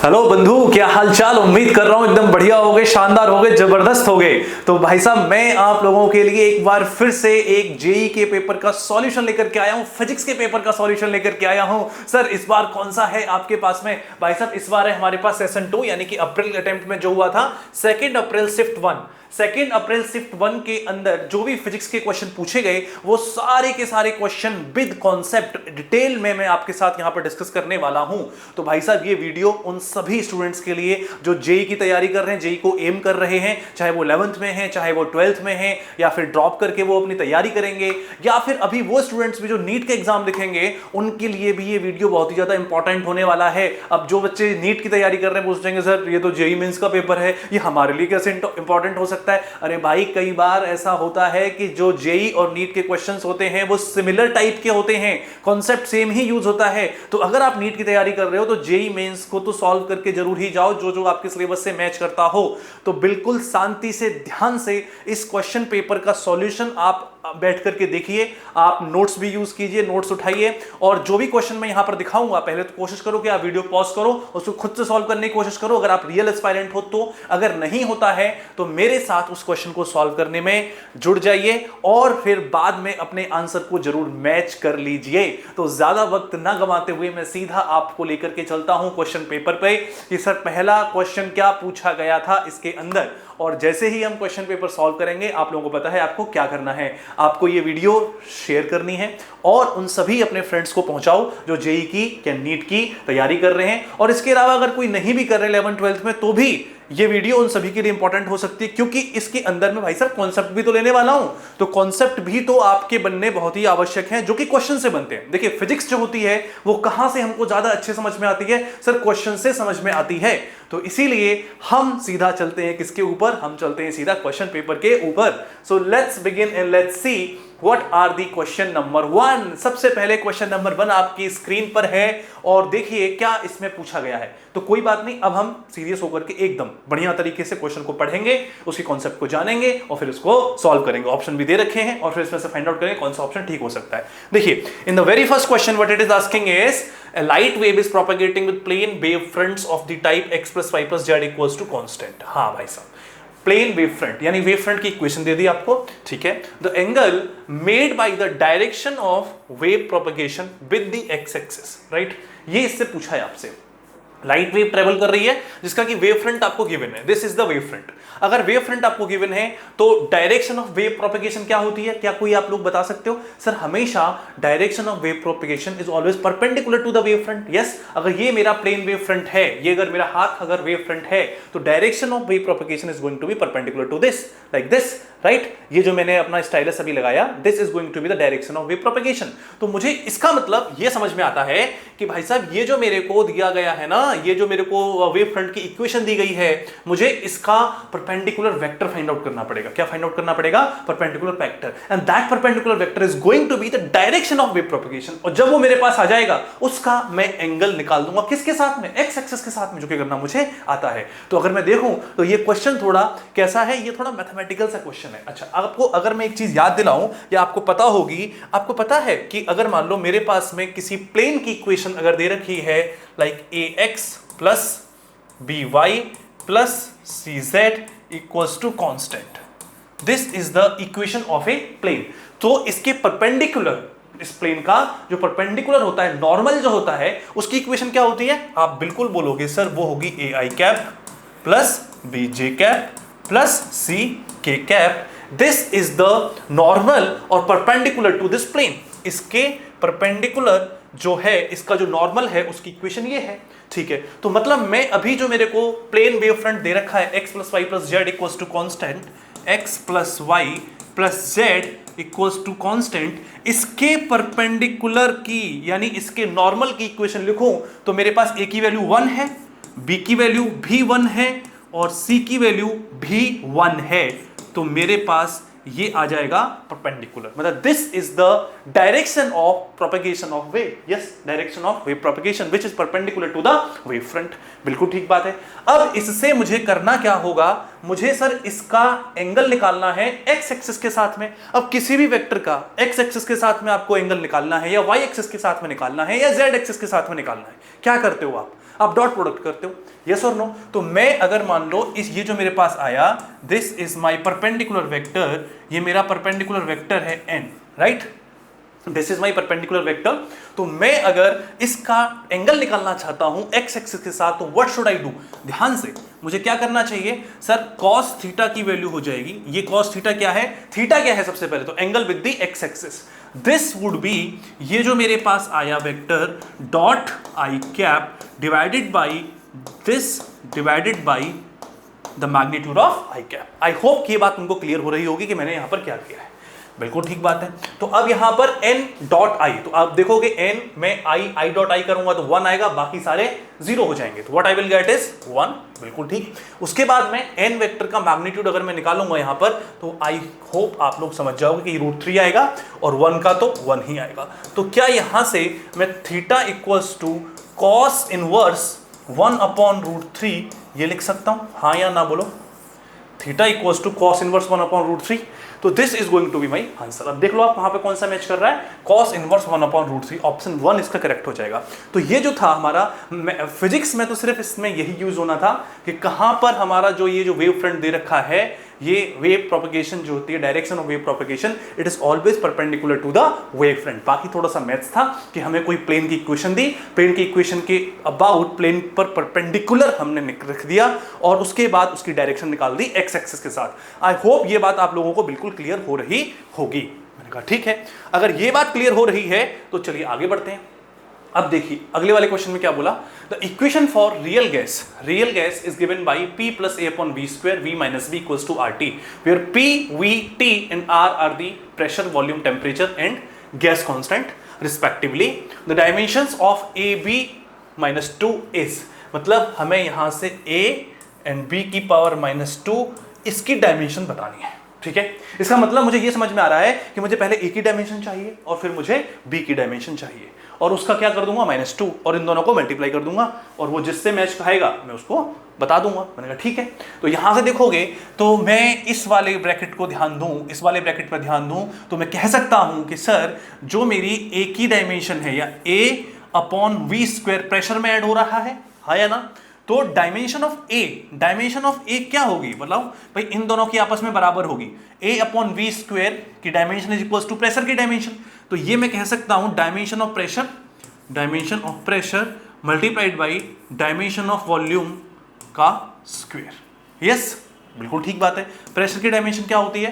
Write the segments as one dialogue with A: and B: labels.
A: Hello बंधु, क्या हालचाल। उम्मीद कर रहा हूं एकदम बढ़िया हो गए, शानदार हो गए, जबरदस्त हो गए। तो भाई साहब, मैं आप लोगों के लिए एक बार फिर से एक जेई के पेपर का सॉल्यूशन लेकर के आया हूं, फिजिक्स के पेपर का सॉल्यूशन लेकर के आया हूं। सर इस बार कौन सा है आपके पास में? भाई साहब इस बार है हमारे पास सेशन 2, यानी कि अप्रैल अटेम्प्ट में जो हुआ था 2 अप्रैल शिफ्ट 1। 2 अप्रैल शिफ्ट 1 के अंदर जो भी फिजिक्स के क्वेश्चन पूछे गए वो सारे के सारे क्वेश्चन विद कॉन्सेप्ट डिटेल में मैं आपके साथ यहां पर डिस्कस करने वाला हूं। तो भाई साहब ये वीडियो उन सभी स्टूडेंट्स के लिए जो जेई की तैयारी कर रहे हैं, जेई को एम कर रहे हैं, चाहे वो 11th में है, चाहे वो 12th में है, या फिर ड्रॉप करके वो अपनी तैयारी करेंगे, या फिर अभी वो स्टूडेंट्स भी जो नीट के एग्जाम लिखेंगे उनके लिए भी ये वीडियो बहुत ही ज्यादा इंपॉर्टेंट होने वाला है। अब जो बच्चे नीट की तैयारी कर रहे हैं वो सोचेंगे सर ये तो जेई मेंस का पेपर है, ये हमारे लिए कैसे इंपॉर्टेंट हो सकता है। अरे भाई, कई बार ऐसा होता है कि जो जेई और नीट के क्वेश्चंस होते हैं वो सिमिलर टाइप के होते हैं, कॉन्सेप्ट सेम ही यूज होता है। तो अगर आप नीट की तैयारी कर रहे हो तो जेई मेंस को तो सॉल्व करके जरूर ही जाओ, जो जो आपके सिलेबस से मैच करता हो। तो बिल्कुल शांति से, ध्यान से इस क्वेश्चन पेपर का सॉल्यूशन आप बैठ करके देखिए। आप नोट्स भी यूज कीजिए, नोट्स उठाइए, और जो भी क्वेश्चन मैं यहां पर दिखाऊंगा पहले तो कोशिश करो कि आप वीडियो पॉज करो, उसको खुद से सॉल्व करने की कोशिश करो अगर आप रियल एस्पायरेंट हो तो। अगर नहीं होता है तो मेरे साथ उस क्वेश्चन को सॉल्व करने में जुड़ जाइए और फिर बाद में अपने आंसर को जरूर मैच कर लीजिए। तो ज्यादा वक्त ना गंवाते हुए मैं सीधा आपको लेकर के चलता हूं क्वेश्चन पेपर पे कि सर पहला क्वेश्चन क्या पूछा गया था इसके अंदर। और जैसे ही हम क्वेश्चन पेपर सॉल्व करेंगे आप लोगों को पता है आपको क्या करना है। आपको ये वीडियो शेयर करनी है और उन सभी अपने फ्रेंड्स को पहुंचाओ जो जेई की या नीट की तैयारी कर रहे हैं। और इसके अलावा अगर कोई नहीं भी कर रहे 11th 12th में तो भी ये वीडियो उन सभी के लिए इंपॉर्टेंट हो सकती है, क्योंकि इसके अंदर में भाई साहब कॉन्सेप्ट भी तो लेने वाला हूं। तो कॉन्सेप्ट भी तो आपके बनने बहुत ही आवश्यक हैं, जो कि क्वेश्चन से बनते हैं। देखिए फिजिक्स जो होती है वो कहां से हमको ज्यादा अच्छे समझ में आती है? सर क्वेश्चन से समझ में आती है। तो इसीलिए हम सीधा चलते हैं किसके ऊपर? हम चलते हैं सीधा क्वेश्चन पेपर के ऊपर। So let's begin and let's see what are the question number 1। सबसे पहले क्वेश्चन नंबर 1 आपकी स्क्रीन पर है और देखिए क्या इसमें पूछा गया है। तो कोई बात नहीं, अब हम सीरियस होकर के एकदम बढ़िया तरीके से क्वेश्चन को पढ़ेंगे, उसके कॉन्सेप्ट को जानेंगे और फिर उसको सॉल्व करेंगे। ऑप्शन भी दे रखे हैं और फिर इसमें से फाइंड आउट करेंगे कौन सा ऑप्शन ठीक हो सकता है। देखिए in the very first question what it is asking is a light wave is propagating with plane wave fronts of the type x plus y plus z equals to constant। हाँ भाई साहब, plane wave front यानी wave front की equation दे दी आपको, ठीक है। The angle made by the direction of wave propagation with the x axis, right. ये इससे पूछा है आपसे। लाइट वेव ट्रेवल कर रही है जिसका कि वेव फ्रंट आपको गिवन है, this is the wave front. अगर वेव फ्रंट आपको गिवन है तो डायरेक्शन ऑफ वेव प्रोपगेशन क्या होती है? क्या कोई आप लोग बता सकते हो? सर हमेशा direction of wave propagation is always perpendicular to the wave front. Yes, अगर ये मेरा प्लेन वेव फ्रंट है, ये अगर मेरा हाथ अगर वेव फ्रंट है तो direction of wave propagation is going to be perpendicular to this, like this, right. ये जो मैंने अपना स्टाइलस अभी लगाया, this is going to be the direction of wave propagation. तो मुझे इसका मतलब ये समझ में आता है कि भाई साहब ये जो मेरे को दिया गया है ना, ये जो मेरे को वेव फ्रंट की इक्वेशन दी गई है, मुझे इसका परपेंडिकुलर वेक्टर फाइंड आउट करना पड़ेगा। क्या फाइंड आउट करना पड़ेगा? Perpendicular vector. And that perpendicular vector is going to be the direction of wave propagation. और जब वो मेरे पास आ जाएगा उसका मैं एंगल निकाल दूंगा किसके साथ में? एक्स एक्सिस के साथ में, जो कि करना मुझे आता है। तो अगर मैं देखूं तो ये क्वेश्चन थोड़ा कैसा है? ये थोड़ा मैथमेटिकल सा क्वेश्चन है। अच्छा, आपको अगर मैं एक चीज याद दिलाऊं या आपको पता होगी, आपको पता है कि अगर मान लो मेरे पास में किसी प्लेन की इक्वेशन अगर दे रखी है like ax plus by plus cz equals to constant, this is the equation of a plane. तो इसके परपेंडिकुलर, इस प्लेन का जो परपेंडिकुलर होता है, नॉर्मल जो होता है, उसकी इक्वेशन क्या होती है? आप बिल्कुल बोलोगे सर वो होगी ai cap plus bj cap plus ck cap. This is the normal और परपेंडिकुलर टू दिस प्लेन। इसके परपेंडिकुलर जो है, इसका जो नॉर्मल है उसकी इक्वेशन ये है, ठीक है। तो मतलब मैं अभी जो मेरे को प्लेन वेव फ्रंट दे रखा है x plus Y plus Z equals to constant, x plus Y plus Z equals to constant, इसके परपेंडिकुलर की यानी इसके नॉर्मल की इक्वेशन लिखूं तो मेरे पास a की वैल्यू 1 है, b की वैल्यू भी 1 है और c की वैल्यू भी 1 है। तो मेरे पास ये आ जाएगा परपेंडिकुलर, मतलब this is the direction of propagation of wave. Yes, direction of wave propagation which is perpendicular to the wave front. बिल्कुल ठीक बात है। अब इससे मुझे करना क्या होगा? मुझे सर इसका एंगल निकालना है एक्स एक्सिस के साथ में। अब किसी भी वेक्टर का एक्स एक्सिस के साथ में आपको एंगल निकालना है या वाई एक्सिस के साथ में निकालना है या जेड एक्सिस के साथ में निकालना है, क्या करते हो आप? आप डॉट प्रोडक्ट करते हो, यस और नो। तो मैं अगर मान लो इस ये जो मेरे पास आया, this is my perpendicular vector, ये मेरा परपेंडिकुलर वेक्टर है n, right, this is my perpendicular vector. तो मैं अगर इसका एंगल निकालना चाहता हूं एक्स एक्सिस के साथ, तो व्हाट शुड आई डू? ध्यान से मुझे क्या करना चाहिए सर, कॉस थीटा की वैल्यू हो जाएगी, ये कॉस थीटा क्या है, थीटा क्या है सबसे पहले तो angle with the x axis, this would B ये जो मेरे पास आया vector dot I cap divided by this divided by the magnitude of I cap. I hope कि ये बात तुमको क्लियर हो रही होगी कि मैंने यहां पर क्या किया है। बिल्कुल ठीक बात है। तो अब यहां पर n डॉट आई, तो आप देखोगे n में आई डॉट आई करूंगा तो 1 आएगा, बाकी सारे 0 हो जाएंगे, तो what I will get is 1। बिल्कुल ठीक। उसके बाद में n वेक्टर का मैग्नीट्यूड अगर मैं निकालूंगा यहां पर, तो आई होप आप लोग समझ जाओगे कि √3 आएगा और 1 का तो 1 ही आएगा। तो क्या यहां से मैं theta equals to cos inverse 1/√3 ये लिख सकता हूं, हाँ या ना बोलो? Theta equals to cos inverse 1/√3, तो this is going to be my answer. अब देख लो आप वहां पे कौन सा मैच कर रहा है, कॉस इनवर्स 1/√3, ऑप्शन 1 इसका करेक्ट हो जाएगा। तो ये जो था हमारा फिजिक्स में, तो सिर्फ इसमें यही यूज होना था कि कहां पर हमारा जो ये जो वेव फ्रंट दे रखा है, ये वेव प्रोपगेशन जो होती है, direction of wave propagation, it is always perpendicular to the wave front. बाकी थोड़ा सा मैथ्स था कि हमें कोई प्लेन की इक्वेशन दी, प्लेन की इक्वेशन के अबाउट प्लेन पर परपेंडिकुलर हमने रख दिया और उसके बाद उसकी डायरेक्शन निकाल दी एक्स एक्सिस के साथ। आई होप ये बात आप लोगों को बिल्कुल क्लियर हो रही होगी। मैंने कहा ठीक है, अगर ये बात क्लियर हो रही है तो चलिए आगे बढ़ते हैं। अब देखिए अगले वाले क्वेश्चन में क्या बोला, the equation for real gas is given by p plus a upon v square v minus b equals to RT, where p, v, t and R are the pressure, volume, temperature and gas constant respectively. The dimensions of a b minus 2 is, मतलब हमें यहां से a and b की power -2 इसकी dimension बतानी है। ठीक है, इसका मतलब मुझे ये समझ में आ रहा है कि मुझे पहले a की डायमेंशन चाहिए और फिर मुझे b की डायमेंशन चाहिए, और उसका क्या कर दूंगा -2 और इन दोनों को मल्टीप्लाई कर दूंगा और वो जिससे मैच खाएगा मैं उसको बता दूंगा। मैंने कहा ठीक है। तो यहां से देखोगे तो मैं इस वाले ब्रैकेट को ध्यान दूं, इस वाले ब्रैकेट पर ध्यान दूं, तो मैं कह सकता हूं कि सर जो मेरी a की डायमेंशन है या a/v² प्रेशर में ऐड हो रहा है, हाँ या ना? तो डायमेंशन ऑफ ए क्या होगी, मतलब भाई इन दोनों की आपस में बराबर होगी, a/v² की dimension is equals to pressure की डायमेंशन। तो ये मैं कह सकता हूं dimension of pressure multiplied by dimension of volume का स्क्वायर। यस, बिल्कुल ठीक बात है। प्रेशर की डायमेंशन क्या होती है?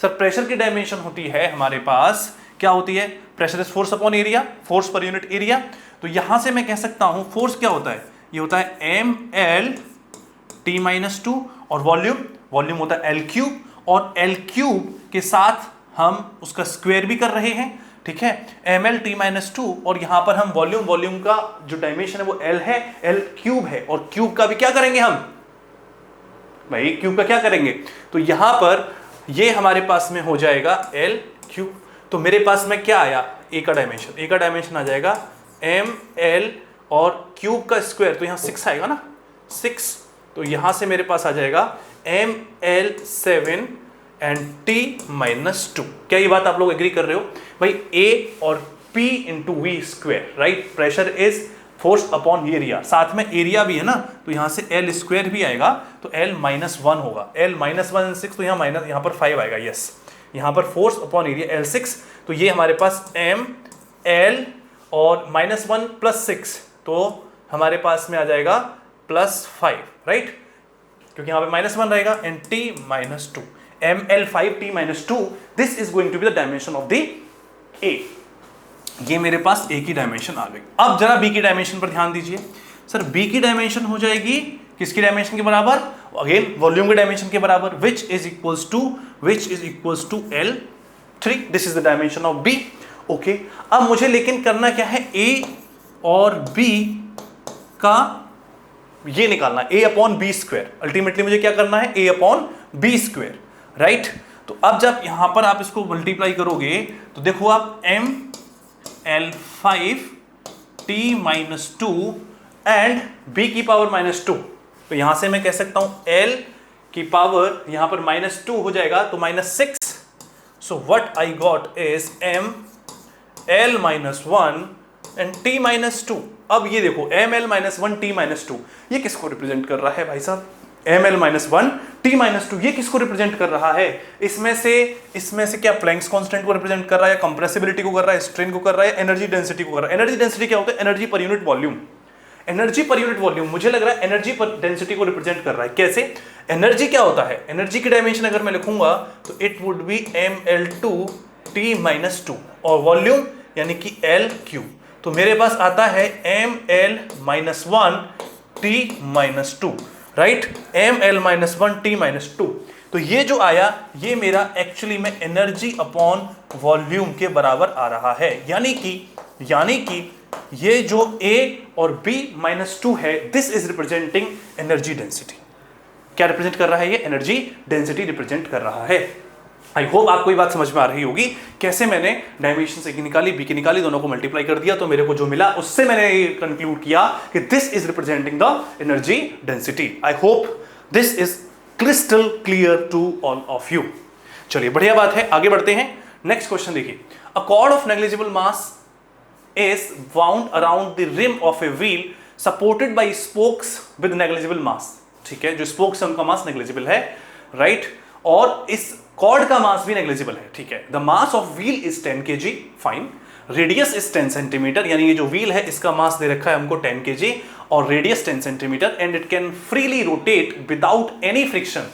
A: सर प्रेशर की डायमेंशन होती है हमारे पास, क्या होती है? Pressure is force upon area, force पर यूनिट एरिया। तो यहां से मैं कह सकता हूं फोर्स क्या होता है, ये होता है mL/T-2 और वॉल्यूम होता है L3, और L3 के साथ हम उसका स्क्वायर भी कर रहे हैं। ठीक है, mL/T-2 और यहां पर हम वॉल्यूम का जो डायमेंशन है वो L है, L3 है, और क्यूब का भी क्या करेंगे हम भाई, क्यूब का क्या करेंगे? तो यहां पर ये हमारे पास में हो जाएगा L3। तो मेरे पास में क्या आया, ए का डायमेंशन आ जाएगा mL और क्यूब का स्क्वायर, तो यहां 6 आएगा ना, 6। तो यहां से मेरे पास आ जाएगा mL7 एंड T-2। क्या ये बात आप लोग एग्री कर रहे हो भाई? A और P into V square, right? Pressure is force upon area, साथ में एरिया भी है ना, तो यहां से L² भी आएगा, तो L-1 होगा, L-1 6, तो यहाँ पर 5 आएगा। यस, यहाँ पर फोर्स अपॉन एरिया L6, तो ये हमारे पास mL और -1 + 6, तो हमारे पास में आ जाएगा +5, राइट? क्योंकि यहाँ पे -1 रहेगा, and T-2, mL5 T-2, this is going to be the dimension of the A। ये मेरे पास A की डायमेंशन आ गई। अब जरा B की डायमेंशन पर ध्यान दीजिए। सर B की डायमेंशन हो जाएगी किसकी डायमेंशन के बराबर? अगेन वॉल्यूम के डायमेंशन के बराबर, which is equals to L3। This is the dimension of B। Okay, अब मुझे लेकिन करना क्या है, A और B का ये निकालना, a/b²। अल्टीमेटली मुझे क्या करना है, a/b², राइट? तो अब जब यहां पर आप इसको मल्टीप्लाई करोगे तो देखो आप mL5 T-2 एंड b की पावर -2, तो यहां से मैं कह सकता हूं L की पावर यहां पर -2 हो जाएगा, तो -6। So what I got is mL-1 and T-2। अब ये देखो ml-1 t-2 ये किसको रिप्रेजेंट कर रहा है भाई साहब? ml-1 t-2 ये किसको रिप्रेजेंट कर रहा है? इसमें से क्या प्लैंक्स कांस्टेंट को रिप्रेजेंट कर रहा है, कंप्रेसिबिलिटी को कर रहा है, स्ट्रेन को कर रहा है, एनर्जी डेंसिटी को कर रहा है। एनर्जी डेंसिटी क्या होता है? Energy per unit volume. Energy per unit volume मुझे लग रहा है एनर्जी पर डेंसिटी को रिप्रेजेंट कर रहा है। कैसे? एनर्जी क्या होता है? एनर्जी की डायमेंशन अगर मैं लिखूंगा तो it would B ml2 t-2 और वॉल्यूम यानी कि L3। तो मेरे पास आता है ml-1 t-2, right? ml-1 t-2। तो ये जो आया ये मेरा एक्चुअली में एनर्जी अपॉन वॉल्यूम के बराबर आ रहा है। यानी कि ये जो A और B-2 है, this is representing energy density. क्या रिप्रेजेंट कर रहा है? ये एनर्जी डेंसिटी रिप्रेजेंट कर रहा है। आई होप आपको ये बात समझ में आ रही होगी कैसे मैंने डायमेंशन A की निकाली, B की निकाली, दोनों को मल्टीप्लाई कर दिया तो मेरे को जो मिला उससे मैंने ये कंक्लूड किया कि this is representing the energy density. I hope this is crystal clear to all of you. चलिए बढ़िया बात है, आगे बढ़ते हैं। नेक्स्ट क्वेश्चन देखिए, अ cord of negligible mass is wound around the rim of a wheel supported by spokes with negligible mass। ठीक है, जो स्पोक्स है उनका मास नेग्लिजिबल है, राइट? और इस कॉर्ड का मास भी नेग्लिजिबल है, ठीक है। The mass of wheel is 10 kg, fine. Radius is 10 centimetre, यानी ये जो व्हील है इसका मास दे रखा है हमको 10 kg और radius 10 centimetre, and it can freely rotate without any friction.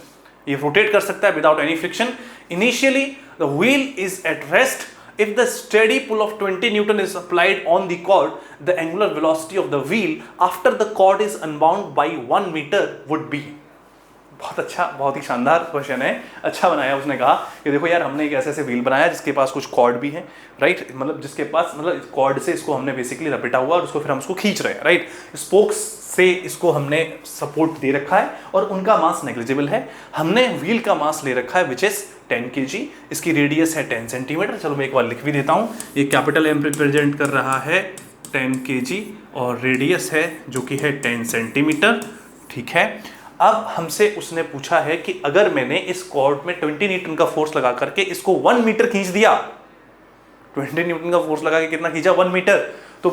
A: ये रोटेट कर सकता है without any friction. Initially the wheel is at rest. If the steady pull of 20 Newton is applied on the cord, the angular velocity of the wheel after the cord is unbound by 1 meter would be। बहुत अच्छा, बहुत ही शानदार question है, अच्छा बनाया। उसने कहा कि देखो यार, हमने एक ऐसे व्हील बनाया जिसके पास कुछ कॉर्ड भी है, राइट? मतलब जिसके पास कॉर्ड से इसको हमने बेसिकली लपेटा हुआ और उसको फिर हम उसको खींच रहे हैं, राइट? स्पोक्स से इसको हमने सपोर्ट दे रखा है और उनका मास नेग्लिजिबल है। हमने व्हील का मास ले रखा है विच इज 10 kg, इसकी रेडियस है 10 सेंटीमीटर। चलो मैं एक बार लिख भी देता हूँ। ये कैपिटल M रिप्रेजेंट कर रहा है 10 kg और रेडियस है जो कि है 10 सेंटीमीटर, ठीक है। अब हमसे उसने पूछा है कि अगर मैंने इस कॉर्ड में 20 न्यूटन का फोर्स लगा करके इसको 1 मीटर खींच दिया, 20 न्यूटन का फोर्स लगा के कितना खींचा? 1 मीटर। तो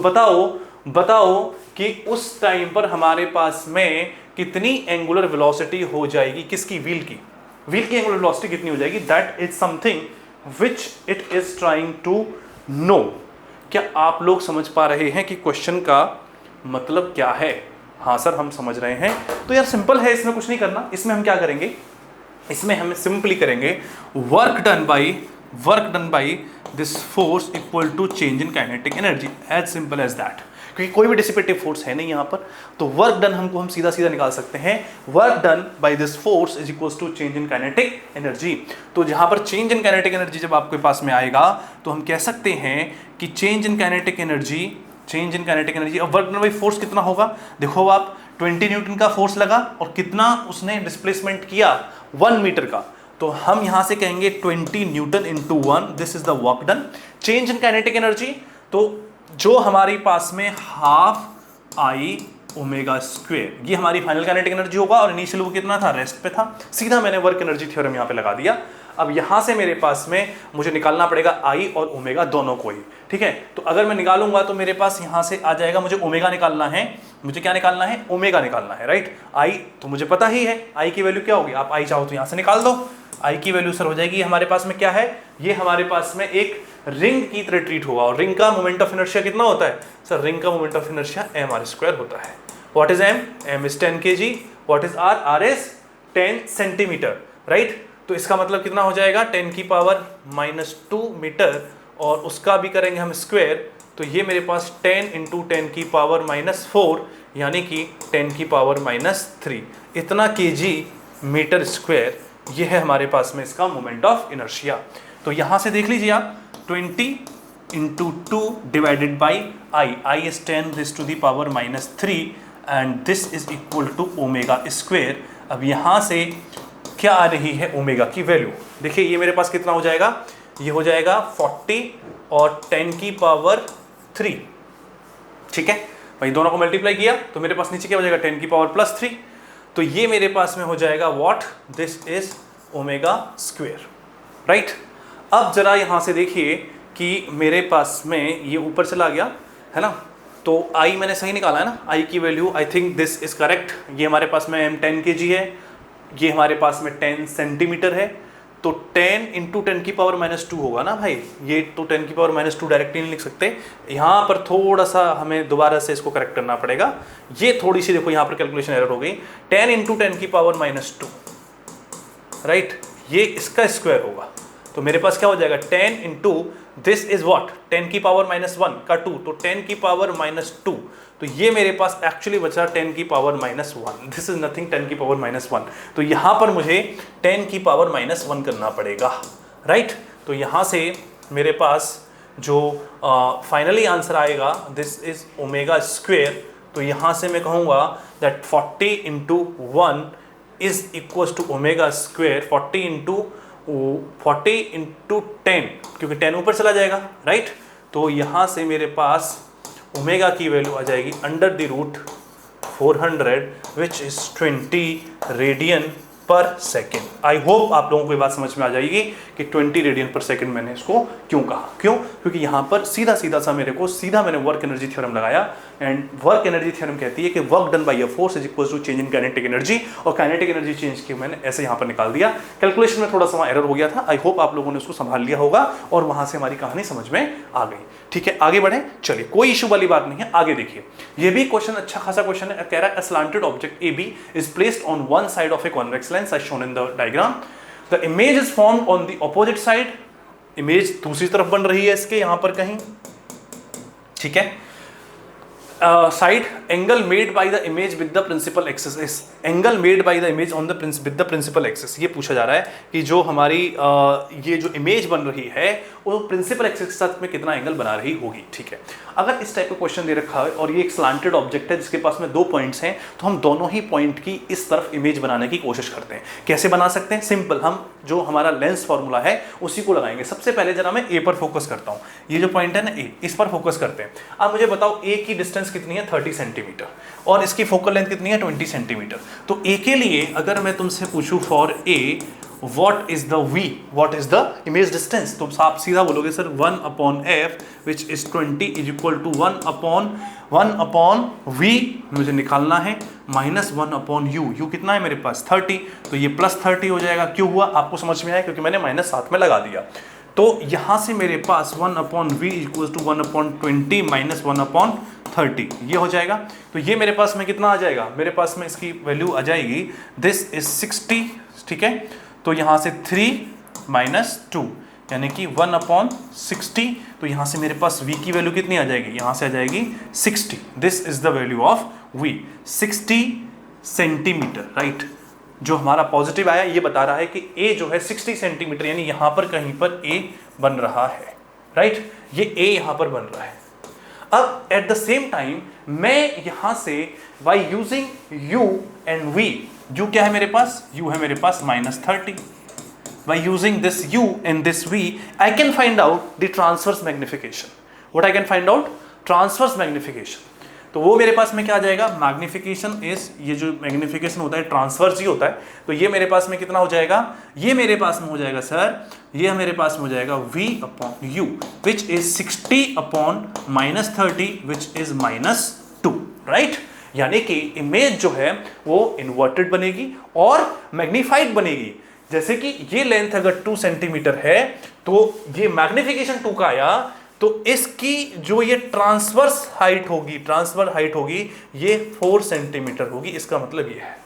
A: बताओ कि उस टाइम पर हमारे पास में कितनी एंगुलर वेलोसिटी हो जाएगी? किसकी? व्हील की। व्हील की एंगुलर वेलोसिटी कितनी हो जाएगी? That is something which it is trying to know. क्या आप लोग समझ पा रहे हैं कि क्वेश्चन का मतलब क्या है? हाँ सर, हम समझ रहे हैं। तो यार सिंपल है, इसमें कुछ नहीं करना। इसमें हम क्या करेंगे? इसमें हम सिंपली करेंगे work done by this force equal to change in kinetic energy, as simple as that. क्योंकि कोई भी डिसिपेटिव फोर्स है नहीं यहाँ पर, तो वर्क डन हम सीधा निकाल सकते हैं। Work done by this force is equal to change in kinetic energy. तो जहाँ पर चेंज इन काइनेटिक एनर्जी जब आपके पास में आएगा तो हम कह सकते हैं कि चेंज इन काइनेटिक एनर्जी। अब वर्क डन बाय फोर्स कितना होगा? देखो आप, 20 न्यूटन का फोर्स लगा और कितना उसने डिस्प्लेसमेंट किया? 1 मीटर का। तो हम यहाँ से कहेंगे 20 Newton into 1, this is the work done. Change in kinetic energy, तो जो हमारे पास में हाफ आई ओमेगा स्क्वायर, ये हमारी फाइनल काइनेटिक एनर्जी होगा। और इनिशियल वो कितना था? रेस्ट पे था। सीधा मैंने वर्क एनर्जी थ्योरम यहाँ पे लगा दिया। अब यहाँ से मेरे पास में मुझे निकालना पड़ेगा आई और ओमेगा दोनों को ही, ठीक है। तो अगर मैं निकालूंगा तो मेरे पास यहाँ से आ जाएगा, मुझे ओमेगा निकालना है। मुझे क्या निकालना है? ओमेगा निकालना है, राइट? आई तो मुझे पता ही है, आई की वैल्यू क्या होगी? आप आई चाहो तो यहाँ से निकाल दो। आई की वैल्यू सर हो जाएगी, हमारे पास में क्या है? ये हमारे पास में एक रिंग की तरह ट्रीट होगा। और रिंग का मोमेंट ऑफ इनर्शिया कितना होता है? सर रिंग का मोमेंट ऑफ इनर्शिया mr² होता है। What is m? m is 10 kg। What is r? r is 10 centimetre, right? तो इसका मतलब कितना हो जाएगा? 10 की पावर -2 मीटर, और उसका भी करेंगे हम स्क्वायर, तो ये मेरे पास 10 इंटू 10 की पावर -4 यानी कि 10 की पावर -3, इतना kg मीटर स्क्वायर, ये है हमारे पास में इसका मोमेंट ऑफ इनर्शिया। तो यहाँ से देख लीजिए आप, 20 into 2 divided by I is 10 raise to the power -3 and this is equal to omega square. अब यहाँ से क्या आ रही है ओमेगा की वैल्यू? देखिए ये मेरे पास कितना हो जाएगा? ये हो जाएगा 40 और 10 की पावर 3, ठीक है भाई। दोनों को मल्टीप्लाई किया तो मेरे पास नीचे क्या हो जाएगा? 10 की पावर +3। तो ये मेरे पास में हो जाएगा what? This is omega square, right? अब जरा यहाँ से देखिए कि मेरे पास में ये ऊपर चला गया है ना, तो आई मैंने सही निकाला है ना, आई की value, I think this is correct. ये हमारे पास में m 10 kg है, ये हमारे पास में 10 सेंटीमीटर है, तो 10 इंटू 10 की पावर -2 होगा ना भाई। ये तो 10 की पावर -2 डायरेक्टली नहीं लिख सकते, यहाँ पर थोड़ा सा हमें दोबारा से इसको करेक्ट करना पड़ेगा। ये थोड़ी सी देखो यहाँ पर कैलकुलेशन एरर हो गई, 10 इंटू 10 की पावर -2, राइट, ये इसका स्क्वायर होगा। तो मेरे पास क्या हो जाएगा, 10 इंटू दिस इज व्हाट, 10 की पावर -1 का 2, तो 10 की पावर -2, तो ये मेरे पास एक्चुअली बचा 10 की पावर -1, दिस इज नथिंग 10 की पावर -1। तो यहाँ पर मुझे 10 की पावर -1 करना पड़ेगा, राइट। तो यहाँ से मेरे पास जो फाइनली आंसर आएगा दिस इज ओमेगा स्क्वेयर। तो यहाँ से मैं कहूँगा that 40 into 1 is equal to omega square 40 into 10, क्योंकि 10 ऊपर चला जाएगा, राइट। तो यहाँ से मेरे पास ओमेगा की वैल्यू आ जाएगी under the root 400 which is 20 radian per second. I hope आप लोगों को ये बात समझ में आ जाएगी कि 20 रेडियन पर सेकेंड मैंने इसको क्यों कहा। क्यों? क्योंकि यहाँ पर सीधा सा मैंने वर्क एनर्जी थ्योरम लगाया, एंड वर्क एनर्जी थ्योरम कहती है कि work done by a force is equal to change in kinetic energy, और काइनेटिक एनर्जी चेंज की मैंने ऐसे यहाँ पर निकाल दिया। कैलकुलेशन में थोड़ा सा एरर हो गया था, आई होप आप लोगों ने उसको संभाल लिया होगा और वहां से हमारी कहानी समझ में आ गई। ठीक है, आगे बढ़े, चलिए, कोई इशू वाली बात नहीं है, आगे देखिए। ये भी क्वेश्चन अच्छा खासा क्वेश्चन है, कह रहा है slanted object AB is placed on one side of a convex lens as shown in the diagram. The image is formed on the opposite side. Image दूसरी तरफ बन रही है इसके यहां पर कहीं, ठीक है। Side angle made by the image with the principal axis, angle made by the image on the with the principal axis. ये पूछा जा रहा है कि जो हमारी ये जो इमेज बन रही है वो प्रिंसिपल एक्सिस के साथ में कितना एंगल बना रही होगी, ठीक है। अगर इस टाइप का क्वेश्चन दे रखा है और ये एक स्लांटेड ऑब्जेक्ट है जिसके पास में 2 पॉइंट्स हैं, तो हम दोनों ही पॉइंट की इस तरफ इमेज बनाने की कोशिश करते हैं। कैसे बना सकते हैं? सिंपल, हम जो हमारा लेंस फॉर्मूला है उसी को लगाएंगे। सबसे पहले जरा मैं ए पर फोकस करता हूँ, ये जो पॉइंट है ना ए, इस पर फोकस करते हैं। अब मुझे बताओ ए की डिस्टेंस कितनी है, 30 सेंटीमीटर, और इसकी फोकल लेंथ कितनी है, 20 सेंटीमीटर। तो ए के लिए अगर मैं तुमसे पूछूं for a what is the v, what is the image distance, तो आप सीधा बोलोगे sir 1/f which is 20 is equal to 1/1 v मुझे निकालना है, -1/u, u कितना है मेरे पास 30, तो ये +30 हो जाएगा। क्यों हुआ आपको समझ में आया? क्योंकि मैंने माइनस साथ में लगा दिया। तो यहाँ से मेरे पास 1/v इक्वल टू 1/20 -1/30 ये हो जाएगा। तो ये मेरे पास में कितना आ जाएगा, मेरे पास में इसकी वैल्यू आ जाएगी दिस इज 60, ठीक है। तो यहाँ से 3 - 2 यानी कि 1/60, तो यहाँ से मेरे पास v की वैल्यू कितनी आ जाएगी, यहाँ से आ जाएगी 60। This is the value of v, 60 centimetre, right. जो हमारा पॉजिटिव आया ये बता रहा है कि a जो है 60 सेंटीमीटर, यानी यहाँ पर कहीं पर a बन रहा है, राइट। ये a यहाँ पर बन रहा है। अब एट द सेम टाइम मैं यहाँ से by using u and v, u क्या है मेरे पास, u है मेरे पास -30, by using this u and this v I can find out the transverse magnification. What I can find out? Transverse magnification. तो वो मेरे पास में क्या आ जाएगा, मैग्निफिकेशन इज, ये जो मैग्निफिकेशन होता है ट्रांसवर्स ही होता है, तो ये मेरे पास में कितना हो जाएगा, ये मेरे पास में हो जाएगा सर, ये मेरे पास में हो जाएगा v/u which is 60/-30 which is -2, right. यानी कि इमेज जो है वो इन्वर्टेड बनेगी और मैग्नीफाइड बनेगी। जैसे कि ये लेंथ अगर 2 सेंटीमीटर है तो ये मैग्निफिकेशन 2 का आया, तो इसकी जो ये ट्रांसवर्स हाइट होगी ये 4 सेंटीमीटर होगी। इसका मतलब ये है,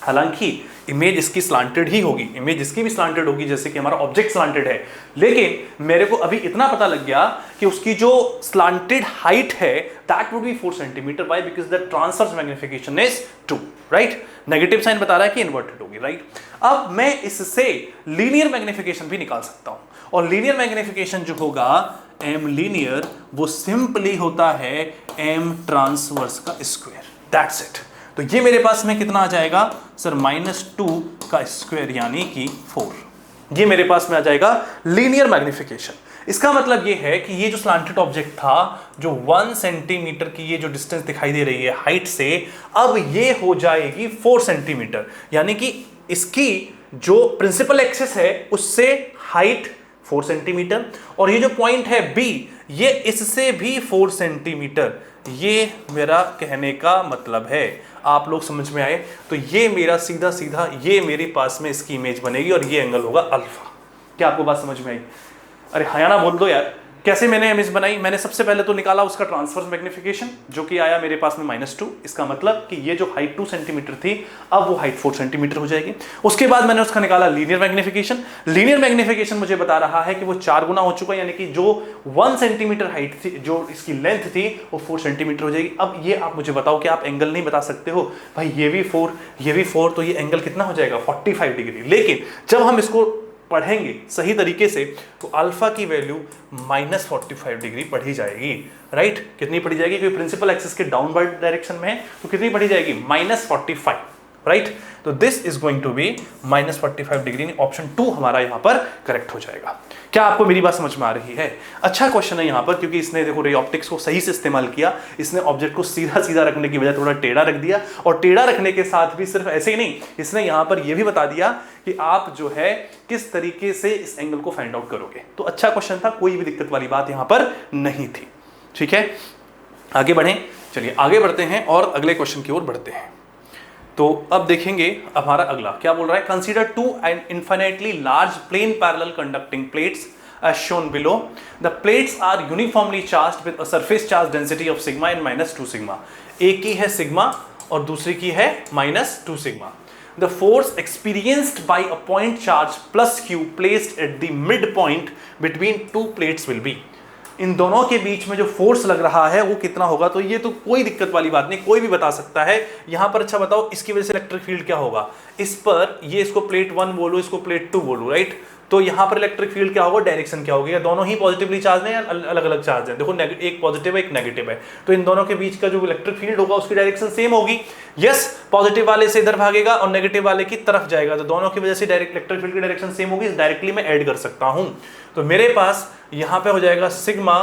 A: हालांकि इमेज इसकी स्लांटेड ही होगी, इमेज इसकी भी स्लांटेड होगी जैसे कि हमारा ऑब्जेक्ट स्लांटेड है, लेकिन मेरे को अभी इतना पता लग गया कि उसकी जो स्लांटेड हाइट है that would be 4 centimetre. Why? Because the transverse magnification is 2, right. Negative sign बता रहा है कि इन्वर्टेड होगी, राइट। अब मैं इससे लीनियर मैग्निफिकेशन भी निकाल सकता हूं, और लीनियर मैग्निफिकेशन जो होगा m लीनियर, वो सिंपली होता है m ट्रांसवर्स का स्क्वायर, दैट्स इट। तो ये मेरे पास में कितना आ जाएगा सर, -2 का स्क्वायर यानी कि 4। ये मेरे पास में आ जाएगा लीनियर मैग्निफिकेशन। इसका मतलब ये है कि ये जो स्लांटेड ऑब्जेक्ट था, जो 1 सेंटीमीटर की ये जो डिस्टेंस दिखाई दे रही है हाइट से, अब ये हो जाएगी 4 सेंटीमीटर, यानी कि इसकी जो प्रिंसिपल एक्सिस है उससे हाइट 4 सेंटीमीटर, और ये जो पॉइंट है B ये इससे भी 4 सेंटीमीटर। ये मेरा कहने का मतलब है, आप लोग समझ में आए? तो ये मेरा सीधा सीधा ये मेरे पास में इसकी इमेज बनेगी और ये एंगल होगा अल्फा। क्या आपको बात समझ में आई? अरे हाँ या ना बोल दो यार। कैसे मैंने इमेज बनाई? मैंने सबसे पहले तो निकाला उसका ट्रांसवर्स मैग्निफिकेशन जो कि आया मेरे पास में -2। इसका मतलब कि ये जो हाइट 2 सेंटीमीटर थी अब वो हाइट 4 सेंटीमीटर हो जाएगी। उसके बाद मैंने उसका निकाला लीनियर मैग्निफिकेशन। लीनियर मैग्निफिकेशन मुझे बता रहा है कि वो 4 गुना हो चुका है, यानी कि जो 1 सेंटीमीटर हाइट थी, जो इसकी लेंथ थी, वो 4 सेंटीमीटर हो जाएगी। अब ये आप मुझे बताओ कि आप एंगल नहीं बता सकते हो भाई, ये भी 4 ये भी 4, तो ये एंगल कितना हो जाएगा? 45 डिग्री। लेकिन जब हम इसको पढ़ेंगे सही तरीके से तो अल्फा की वैल्यू -45 डिग्री पढ़ी जाएगी, राइट? कितनी पढ़ी जाएगी? क्योंकि प्रिंसिपल एक्सिस के डाउनवर्ड डायरेक्शन में है, तो कितनी पढ़ी जाएगी? -45, राइट? तो this is going to be -45 degree. Option 2 हमारा यहां पर करेक्ट हो जाएगा। क्या आपको मेरी बात समझ में आ रही है? अच्छा क्वेश्चन है यहाँ पर, क्योंकि इसने देखो रे ऑप्टिक्स को सही से इस्तेमाल किया। इसने ऑब्जेक्ट को सीधा सीधा रखने की बजाय थोड़ा टेढ़ा रख दिया, और टेढ़ा रखने के साथ भी सिर्फ ऐसे ही नहीं, इसने यहाँ पर यह भी बता दिया कि आप जो है किस तरीके से इस एंगल को फाइंड आउट करोगे। तो अच्छा क्वेश्चन था, कोई भी दिक्कत वाली बात यहाँ पर नहीं थी। ठीक है, आगे बढ़ें। चलिए आगे बढ़ते हैं और अगले क्वेश्चन की ओर बढ़ते हैं। तो अब देखेंगे हमारा अगला क्या बोल रहा है। Consider 2 and infinitely large plane parallel conducting plates as shown below. The plates are uniformly charged with a surface charge density of sigma and -2 sigma. एक की है सिग्मा और दूसरी की है -2 sigma. The force experienced by a point charge plus q placed at the midpoint between two plates will be. इन दोनों के बीच में जो फोर्स लग रहा है वो कितना होगा? तो ये तो कोई दिक्कत वाली बात नहीं, कोई भी बता सकता है। यहां पर अच्छा बताओ, इसकी वजह से इलेक्ट्रिक फील्ड क्या होगा? इस पर ये इसको प्लेट 1 बोलो, इसको प्लेट 2 बोलो, राइट? तो यहां पर इलेक्ट्रिक फील्ड क्या होगा? डायरेक्शन क्या होगी? या दोनों ही पॉजिटिवली चार्ज है या अलग अलग चार्ज है? देखो एक पॉजिटिव है एक नेगेटिव है, तो इन दोनों के बीच का जो इलेक्ट्रिक फील्ड होगा उसकी डायरेक्शन सेम होगी। यस, पॉजिटिव वाले से इधर भागेगा और नेगेटिव वाले की तरफ जाएगा, तो दोनों की वजह से डायरेक्ट इलेक्ट्रिक फील्ड की डायरेक्शन सेम होगी। डायरेक्टली मैं ऐड कर सकता हूं, तो मेरे पास यहां पे हो जाएगा sigma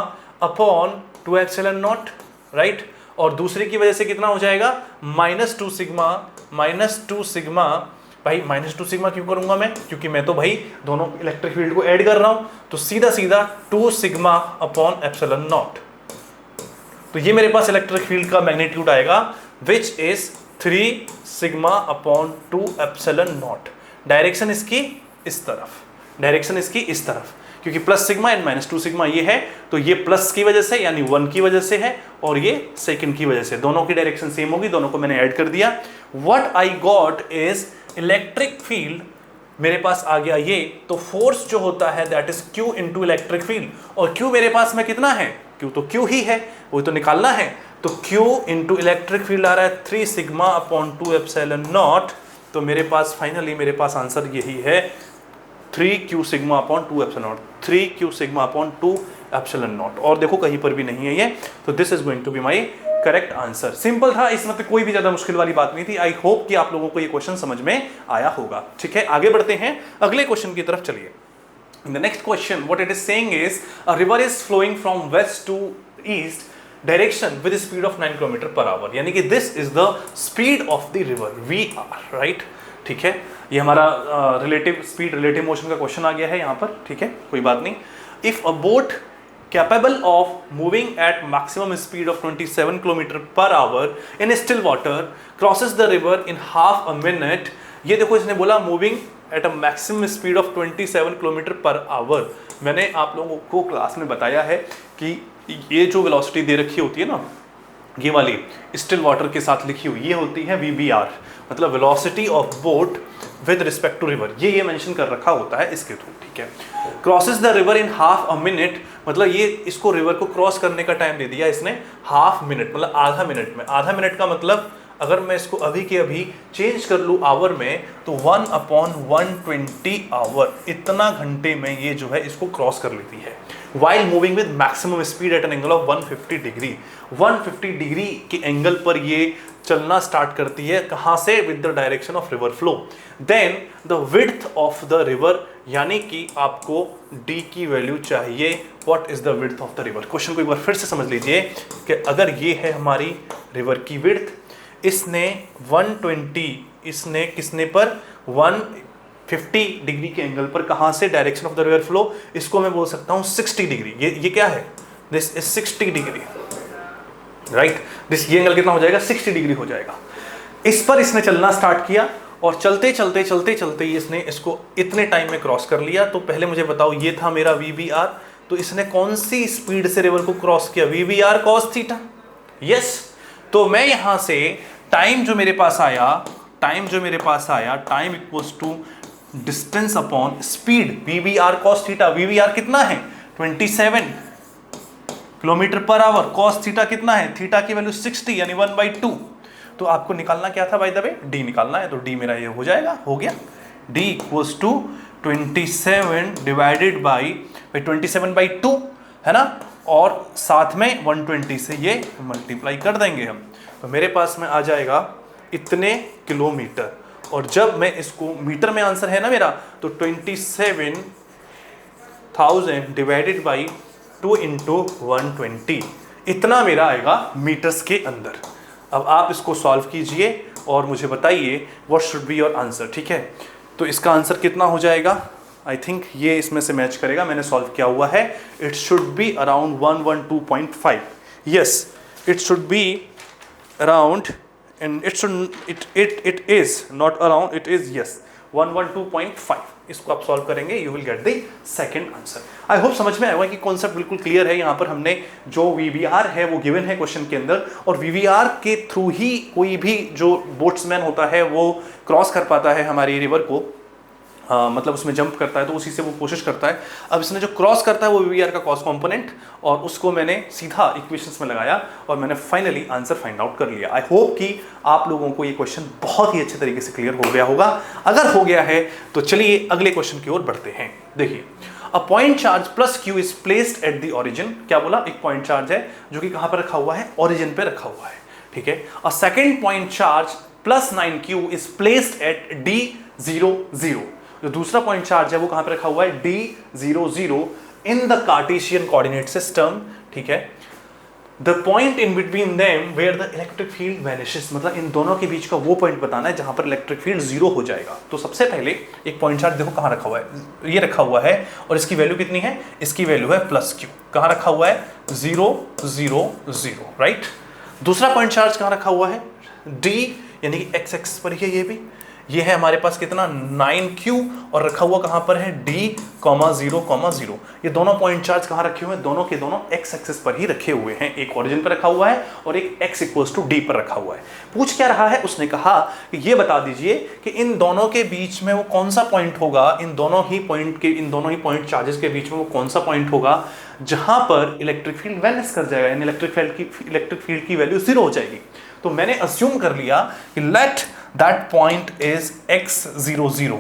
A: upon 2 epsilon not, right? और दूसरी की वजह से कितना हो जाएगा? -2 सिग्मा, -2 सिग्मा। भाई -2 सिग्मा क्यों करूंगा मैं? क्योंकि मैं तो भाई दोनों इलेक्ट्रिक फील्ड को ऐड कर रहा हूं, तो सीधा सीधा 2 सिग्मा अपॉन एप्सिलॉन नॉट। तो ये मेरे पास इलेक्ट्रिक फील्ड का मैग्नीट्यूड आएगा which is 3 sigma upon 2 epsilon not. Direction इसकी इस तरफ, डायरेक्शन इसकी इस तरफ, क्योंकि प्लस सिग्मा एंड -2 सिग्मा ये है, तो ये प्लस की वजह से यानी 1 की वजह से है और ये सेकंड की वजह से, दोनों की डायरेक्शन सेम होगी, दोनों को मैंने ऐड कर दिया। What I got is electric field मेरे पास आ गया ये, तो फोर्स जो होता है that is Q into electric field, और Q मेरे पास में कितना है? Q तो Q ही है, वो तो निकालना है। तो Q इंटू इलेक्ट्रिक फील्ड आ रहा है 3 सिग्मा अपॉन 2 एप्सिलॉन नॉट। तो मेरे पास फाइनली मेरे पास आंसर यही है 3q sigma upon 2 epsilon naught, 3q sigma upon 2 epsilon naught. और देखो कहीं पर भी नहीं है ये, तो this is going to be my correct answer. Simple था, इसमें तो कोई भी ज्यादा मुश्किल वाली बात नहीं थी। आई होप कि आप लोगों को ये क्वेश्चन समझ में आया होगा। ठीक है, आगे बढ़ते हैं अगले क्वेश्चन की तरफ। चलिए, the next question what it is saying is a river is flowing from west to east direction with speed of 9 kilometre per hour, यानी कि this is the speed of the river VR, right? ठीक है, ये हमारा relative speed relative motion का question आ गया है यहाँ पर। ठीक है, कोई बात नहीं। If a boat capable of moving at maximum speed of 27 km per hour in still water crosses the river in half a minute। ये देखो इसने बोला moving at a maximum speed of 27 km per hour। मैंने आप लोगों को class में बताया है कि ये जो वेलोसिटी दे रखी होती है ना, ये वाली स्टिल वाटर के साथ लिखी हुई, ये होती है VBR, मतलब velocity of boat with respect to river. ये मेंशन कर रखा होता है इसके थ्रू। ठीक है, crosses the river in half a minute, मतलब ये इसको रिवर को क्रॉस करने का टाइम दे दिया इसने हाफ मिनट, मतलब आधा मिनट में। आधा मिनट का मतलब अगर मैं इसको अभी के अभी चेंज कर लूँ आवर में, तो 1/120 आवर, इतना घंटे में ये जो है इसको क्रॉस कर लेती है। While moving with maximum speed at an angle of 150 degree, 150 degree के एंगल पर ये चलना स्टार्ट करती है। कहाँ से? With the direction of river flow. Then the width of the river, यानी कि आपको d की वैल्यू चाहिए। What is the width of the river? Question को एक बार फिर से समझ लीजिए कि अगर ये है हमारी रिवर की विड्थ, इसने 120, इसने किसने पर 50 डिग्री के एंगल पर, कहां से, direction of the river flow, इसको मैं बोल सकता हूं 60 डिग्री। ये क्या है, this is 60 degree, right. This ये एंगल कितना हो जाएगा, 60 डिग्री हो जाएगा। इस पर इसने चलना स्टार्ट किया और चलते चलते चलते चलते इसने इसको इतने टाइम में क्रॉस कर लिया। तो पहले मुझे बताओ, ये था मेरा VBR, तो इसने कौन सी स्पीड से रिवर को क्रॉस किया, VBR cos थीटा, यस। तो मैं यहां से टाइम जो मेरे पास आया, time equals to distance upon speed, VBR cos theta. VBR कितना है, 27 kilometre per our, cos theta कितना है, थीटा की वैल्यू 60 यानी 1/2। तो आपको निकालना क्या था भाई दबे, डी निकालना है। तो डी मेरा ये हो जाएगा, हो गया, D equals to 27 divided by 27/2 है ना, और साथ में 120 से ये मल्टीप्लाई कर देंगे हम। तो मेरे पास में आ जाएगा इतने किलोमीटर, और जब मैं इसको मीटर में आंसर है ना मेरा, तो 27,000 डिवाइडेड बाई 2 इंटू 120, इतना मेरा आएगा मीटर्स के अंदर। अब आप इसको सॉल्व कीजिए और मुझे बताइए what should be your answer, ठीक है। तो इसका आंसर कितना हो जाएगा, आई थिंक ये इसमें से मैच करेगा, मैंने सॉल्व किया हुआ है। It should be around 112.5, yes it should be around, and it is not around, it is yes 112.5। इसको आप सॉल्व करेंगे, you will get the second answer. I hope समझ में आएगा कि कॉन्सेप्ट बिल्कुल क्लियर है। यहाँ पर हमने जो VBR है वो गिवन है क्वेश्चन के अंदर, और VBR के थ्रू ही कोई भी जो बोट्समैन होता है वो क्रॉस कर पाता है हमारी रिवर को, मतलब उसमें जंप करता है तो उसी से वो कोशिश करता है। अब इसने जो क्रॉस करता है वो VBR का कॉस कंपोनेंट, और उसको मैंने सीधा इक्वेशंस में लगाया और मैंने फाइनली आंसर फाइंड आउट कर लिया। आई होप कि आप लोगों को ये क्वेश्चन बहुत ही अच्छे तरीके से क्लियर हो गया होगा। अगर हो गया है तो चलिए अगले क्वेश्चन की ओर बढ़ते हैं। देखिए, a point charge plus Q is placed at the origin. क्या बोला, एक पॉइंट चार्ज है जो कि कहां पर रखा हुआ है, ओरिजिन पे रखा हुआ है, ठीक है। A second point charge plus 9Q is placed at D00। जो दूसरा पॉइंट चार्ज है वो कहां पे रखा हुआ है, D00 in the Cartesian coordinate system, ठीक है। The point in between them where the electric field vanishes, मतलब इन दोनों के बीच का वो पॉइंट बताना है जहां पर इलेक्ट्रिक फील्ड 0 हो जाएगा। तो सबसे पहले एक पॉइंट चार्ज देखो कहां रखा हुआ है, ये रखा हुआ है, और इसकी वैल्यू कितनी है, इसकी वैल्यू है प्लस Q। कहां रखा हुआ है, 0 0 0, राइट। दूसरा पॉइंट चार्ज कहां रखा हुआ है, D यानी कि x एक्सिस पर ही है, ये है हमारे पास कितना 9Q, और रखा हुआ कहां पर है D,0,0। ये दोनों पॉइंट चार्ज कहां रखे हुए हैं, दोनों के दोनों x एक्सिस पर ही रखे हुए हैं। एक ओरिजिन पर रखा हुआ है और एक x इक्वल्स टू D पर रखा हुआ है। पूछ क्या रहा है, उसने कहा कि ये बता दीजिए कि इन दोनों के बीच में वो कौन सा पॉइंट होगा, इन दोनों ही पॉइंट चार्जेस के बीच में वो कौन सा पॉइंट होगा जहां पर इलेक्ट्रिक फील्ड वैनिश कर जाएगा, यानी इलेक्ट्रिक फील्ड की वैल्यू 0 हो जाएगी। तो मैंने अस्यूम कर लिया कि let that point is x00,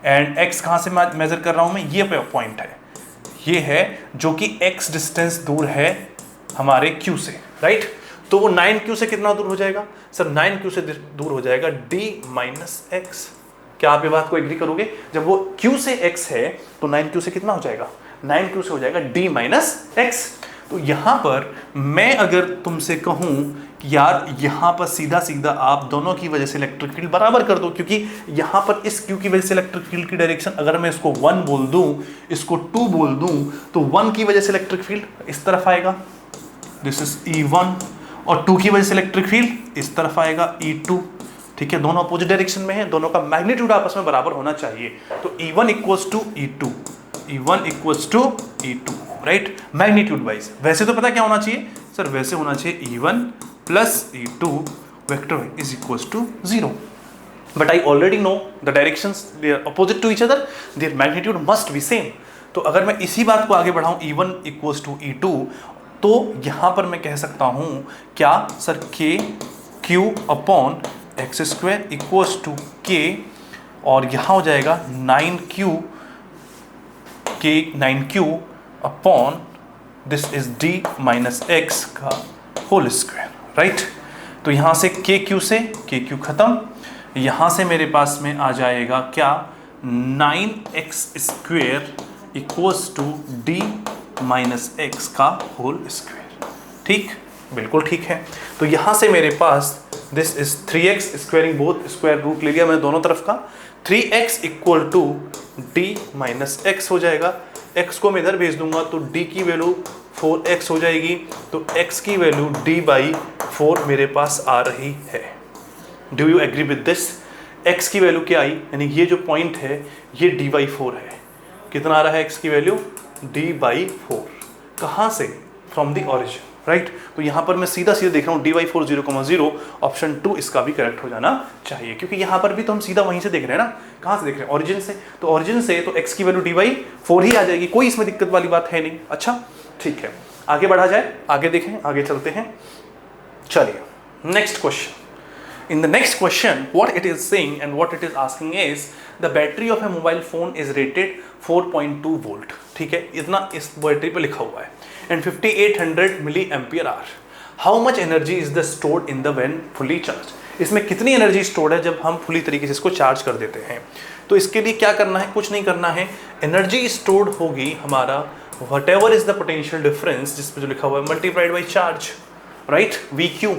A: and x कहां से मेजर कर रहा हूं मैं, ये पॉइंट है, ये है जो कि x डिस्टेंस दूर है हमारे q से, राइट। तो वो 9Q से कितना दूर हो जाएगा सर, 9Q से दूर हो जाएगा D-x। क्या आप ये बात को एग्री करोगे, जब वो q से x है तो 9Q से कितना हो जाएगा, 9Q से हो जाएगा D-x। तो यहां पर मैं अगर तुमसे कहूं कि यार यहां पर सीधा सीधा आप दोनों की वजह से इलेक्ट्रिक फील्ड बराबर कर दो, क्योंकि यहां पर इस Q की वजह से इलेक्ट्रिक फील्ड की डायरेक्शन, अगर मैं इसको 1 बोल दूं, इसको 2 बोल दूं, तो 1 की वजह से इलेक्ट्रिक फील्ड इस तरफ आएगा, दिस इज E1, और 2 की वजह से इलेक्ट्रिक फील्ड इस तरफ आएगा E2, ठीक है। दोनों अपोजिट डायरेक्शन में है, दोनों का मैग्नीट्यूड आपस में बराबर होना चाहिए। तो E1 equals to E2, E1 equals to E2, right, magnitude wise. वैसे तो पता क्या होना चाहिए सर, वैसे होना चाहिए E1 plus E2 vector is equals to 0, but I already know the directions, they are opposite to each other, their magnitude must be same. तो अगर मैं इसी बात को आगे बढ़ाऊं E1 इक्वल्स टू E2, तो यहां पर मैं कह सकता हूं क्या sir, KQ upon X square equals to K, और यहां हो जाएगा 9Q upon this is D-x का होल स्क्वायर, राइट। तो यहां से KQ से KQ खत्म, यहां से मेरे पास में आ जाएगा क्या, 9x square equals to D-x का होल स्क्वायर, ठीक, बिल्कुल ठीक है। तो यहां से मेरे पास this is 3x, squaring both, square root ले लिया मैंने दोनों तरफ का, 3x equal to D minus X हो जाएगा। x को मैं इधर भेज दूंगा तो d की वैल्यू 4x हो जाएगी, तो x की वैल्यू d बाई 4 मेरे पास आ रही है। Do you agree with this? x की वैल्यू क्या आई, यानी ये जो पॉइंट है ये d बाई 4 है। कितना आ रहा है x की वैल्यू? d by 4। कहाँ से? From the origin, right. तो यहाँ पर मैं सीधा सीधा देख रहा हूँ dy4 0,0, ऑप्शन 2 इसका भी करेक्ट हो जाना चाहिए, क्योंकि यहाँ पर भी तो हम सीधा वहीं से देख रहे हैं ना। कहाँ से देख रहे हैं? ऑरिजिन से। तो ऑरिजिन से तो x की वैल्यू dy4 ही आ जाएगी, कोई इसमें दिक्कत वाली बात है नहीं। अच्छा ठीक है, आगे बढ़ा जाए, आगे देखें, आगे चलते हैं। चलिए next question. In the next question, what it is saying and what it is asking is the battery of a mobile phone is rated 4.2 volt. ठीक है, इतना इस बैटरी पे लिखा हुआ है, and 5800 milliampere hour. How much energy is the stored in the when fully charged? इसमें कितनी एनर्जी स्टोर्ड है जब हम फुली तरीके से इसको चार्ज कर देते हैं? तो इसके लिए क्या करना है? कुछ नहीं करना है, एनर्जी स्टोर्ड होगी हमारा whatever is the potential difference, जिस पे जो लिखा हुआ है multiplied by charge, right? VQ।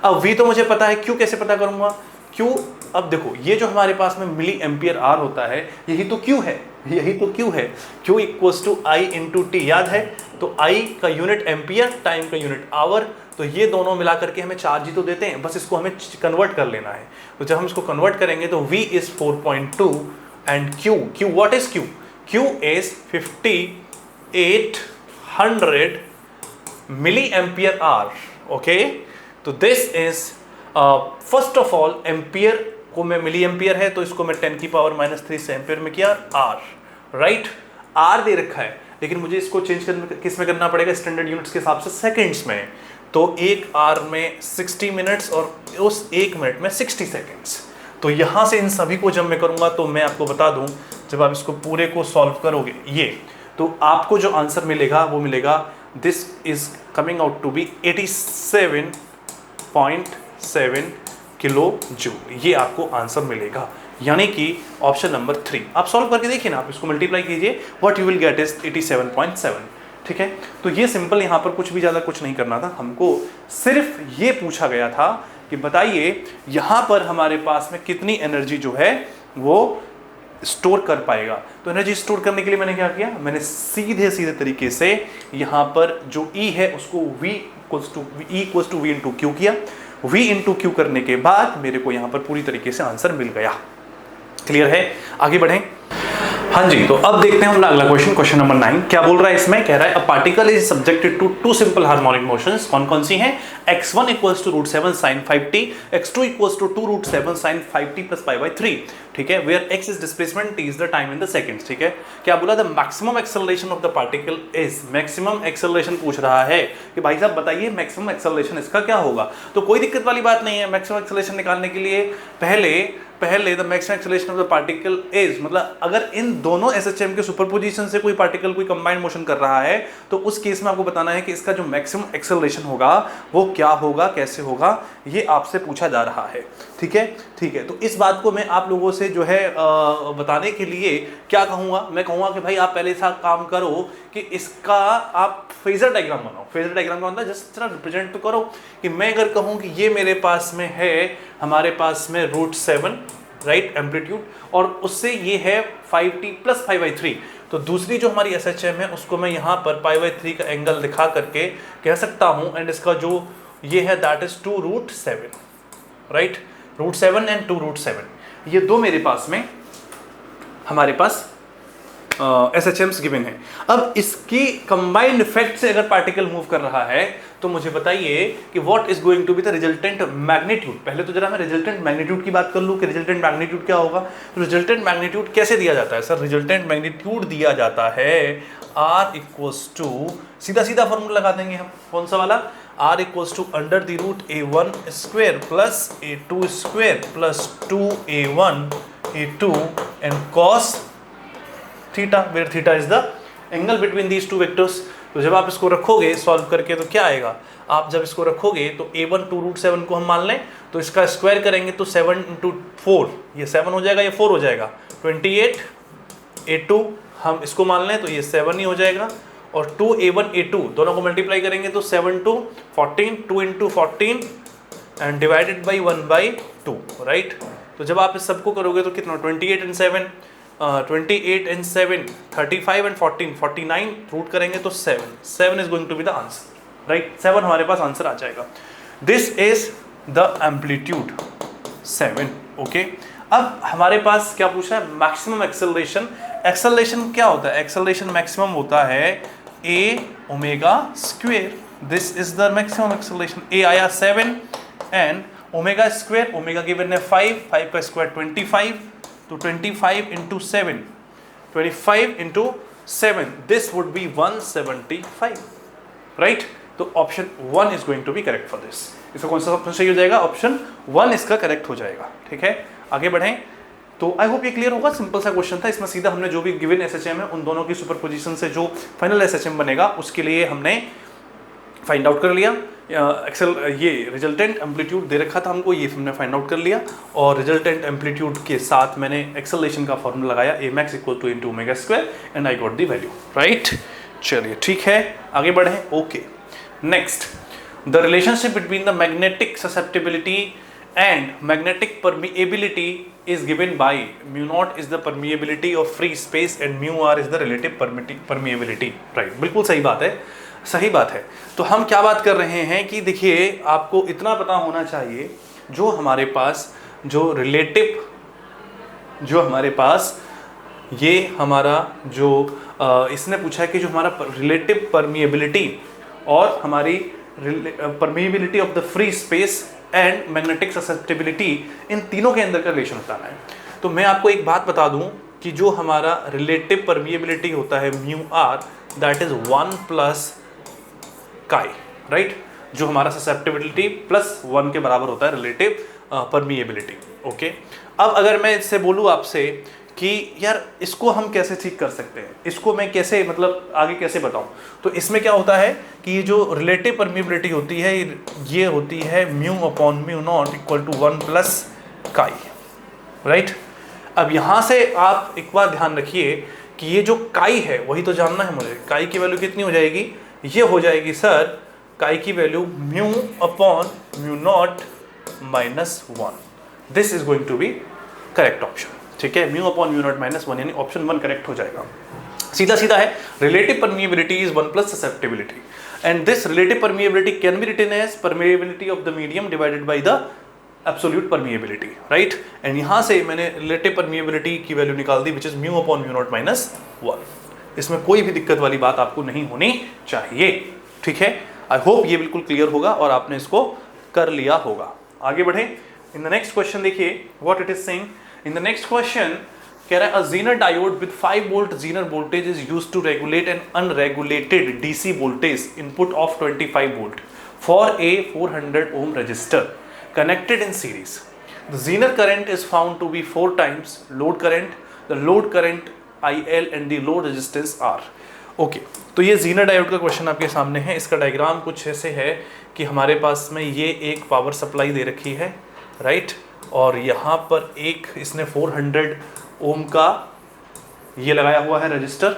A: अब V तो मुझे पता है, Q कैसे पता करूंगा? Q, अब देखो ये जो हमारे पास में मिली एम्पियर आर होता है, यही तो Q है, यही तो Q है। Q equals to I into T, याद है? तो I का यूनिट एम्पियर, टाइम का यूनिट आवर, तो ये दोनों मिला करके हमें चार्ज ही तो देते हैं, बस इसको हमें कन्वर्ट कर लेना है। तो जब हम इसको कन्वर्ट करेंगे तो V is 4.2 and Q what is Q? Q is 5800 milli ampere hour. Okay, तो this is first of all ampere को मैं मिली एम्पियर है तो इसको मैं 10 की पावर -3 से एम्पियर में किया आर, राइट। आर दे रखा है, लेकिन मुझे इसको चेंज करने किस में करना पड़ेगा? स्टैंडर्ड यूनिट्स के हिसाब से सेकंड्स में। तो एक आर में 60 मिनट्स और उस एक मिनट में 60 सेकंड्स। तो यहाँ से इन सभी को जब मैं करूँगा तो मैं आपको बता दूँ, जब आप इसको पूरे को सॉल्व करोगे ये, तो आपको जो आंसर मिलेगा वो मिलेगा, this is coming out to be 87.7 kilo joule. ये आपको आंसर मिलेगा, यानी कि ऑप्शन नंबर 3। आप सॉल्व करके देखिए ना, आप इसको मल्टीप्लाई कीजिए, what you will get is 87.7। ठीक है, तो ये सिंपल, यहाँ पर कुछ भी ज़्यादा कुछ नहीं करना था हमको, सिर्फ ये पूछा गया था कि बताइए यहाँ पर हमारे पास में कितनी एनर्जी जो है वो स्टोर कर पाएगा। तो एनर्जी स्टोर करने के लिए मैंने क्या किया? मैंने सीधे सीधे तरीके से यहाँ पर जो E है उसको V equals to V into Q किया। V इंटू क्यू करने के बाद मेरे को यहाँ पर पूरी तरीके से आंसर मिल गया। क्लियर है? आगे बढ़ें। हाँ जी, तो अब देखते हैं हम अगला क्वेश्चन, क्वेश्चन नंबर 9। क्या बोल रहा है इसमें? कह रहा है a particle is subjected to two simple harmonic motions. कौन कौन सी हैं? x1 equals to √7 sin 5t, x2 equals to 2√7 sin 5t plus π/3। ठीक है, where x is displacement, t is the time in the seconds. ठीक है, क्या बोला? The maximum acceleration of the particle is, maximum acceleration पूछ रहा है कि भाई साहब बताइए मैक्सिमम एक्सेलरेशन इसका क्या होगा। तो कोई दिक्कत वाली बात नहीं है, मैक्सिमम एक्सेलरेशन निकालने के लिए पहले the maximum acceleration of the particle is, मतलब अगर इन दोनों एसएचएम के सुपरपोजिशन से कोई पार्टिकल कोई कंबाइंड मोशन कर रहा है तो उस केस में आपको बताना है कि इसका जो मैक्सिमम एक्सेलरेशन होगा वो क्या होगा, कैसे होगा, ये आपसे पूछा जा रहा है। ठीक है, ठीक है। तो इस बात को मैं आप लोगों से जो है बताने के लिए क्या कहूँगा, मैं कहूँगा कि भाई आप पहले ऐसा काम करो कि इसका आप फेजर डायग्राम बनाओ। फेजर डायग्राम का मतलब जस्ट तरह रिप्रेजेंट तो करो कि मैं अगर कहूँ कि ये मेरे पास में है, हमारे पास में √7 राइट एम्पलीट्यूड, और उससे ये है 5t प्लस π/3। तो दूसरी जो हमारी SHM है उसको मैं यहाँ पर π/3 का एंगल दिखा करके कह सकता हूँ, एंड इसका जो ये है दैट इज 2√7, राइट। √7 एंड 2√7, ये दो मेरे पास में हमारे पास SHMs गिवन है। अब इसकी कंबाइंड इफेक्ट से अगर पार्टिकल मूव कर रहा है तो मुझे बताइए कि what is going to be the resultant magnitude. पहले तो जरा मैं रिजल्टेंट मैग्नीट्यूड की बात कर लूँ कि रिजल्टेंट मैग्नीट्यूड क्या होगा। तो रिजल्टेंट मैग्नीट्यूड कैसे दिया जाता है सर? रिजल्टेंट मैग्नीट्यूड दिया जाता है R इक्वल्स टू, सीधा सीधा फॉर्मूला लगा देंगे हम, कौन सा वाला? R equals to √A1 square plus A2 square plus 2A1 A2 and cos theta, where theta is the angle between these two vectors. तो जब आप इसको रखोगे सॉल्व करके तो क्या आएगा? आप जब इसको रखोगे तो A1 2√7 को हम मान लें तो इसका स्क्वायर करेंगे तो 7 × 4, ये 7 हो जाएगा, ये 4 हो जाएगा, 28। A2 हम इसको मान लें तो ये 7 ही हो जाएगा, और 2A1 A2 दोनों को मल्टीप्लाई करेंगे तो 7 × 14, 2 × 14 एंड डिवाइडेड बाई 1/2, राइट। तो जब आप इस सबको करोगे तो कितना, 28 एंड 7, 28 एंड 7 35 एंड 14 49, रूट करेंगे तो 7 is going to be the answer, right. 7 हमारे पास आंसर आ जाएगा। This is the amplitude 7, okay. अब हमारे पास क्या पूछा है, मैक्सिमम एक्सेलरेशन। एक्सेलरेशन क्या होता है, एक्सेलरेशन मैक्सिमम होता है a omega square. This is the maximum acceleration. a आया 7 and omega square, omega given है 5 का स्क्वायर 25, तो 25 into 7, 25 into 7, this would be 175, right. तो option 1 is going to be correct for this. इसका कौन सा ऑप्शन सही हो जाएगा, ऑप्शन 1 इसका करेक्ट हो जाएगा, ठीक है। आगे बढ़ें। तो आई होप ये क्लियर होगा, सिंपल सा क्वेश्चन था। इसमें सीधा हमने जो भी गिवन एसएचएम है उन दोनों की सुपरपोजिशन से जो फाइनल एसएचएम बनेगा उसके लिए हमने फाइंड आउट कर लिया। एक्सेल ये रिजल्टेंट एम्पलीट्यूड दे रखा था हमको, ये हमने फाइंड आउट कर लिया, और रिजल्टेंट एम्पलीट्यूड के साथ मैंने एक्सेलरेशन का फॉर्मूला लगाया, A max equal to into omega square, and I got the value, right. चलिए ठीक है, आगे बढ़ें। Okay, next, the relationship between the magnetic susceptibility and magnetic permeability is given by mu naught is the permeability of free space and mu r is the relative permeability, right। बिल्कुल सही बात है, सही बात है। तो हम क्या बात कर रहे हैं कि देखिए, आपको इतना पता होना चाहिए, जो हमारे पास जो रिलेटिव, जो हमारे पास ये हमारा जो इसने पूछा है कि जो हमारा रिलेटिव परमिएबिलिटी और हमारी permeability of the free space and magnetic susceptibility, इन तीनों के अंदर का रिलेशन बताना है। तो मैं आपको एक बात बता दूं कि जो हमारा रिलेटिव परमिएबिलिटी होता है mu R, that is 1 plus chi, right. जो हमारा ससेप्टिबिलिटी प्लस 1 के बराबर होता है रिलेटिव परमिएबिलिटी, ओके। अब अगर मैं इससे बोलूँ आपसे कि यार इसको हम कैसे ठीक कर सकते हैं, इसको मैं कैसे, मतलब आगे कैसे बताऊं, तो इसमें क्या होता है कि ये जो रिलेटिव परमिएबिलिटी होती है ये होती है mu upon mu not equal to 1 plus chi, right. अब यहाँ से आप एक बार ध्यान रखिए कि ये जो काई है वही तो जानना है मुझे। काई की वैल्यू कितनी हो जाएगी, ये हो जाएगी सर काई की value mu upon mu not -1। This is going to be correct option, ठीक है। म्यू अपॉन म्यू नॉट -1 यानी ऑप्शन 1 करेक्ट हो जाएगा। सीधा सीधा है, relative permeability is 1 plus susceptibility, and this relative permeability can be written as permeability of the medium divided by the absolute permeability, right. And यहाँ से मैंने रिलेटिव परमिएबिलिटी की वैल्यू निकाल दी, which is mu upon mu not -1। इसमें कोई भी दिक्कत वाली बात आपको नहीं होनी चाहिए, ठीक है। आई होप ये बिल्कुल क्लियर होगा और आपने इसको कर लिया होगा। आगे बढ़े। इन द नेक्स्ट क्वेश्चन देखिए what it is saying. In the next question कह रहा है a zener diode with 5 volt zener voltage is used to regulate an unregulated DC voltage input of 25 volt for a 400 ohm resistor connected in series. The Zener current is found to be 4 times load current, the load current IL and the load resistance R. Okay, तो ये Zener diode का question आपके सामने है। इसका diagram कुछ ऐसे है कि हमारे पास में ये एक पावर सप्लाई दे रखी है, राइट, और यहाँ पर एक इसने 400 ओम का ये लगाया हुआ है रजिस्टर,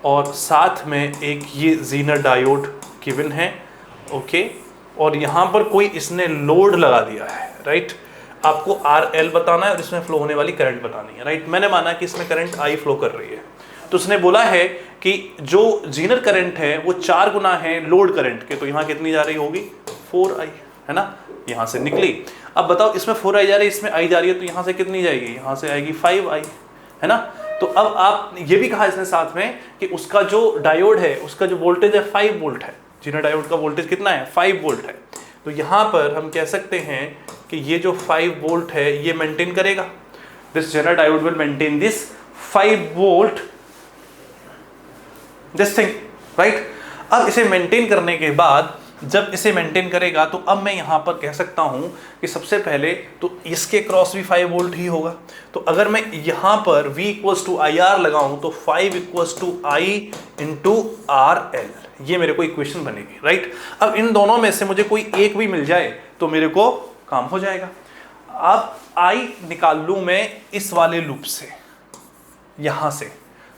A: और साथ में एक ये Zener डायोड गिवन है, ओके। और यहाँ पर कोई इसने लोड लगा दिया है, राइट। आपको RL बताना है और इसमें फ्लो होने वाली करंट बतानी है, राइट। मैंने माना कि इसमें करंट I फ्लो कर रही है, तो उसने बोला है कि जो जीनर करंट है वो 4 गुना है लोड करंट के, तो यहाँ कितनी जा रही होगी 4I, है ना। यहाँ से निकली, अब बताओ इसमें 4I जा रही है, इसमें I जा रही है, तो यहाँ से कितनी जाएगी, यहाँ से आएगी 5I, है ना। तो अब आप ये भी कहा इसने साथ में कि उसका जो डायोड है उसका जो वोल्टेज है 5 वोल्ट है। जीनर डायोड का वोल्टेज कितना है 5 वोल्ट है। तो यहाँ पर हम कह सकते हैं कि ये जो 5 वोल्ट है ये मेंटेन करेगा, this Zener diode will maintain this 5 volt this thing, right. अब इसे मेंटेन करने के बाद जब इसे मेंटेन करेगा तो अब मैं यहाँ पर कह सकता हूँ कि सबसे पहले तो इसके क्रॉस भी 5 वोल्ट ही होगा। तो अगर मैं यहाँ पर V = IR लगाऊं तो 5 = I × RL, ये मेरे को इक्वेशन बनेगी, राइट। अब इन दोनों में से मुझे कोई एक भी मिल जाए तो मेरे को काम हो जाएगा। अब I निकाल लूँ मैं इस वाले लूप से, यहाँ से,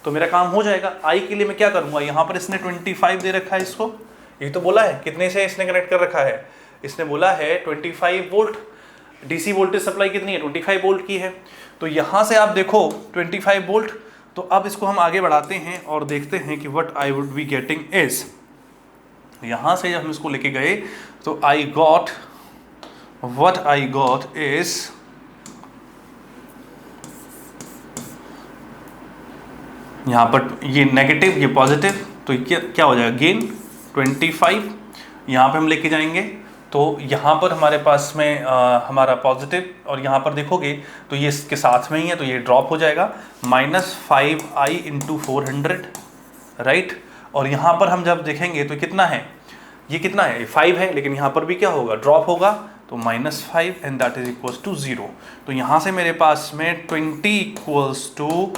A: तो मेरा काम हो जाएगा। I के लिए मैं क्या करूँगा, यहाँ पर इसने 25 दे रखा है, इसको ये तो बोला है कितने से इसने कनेक्ट कर रखा है, इसने बोला है 25 वोल्ट, डीसी वोल्टेज सप्लाई कितनी है 25 वोल्ट की है। तो यहां से आप देखो 25 वोल्ट। तो अब इसको हम आगे बढ़ाते हैं और देखते हैं कि what I would be getting is, यहां से जब हम इसको लेके गए तो I got what I got is यहां पर ये नेगेटिव ये पॉजिटिव, तो ये क्या हो जाएगा गेन 25, यहां पे हम लेके जाएंगे तो यहाँ पर हमारे पास में हमारा पॉजिटिव, और यहाँ पर देखोगे तो ये इसके साथ में ही है तो ये ड्रॉप हो जाएगा -5i इंटू 400, राइट। और यहाँ पर हम जब देखेंगे तो कितना है, ये कितना है 5 है, लेकिन यहाँ पर भी क्या होगा ड्रॉप होगा तो -5 and that is equals to 0। तो यहाँ से मेरे पास में 20 इक्वल्स टू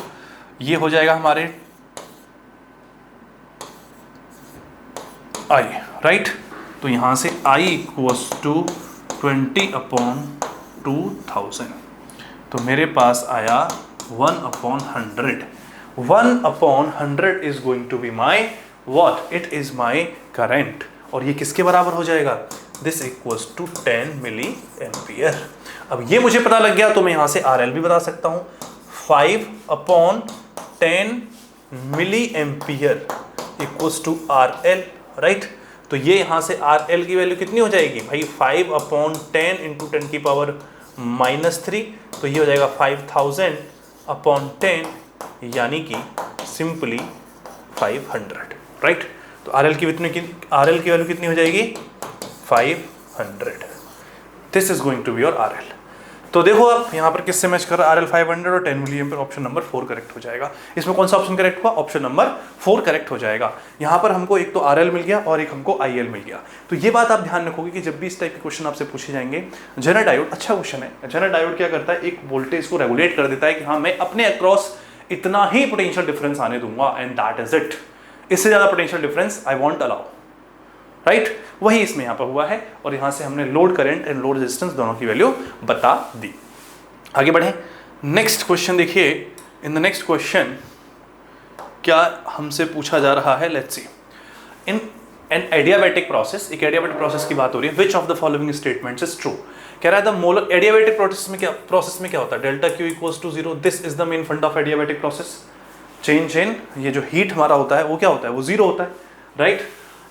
A: ये हो जाएगा हमारे i, राइट। तो यहाँ से i इक्वल्स टू 20/2000, तो मेरे पास आया 1/100। 1/100 is going to be my what, it is my current. और ये किसके बराबर हो जाएगा, this equals to 10 milli ampere. अब ये मुझे पता लग गया तो मैं यहाँ से RL भी बता सकता हूँ, 5/10 milli ampere equals to RL, right. तो ये यहाँ से RL की वैल्यू कितनी हो जाएगी भाई, 5/10 इंटू 10 की पावर -3, तो ये हो जाएगा 5000/10, यानी कि सिंपली 500, राइट। तो RL की वैल्यू कितनी हो जाएगी 500। This is going to be your RL। तो देखो आप यहाँ पर किससे मैच कर रहा है, RL 500 और 10 milli ampere, option number 4 correct हो जाएगा। इसमें कौन सा ऑप्शन करेक्ट हुआ, ऑप्शन नंबर 4 करेक्ट हो जाएगा। यहाँ पर हमको एक तो RL मिल गया और एक हमको IL मिल गया। तो ये बात आप ध्यान रखोगे कि जब भी इस टाइप के क्वेश्चन आपसे पूछे जाएंगे, जेनर डायोड अच्छा क्वेश्चन है। जेनर डायोड क्या करता है, एक वोल्टेज को रेगुलेट कर देता है कि हाँ मैं अपने अक्रॉस इतना ही पोटेंशियल डिफरेंस आने दूंगा एंड दैट इज इट, इससे ज्यादा potential difference I won't allow, right. वही इसमें यहाँ पर हुआ है और यहाँ से हमने load current and load resistance दोनों की वैल्यू बता दी। आगे बढ़े, नेक्स्ट क्वेश्चन देखिए। इन द नेक्स्ट क्वेश्चन क्या हमसे पूछा जा रहा है, let's see. In an adiabatic process, एक एडियाबैटिक प्रोसेस की बात हो रही है, which of the following statements is true. कह रहा है द मोलर एडियाबैटिक प्रोसेस में क्या होता है, delta Q equals to 0। This is the main fund of adiabatic process. Change in ये जो हीट हमारा होता है वो क्या होता है, वो 0 होता है, right.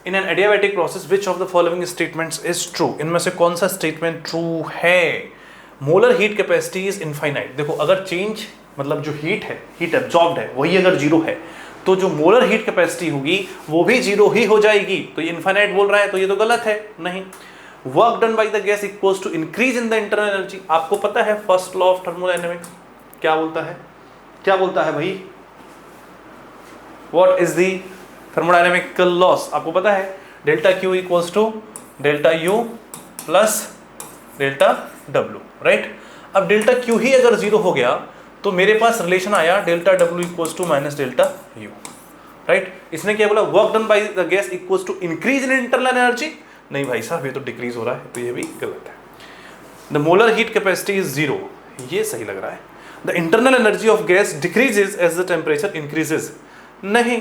A: In an adiabatic process which of the following statements is true, इनमें से कौन सा स्टेटमेंट ट्रू है। Molar heat capacity is infinite. देखो अगर चेंज मतलब जो हीट है, हीट एब्जॉर्ब्ड है, वही अगर 0 है तो जो मोलर हीट कैपेसिटी होगी वो भी 0 ही हो जाएगी। तो ये इनफाइनाइट बोल रहा है तो ये तो गलत है, नहीं। Work done by the gas equals to increase in the internal energy. आपको पता है फर्स्ट लॉ ऑफ थर्मोडायनेमिक्स क्या बोलता है, क्या बोलता है भाई, what is the thermodynamical laws, आपको पता है delta Q equals to delta U plus delta W, right. अब डेल्टा Q ही अगर 0 हो गया तो मेरे पास रिलेशन आया delta W equals to minus delta U, right. इसने क्या बोला, work done by the gas equals to increase in internal energy. नहीं भाई साहब ये तो डिक्रीज हो रहा है, तो ये भी गलत है। The molar heat capacity is 0, ये सही लग रहा है। The internal energy of gas decreases as the temperature increases. नहीं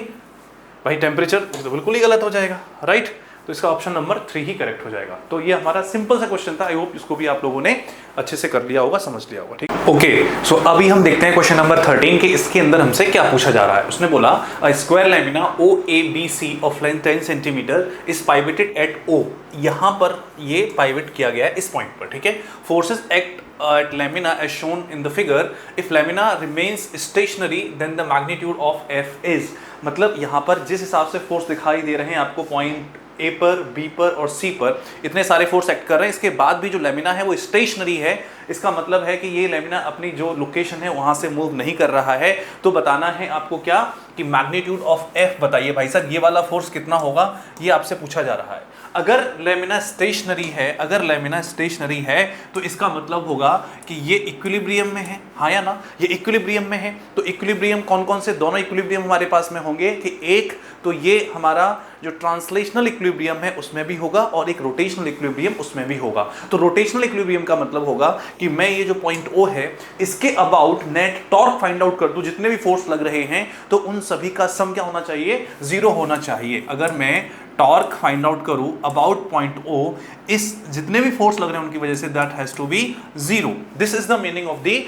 A: भाई टेम्परेचर तो बिल्कुल ही गलत हो जाएगा, राइट। तो इसका ऑप्शन नंबर 3 ही करेक्ट हो जाएगा। तो ये हमारा सिंपल सा क्वेश्चन था। आई होप इसको भी आप लोगों ने अच्छे से कर लिया होगा, समझ लिया होगा, ठीक। ओके, सो अभी हम देखते हैं क्वेश्चन नंबर 13 के इसके अंदर हमसे क्या पूछा जा रहा है। उसने बोला a square lamina OABC of length 10 centimetre is pivoted at O। यहाँ पर ये पाइवेट किया गया है इस पॉइंट पर, ठीक है। Forces act at lamina as shown in the figure. If lamina remains stationary then the magnitude of F is, मतलब यहाँ पर जिस हिसाब से फोर्स दिखाई दे रहे हैं आपको पॉइंट A पर, B पर और C पर इतने सारे फोर्स एक्ट कर रहे हैं, इसके बाद भी जो लेमिना है वो स्टेशनरी है। इसका मतलब है कि ये लेमिना अपनी जो लोकेशन है वहाँ से मूव नहीं कर रहा है। तो बताना है आपको क्या कि मैग्नीट्यूड ऑफ F बताइए भाई साहब, ये वाला फोर्स कितना होगा, ये आपसे पूछा जा रहा है। अगर लेमिना स्टेशनरी है, अगर लेमिना स्टेशनरी है तो इसका मतलब होगा कि ये इक्विलिब्रियम में है, हाँ या ना, ये इक्विलिब्रियम में है। तो इक्विलिब्रियम कौन कौन से, दोनों इक्विलिब्रियम हमारे पास में होंगे कि एक तो ये हमारा जो ट्रांसलेशनल इक्विलिब्रियम है उसमें भी होगा और एक रोटेशनल इक्विलिब्रियम उसमें भी होगा। तो रोटेशनल इक्विलिब्रियम का मतलब होगा कि मैं ये जो पॉइंट O है इसके about net torque find out कर दूं, जितने भी फोर्स लग रहे हैं तो उन सभी का सम क्या होना चाहिए, 0 होना चाहिए। अगर मैं टॉर्क फाइंड आउट करूं अबाउट पॉइंट O, इस जितने भी फोर्स लग रहे हैं उनकी वजह से that has to be zero. This is the meaning of the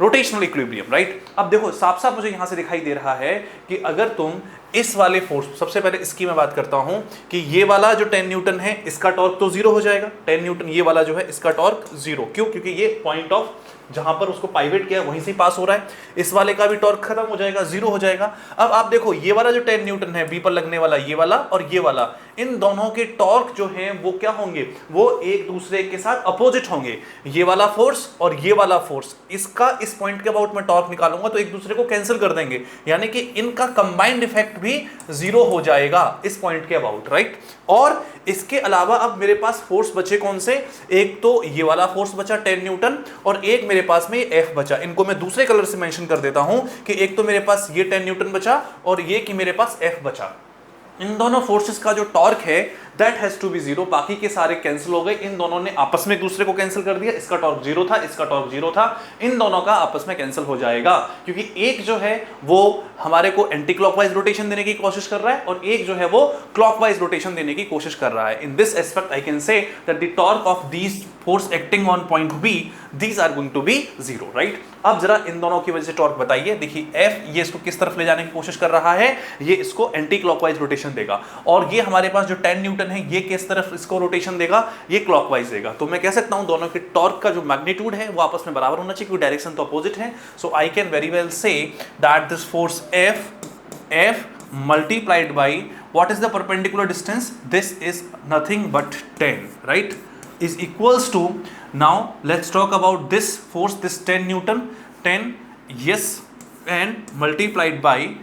A: rotational equilibrium, right. अब देखो साफ साफ मुझे यहां से दिखाई दे रहा है कि अगर तुम इस वाले फोर्स, सबसे पहले इसकी मैं बात करता हूं कि ये वाला जो 10 न्यूटन है इसका टॉर्क तो जीरो हो जाएगा, 10 न्यूटन ये वाला जो है इसका टॉर्क जीरो, क्यों? क्योंकि ये पॉइंट ऑफ जहां पर उसको पाइवेट किया वहीं से पास हो रहा है, इस वाले का भी टॉर्क खत्म हो जाएगा, जीरो हो जाएगा। अब आप देखो ये वाला जो 10 न्यूटन है बी पर लगने वाला, ये वाला और ये वाला, इन दोनों के टॉर्क जो हैं वो क्या होंगे? वो एक दूसरे के साथ अपोजिट होंगे। ये वाला फोर्स और ये वाला फोर्स, इसका इस पॉइंट के अबाउट में टॉर्क निकालूंगा तो एक दूसरे को कैंसिल कर देंगे, यानी कि इनका कंबाइंड इफेक्ट भी जीरो हो जाएगा इस पॉइंट के अबाउट, राइट। और इसके अलावा अब मेरे पास फोर्स बचे कौन से? एक तो ये वाला फोर्स बचा 10 न्यूटन और एक मेरे पास में F बचा। इनको मैं दूसरे कलर से मेंशन कर देता हूं कि एक तो मेरे पास ये 10 न्यूटन बचा और ये कि मेरे पास F बचा। इन दोनों फोर्सेस का जो टॉर्क है that has to be zero, बाकी के सारे कैंसिल हो गए, इन दोनों ने आपस में एक दूसरे को कैंसिल कर दिया, इसका टॉर्क जीरो था, इसका टॉर्क जीरो था, इन दोनों का आपस में कैंसिल हो जाएगा, क्योंकि एक जो है वो हमारे को एंटी क्लॉकवाइज रोटेशन देने की कोशिश कर रहा है और एक जो है वो क्लॉकवाइज रोटेशन देने की कोशिश कर रहा है। In this aspect I can say that the torque of these force acting on point B, these are going to be zero, right. अब जरा इन दोनों की वजह से टॉर्क बताइए। देखिए F ये इसको किस तरफ ले जाने की कोशिश कर रहा है, ये इसको एंटी क्लॉकवाइज रोटेशन देगा, और ये हमारे पास जो 10 न्यूटन है ये किस तरफ इसको रोटेशन देगा, ये क्लॉकवाइज देगा। तो मैं कह सकता हूं दोनों के टॉर्क का जो मैग्नीट्यूड है वो आपस में बराबर होना चाहिए, क्योंकि डायरेक्शन तो अपोजिट है। So I can very well say that this force F multiplied by what is the perpendicular distance, this is nothing but 10, right, is equals to, now let's talk about this force, this 10 Newton, 10, yes, and multiplied by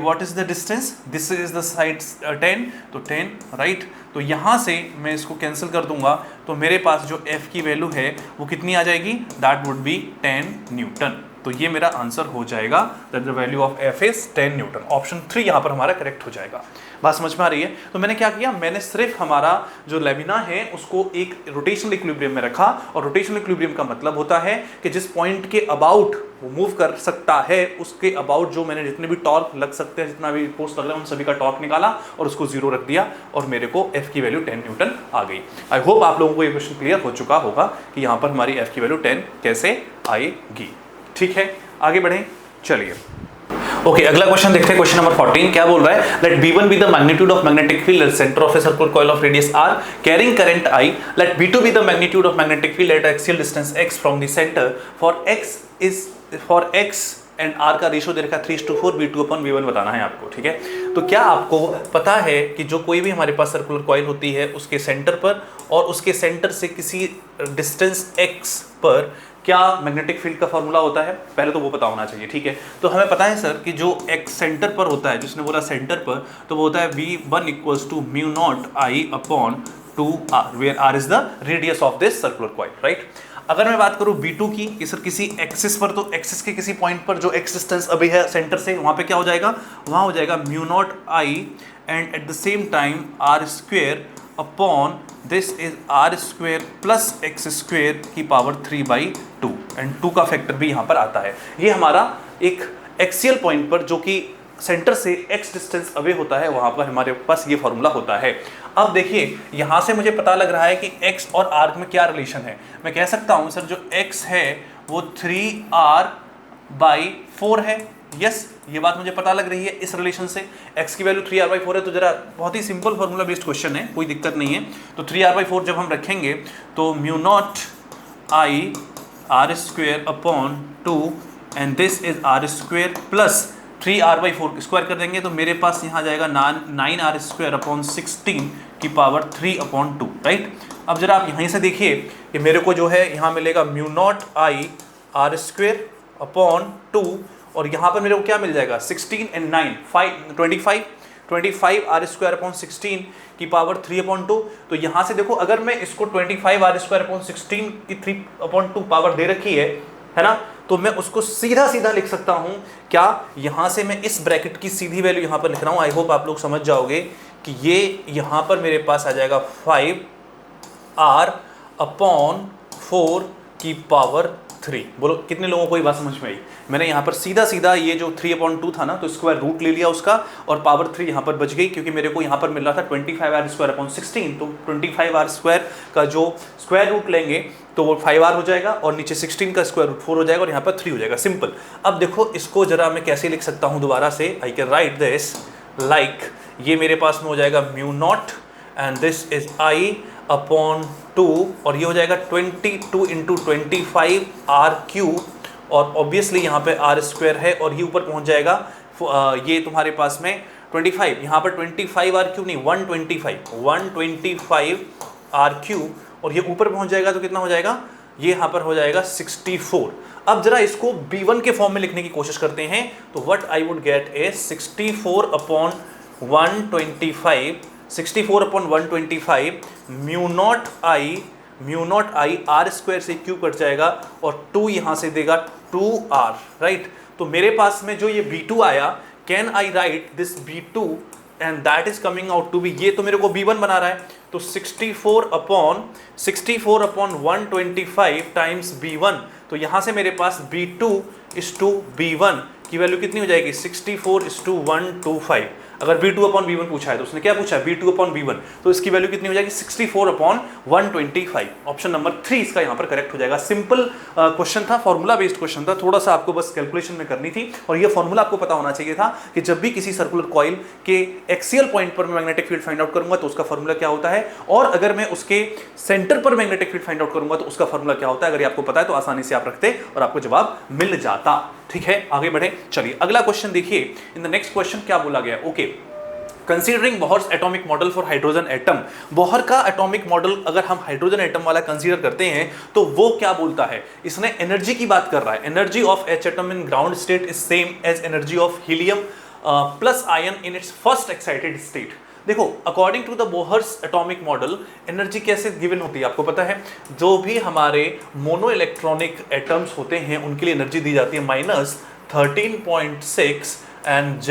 A: what is the distance, this is the side 10, तो 10, right। तो यहाँ से मैं इसको cancel कर दूंगा तो मेरे पास जो F की वैल्यू है वो कितनी आ जाएगी, दैट वुड बी 10 न्यूटन। तो ये मेरा आंसर हो जाएगा, that the value of F is 10 Newton. Option 3 यहाँ पर हमारा करेक्ट हो जाएगा। बात समझ में आ रही है? तो मैंने क्या किया, मैंने सिर्फ हमारा जो लेमिना है उसको एक रोटेशनल इक्विलिब्रियम में रखा, और रोटेशनल इक्विलिब्रियम का मतलब होता है कि जिस पॉइंट के अबाउट वो मूव कर सकता है उसके अबाउट जो मैंने जितने भी टॉर्क लग सकते हैं, जितना भी फोर्स लग रहा है उन सभी का टॉर्क निकाला और उसको जीरो रख दिया और मेरे को F की वैल्यू 10 न्यूटन आ गई। आई होप आप लोगों को ये क्वेश्चन क्लियर हो चुका होगा कि यहाँ पर हमारी F की वैल्यू 10 कैसे आएगी। ठीक है, आगे बढ़ें, चलिए। ओके, अगला क्वेश्चन देखते हैं, क्वेश्चन नंबर 14 क्या बोल रहा है, late B1 be the magnitude of magnetic field at center of a circular coil of radius r carrying current I, let B2 be the magnitude of magnetic field at axial distance x from the center for x and R का ratio दे रखा है 3:4, B2/V1 बताना है आपको। ठीक है, तो क्या आपको पता है कि जो कोई भी हमारे पास सर्कुलर कॉइल होती है उसके सेंटर पर और उसके सेंटर से किसी डिस्टेंस x पर क्या मैग्नेटिक फील्ड का फॉर्मूला होता है? पहले तो वो पता होना चाहिए। ठीक है, तो हमें पता है सर कि जो x सेंटर पर होता है, जिसने बोला सेंटर पर, तो वो होता है V1 = μ0I/2r, where r is the radius of this circular coil, right. अगर मैं बात करूं B2 की कि सर किसी एक्सिस पर, तो एक्सिस के किसी पॉइंट पर जो x डिस्टेंस अभी है सेंटर से, वहां पे क्या हो जाएगा, वहां हो जाएगा μ0I and at the same time r² upon this is r² plus x² की पावर 3/2 एंड 2 का फैक्टर भी यहाँ पर आता है। ये हमारा एक एक्सियल पॉइंट पर जो कि सेंटर से x डिस्टेंस अवे होता है, वहां पर हमारे पास ये फॉर्मूला होता है। अब देखिए यहां से मुझे पता लग रहा है कि x और r में क्या रिलेशन है। मैं कह सकता हूं सर जो x है वो 3r/4 है। यस, ये बात मुझे पता लग रही है इस रिलेशन से। x की वैल्यू 3r/4 है, तो जरा बहुत ही सिंपल फॉर्मूला बेस्ड क्वेश्चन है, कोई दिक्कत नहीं है। तो 3r/4 जब हम रखेंगे तो μ0I r²/2 and this is r² plus 3r/4 square कर देंगे तो मेरे पास यहाँ जाएगा 9r²/16 की पावर 3/2, राइट। अब जरा आप यहीं से देखिए कि मेरे को जो है यहाँ मिलेगा μ0I r²/2 और यहाँ पर मेरे को क्या मिल जाएगा 16 एंड 9 25 r²/16 की पावर 3/2। तो यहाँ से देखो अगर मैं इसको 25 r²/16 की 3/2 पावर दे रखी है ना, तो मैं उसको सीधा सीधा लिख सकता हूं। क्या यहां से मैं इस ब्रैकेट की सीधी वैल्यू यहां पर लिख रहा हूं। आई होप आप लोग समझ जाओगे कि ये यहां पर मेरे पास आ जाएगा 5r/4 की पावर 3। बोलो कितने लोगों को ये बात समझ में आई? मैंने यहाँ पर सीधा सीधा ये जो 3/2 था ना, तो स्क्वायर रूट ले लिया उसका और पावर 3 यहाँ पर बच गई, क्योंकि मेरे को यहाँ पर मिल रहा था 25r² 16, तो 25r² का जो स्क्वायर रूट लेंगे तो वो 5r हो जाएगा और नीचे 16 का स्क्वायर रूट 4 हो जाएगा और यहाँ पर 3 हो जाएगा, सिंपल। अब देखो इसको जरा मैं कैसे लिख सकता हूँ दोबारा से, I can write this like, ये मेरे पास में हो जाएगा mu naught and this is I/2 और ये हो जाएगा 22 × 25 r³ और ऑब्वियसली यहाँ पे r² है और ये ऊपर पहुँच जाएगा ये तुम्हारे पास में 25, यहाँ पर 25r³ नहीं 125 r³ और ये ऊपर पहुँच जाएगा तो कितना हो जाएगा, ये यहाँ पर हो जाएगा 64। अब जरा इसको b1 के फॉर्म में लिखने की कोशिश करते हैं, तो what I would get is 64/125 mu not I r² से क्यू कट जाएगा और 2 यहाँ से देगा 2r, राइट। तो मेरे पास में जो ये b2 आया, can I write this b2 and that is coming out to be, ये तो मेरे को b1 बना रहा है, तो 64/125 टाइम्स b1, तो यहाँ से मेरे पास b2 इज टू b1 की वैल्यू कितनी हो जाएगी 64:125। अगर b2/b1 पूछा है तो उसने क्या पूछा है b2/b1, तो इसकी वैल्यू कितनी हो जाएगी 64/125। ऑप्शन नंबर 3 इसका यहाँ पर करेक्ट हो जाएगा। सिंपल क्वेश्चन था, फॉर्मूला बेस्ड क्वेश्चन था, थोड़ा सा आपको बस कैलकुलेशन में करनी थी और ये फॉर्मूला आपको पता होना चाहिए था कि जब भी किसी सर्कुलर कॉइल के एक्सियल पॉइंट पर मैं मैग्नेटिक फील्ड फाइंड आउट करूंगा तो उसका फॉर्मूला क्या होता है, और अगर मैं उसके सेंटर पर मैग्नेटिक फील्ड फाइंड आउट करूंगा तो उसका फॉर्मूला क्या होता है। अगर ये आपको पता है तो आसानी से आप रखते और आपको जवाब मिल जाता। ठीक है, आगे बढ़े, चलिए अगला क्वेश्चन देखिए। इन द नेक्स्ट क्वेश्चन क्या बोला गया, okay, considering Bohr's atomic model for hydrogen atom, Bohr का एटॉमिक मॉडल अगर हम हाइड्रोजन एटम वाला कंसीडर करते हैं तो वो क्या बोलता है, इसने एनर्जी की बात कर रहा है। Energy of H atom in ground state is same as energy of helium plus ion in its first excited state. देखो according to the Bohr's atomic model energy कैसे गिवन होती है आपको पता है, जो भी हमारे मोनो इलेक्ट्रॉनिक एटम्स होते हैं उनके लिए एनर्जी दी जाती है -13.6 and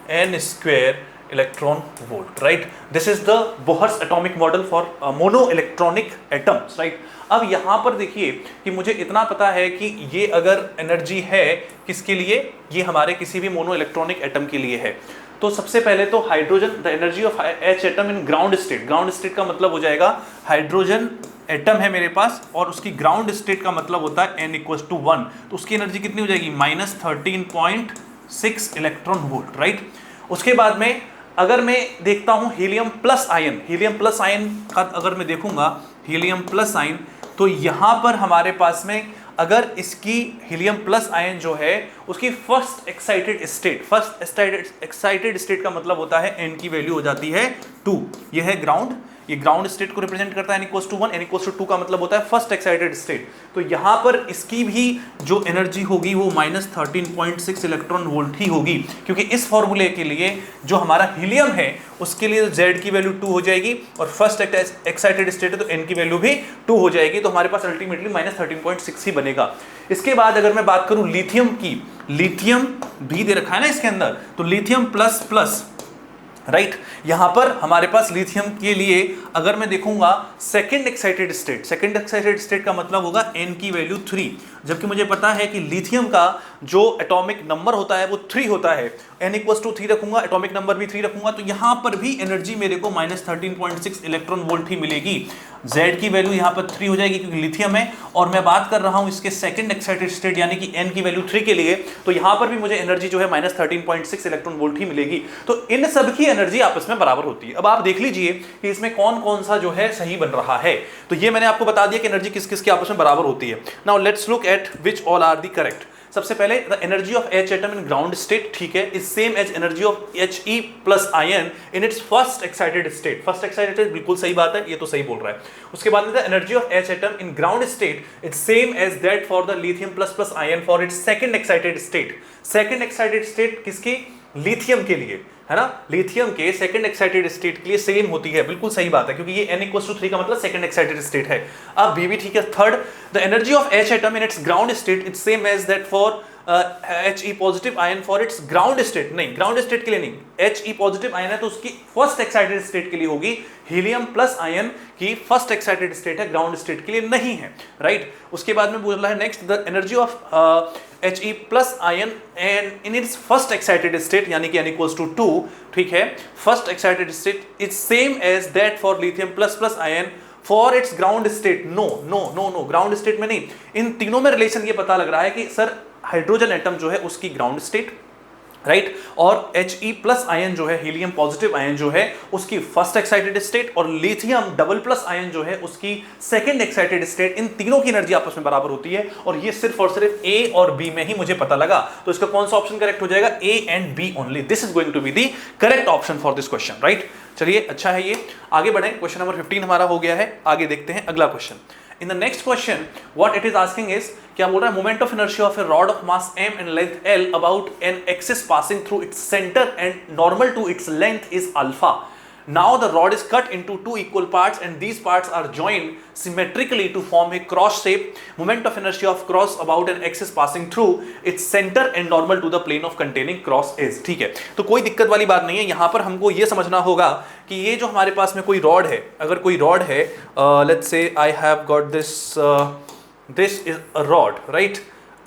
A: Z² electron volt, right? This is the Bohr's atomic model for mono electronic atoms, right? अब यहाँ पर देखिए कि मुझे इतना पता है कि ये अगर एनर्जी है किसके लिए, ये हमारे किसी भी मोनो इलेक्ट्रॉनिक एटम के लिए है। तो सबसे पहले तो hydrogen, the energy of H atom in ground state, ground state का मतलब हो जाएगा हाइड्रोजन एटम है मेरे पास और उसकी ग्राउंड स्टेट का मतलब होता है n = 1, तो उसकी एनर्जी कितनी हो जाएगी -13.6 इलेक्ट्रॉन वोल्ट, राइट। उसके बाद में अगर मैं देखता हूं हीलियम प्लस आयन का अगर मैं देखूंगा हीलियम प्लस आयन, तो यहां पर हमारे पास में अगर इसकी हीलियम प्लस आयन जो है उसकी फर्स्ट एक्साइटेड स्टेट का मतलब होता है n की वैल्यू हो जाती है 2, यह है ग्राउंड, ये ग्राउंड स्टेट को रिप्रेजेंट करता है n = 1, n = 2 का मतलब होता है फर्स्ट एक्साइटेड स्टेट। तो यहाँ पर इसकी भी जो एनर्जी होगी वो -13.6 इलेक्ट्रॉन वोल्ट ही होगी, क्योंकि इस फॉर्मूले के लिए जो हमारा हीलियम है उसके लिए Z की वैल्यू 2 हो जाएगी और फर्स्ट एक्साइटेड स्टेट है तो n की वैल्यू भी 2 हो जाएगी, तो हमारे पास अल्टीमेटली -13.6 ही बनेगा। इसके बाद अगर मैं बात करूं लिथियम की, लिथियम भी दे रखा है ना इसके अंदर, तो लिथियम प्लस राइट, यहां पर हमारे पास लिथियम के लिए अगर मैं देखूंगा सेकंड एक्साइटेड स्टेट का मतलब होगा n की वैल्यू 3, जबकि मुझे पता है कि लिथियम का जो एटॉमिक नंबर होता है वो 3 होता है, n = 3 रखूंगा, एटॉमिक नंबर भी 3 रखूंगा, तो यहां पर भी एनर्जी मेरे को -13.6 इलेक्ट्रॉन वोल्ट ही मिलेगी। Z की वैल्यू यहां पर 3 हो जाएगी क्योंकि लिथियम है, और मैं बात कर रहा हूं इसके सेकंड एक्साइटेड स्टेट यानी कि n की वैल्यू 3 के लिए, तो यहां पर भी मुझे एनर्जी जो है -13.6 इलेक्ट्रॉन वोल्ट ही मिलेगी। तो इन सब की एनर्जी आपस में बराबर होती है। अब आप देख लीजिए कि इसमें कौन कौन सा जो है सही बन रहा है, तो ये मैंने आपको बता दिया कि एनर्जी किस किस की आपस में बराबर होती है। Now let's look at which all are the correct. सबसे पहले the energy of H atom in ground state, ठीक है, is same as energy of He plus ion in its first excited state. First excited बिल्कुल सही बात है, ये तो सही बोल रहा है। उसके बाद में the energy of H atom in ground state it's same as that for the lithium plus ion for its second excited state. Second excited state किसकी, लिथियम के लिए, है ना, लिथियम के सेकंड एक्साइटेड स्टेट के लिए सेम होती है, बिल्कुल सही बात है, क्योंकि ये n = 3 का मतलब सेकंड एक्साइटेड स्टेट है। अब भी ठीक है। Third, the energy of H atom in its ground state it's same as that for He positive ion for its ground state, नहीं ग्राउंड स्टेट के लिए नहीं, He पॉजिटिव आयन है तो उसकी फर्स्ट एक्साइटेड स्टेट के लिए होगी, हीलियम प्लस आयन की फर्स्ट एक्साइटेड स्टेट है, ग्राउंड स्टेट के लिए नहीं है, राइट। उसके बाद में बोल रहा है next, the energy of He plus ion and in its first excited state यानी कि n इक्वल्स टू 2, ठीक है, first excited state is same as that for lithium plus plus ion for its ground state. No no no no, ground state में नहीं, इन तीनों में relation ये पता लग रहा है कि सर हाइड्रोजन एटम जो है उसकी ग्राउंड स्टेट, राइट, और He प्लस आयन जो है, हीलियम पॉजिटिव आयन जो है उसकी फर्स्ट एक्साइटेड स्टेट, और लिथियम डबल प्लस आयन जो है उसकी सेकंड एक्साइटेड स्टेट, इन तीनों की एनर्जी आपस में बराबर होती है, और ये सिर्फ और सिर्फ A और B में ही मुझे पता लगा। तो इसका कौन सा ऑप्शन करेक्ट हो जाएगा? A and B only, this is going to be the correct option for this question, right. चलिए अच्छा है ये, आगे बढ़े, क्वेश्चन नंबर 15 हमारा हो गया है, आगे देखते हैं अगला question. In the next question, what it is asking is, क्या बोल रहा है, moment of inertia of a rod of mass m and length l about an axis passing through its center and normal to its length is alpha. Now the rod is cut into two equal parts and these parts are joined symmetrically to form a cross shape. Moment of inertia of cross about an axis passing through its center and normal to the plane of containing cross is, ठीक है। तो कोई दिक्कत वाली बात नहीं है, यहाँ पर हमको ये समझना होगा कि ये जो हमारे पास में कोई रॉड है, अगर कोई रॉड है, let's say I have got this is a rod, right,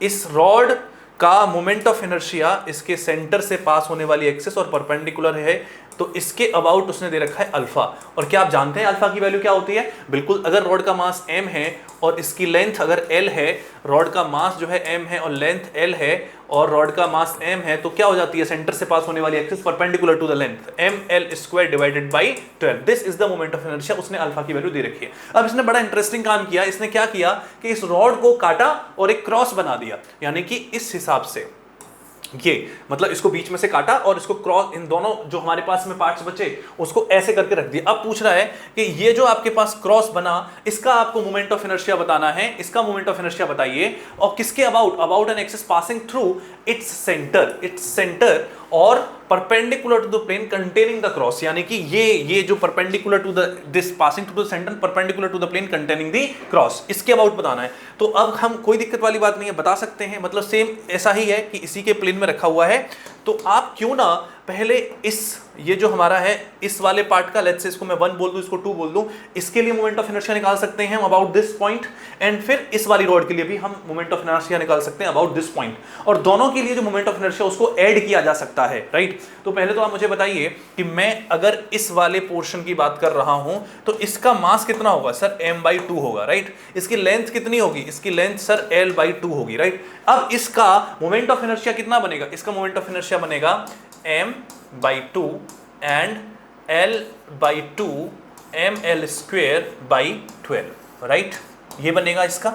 A: इस रॉड का मोमेंट ऑफ इनर्शिया इसके सेंटर से पास होने वाली एक्सिस और परपेंडिकुलर है, तो इसके अबाउट उसने दे रखा है अल्फा। और क्या आप जानते हैं अल्फा की वैल्यू क्या होती है? बिल्कुल, अगर रॉड का मास m है और इसकी लेंथ अगर l है, रॉड का मास जो है m है और लेंथ l है, और रॉड का मास m है, तो क्या हो जाती है, सेंटर से पास होने वाली axis perpendicular to the length, ml square divided by 12, this is the moment of inertia. उसने अल्फा की वैल्यू दे रखी है। अब इसने बड़ा इंटरेस्टिंग काम किया, इसने क्या किया कि इस रॉड को काटा और एक क्रॉस बना दिया, यानी कि इस हिसाब से ये मतलब इसको बीच में से काटा और इसको क्रॉस, इन दोनों जो हमारे पास में पार्ट्स बचे उसको ऐसे करके रख दिया। अब पूछ रहा है कि ये जो आपके पास क्रॉस बना, इसका आपको मोमेंट ऑफ इनर्शिया बताना है, इसका मोमेंट ऑफ इनर्शिया बताइए, और किसके about an axis passing through its centre और perpendicular to the plane containing the cross, यानी कि ये जो perpendicular to the this passing through the centre perpendicular to the plane containing the cross, इसके about बताना है। तो अब हम कोई दिक्कत वाली बात नहीं है, बता सकते हैं, मतलब सेम ऐसा ही है कि इसी के प्लेन में रखा हुआ है। तो आप क्यों ना पहले ये जो हमारा है इस वाले पार्ट का, लेट्स से इसको मैं 1 बोल दूं, इसको 2 बोल दूं, इसके लिए मोमेंट ऑफ इनर्शिया निकाल सकते हैं हम अबाउट दिस पॉइंट, एंड फिर इस वाली रॉड के लिए भी हम मोमेंट ऑफ इनर्शिया निकाल सकते हैं अबाउट दिस पॉइंट, और दोनों के लिए जो मोमेंट ऑफ इनर्शिया उसको ऐड किया जा सकता है, राइट। तो पहले तो आप मुझे बताइए कि मैं अगर इस वाले पोर्शन की बात कर रहा हूं तो इसका मास कितना होगा? सर m/2 होगा, राइट। इसकी लेंथ कितनी होगी? इसकी लेंथ सर l/2 होगी, राइट। अब इसका मोमेंट ऑफ इनर्शिया कितना बनेगा? इसका मोमेंट ऑफ इनर्शिया बनेगा m/2 and l/2 ml square by 12, right. ये बनेगा इसका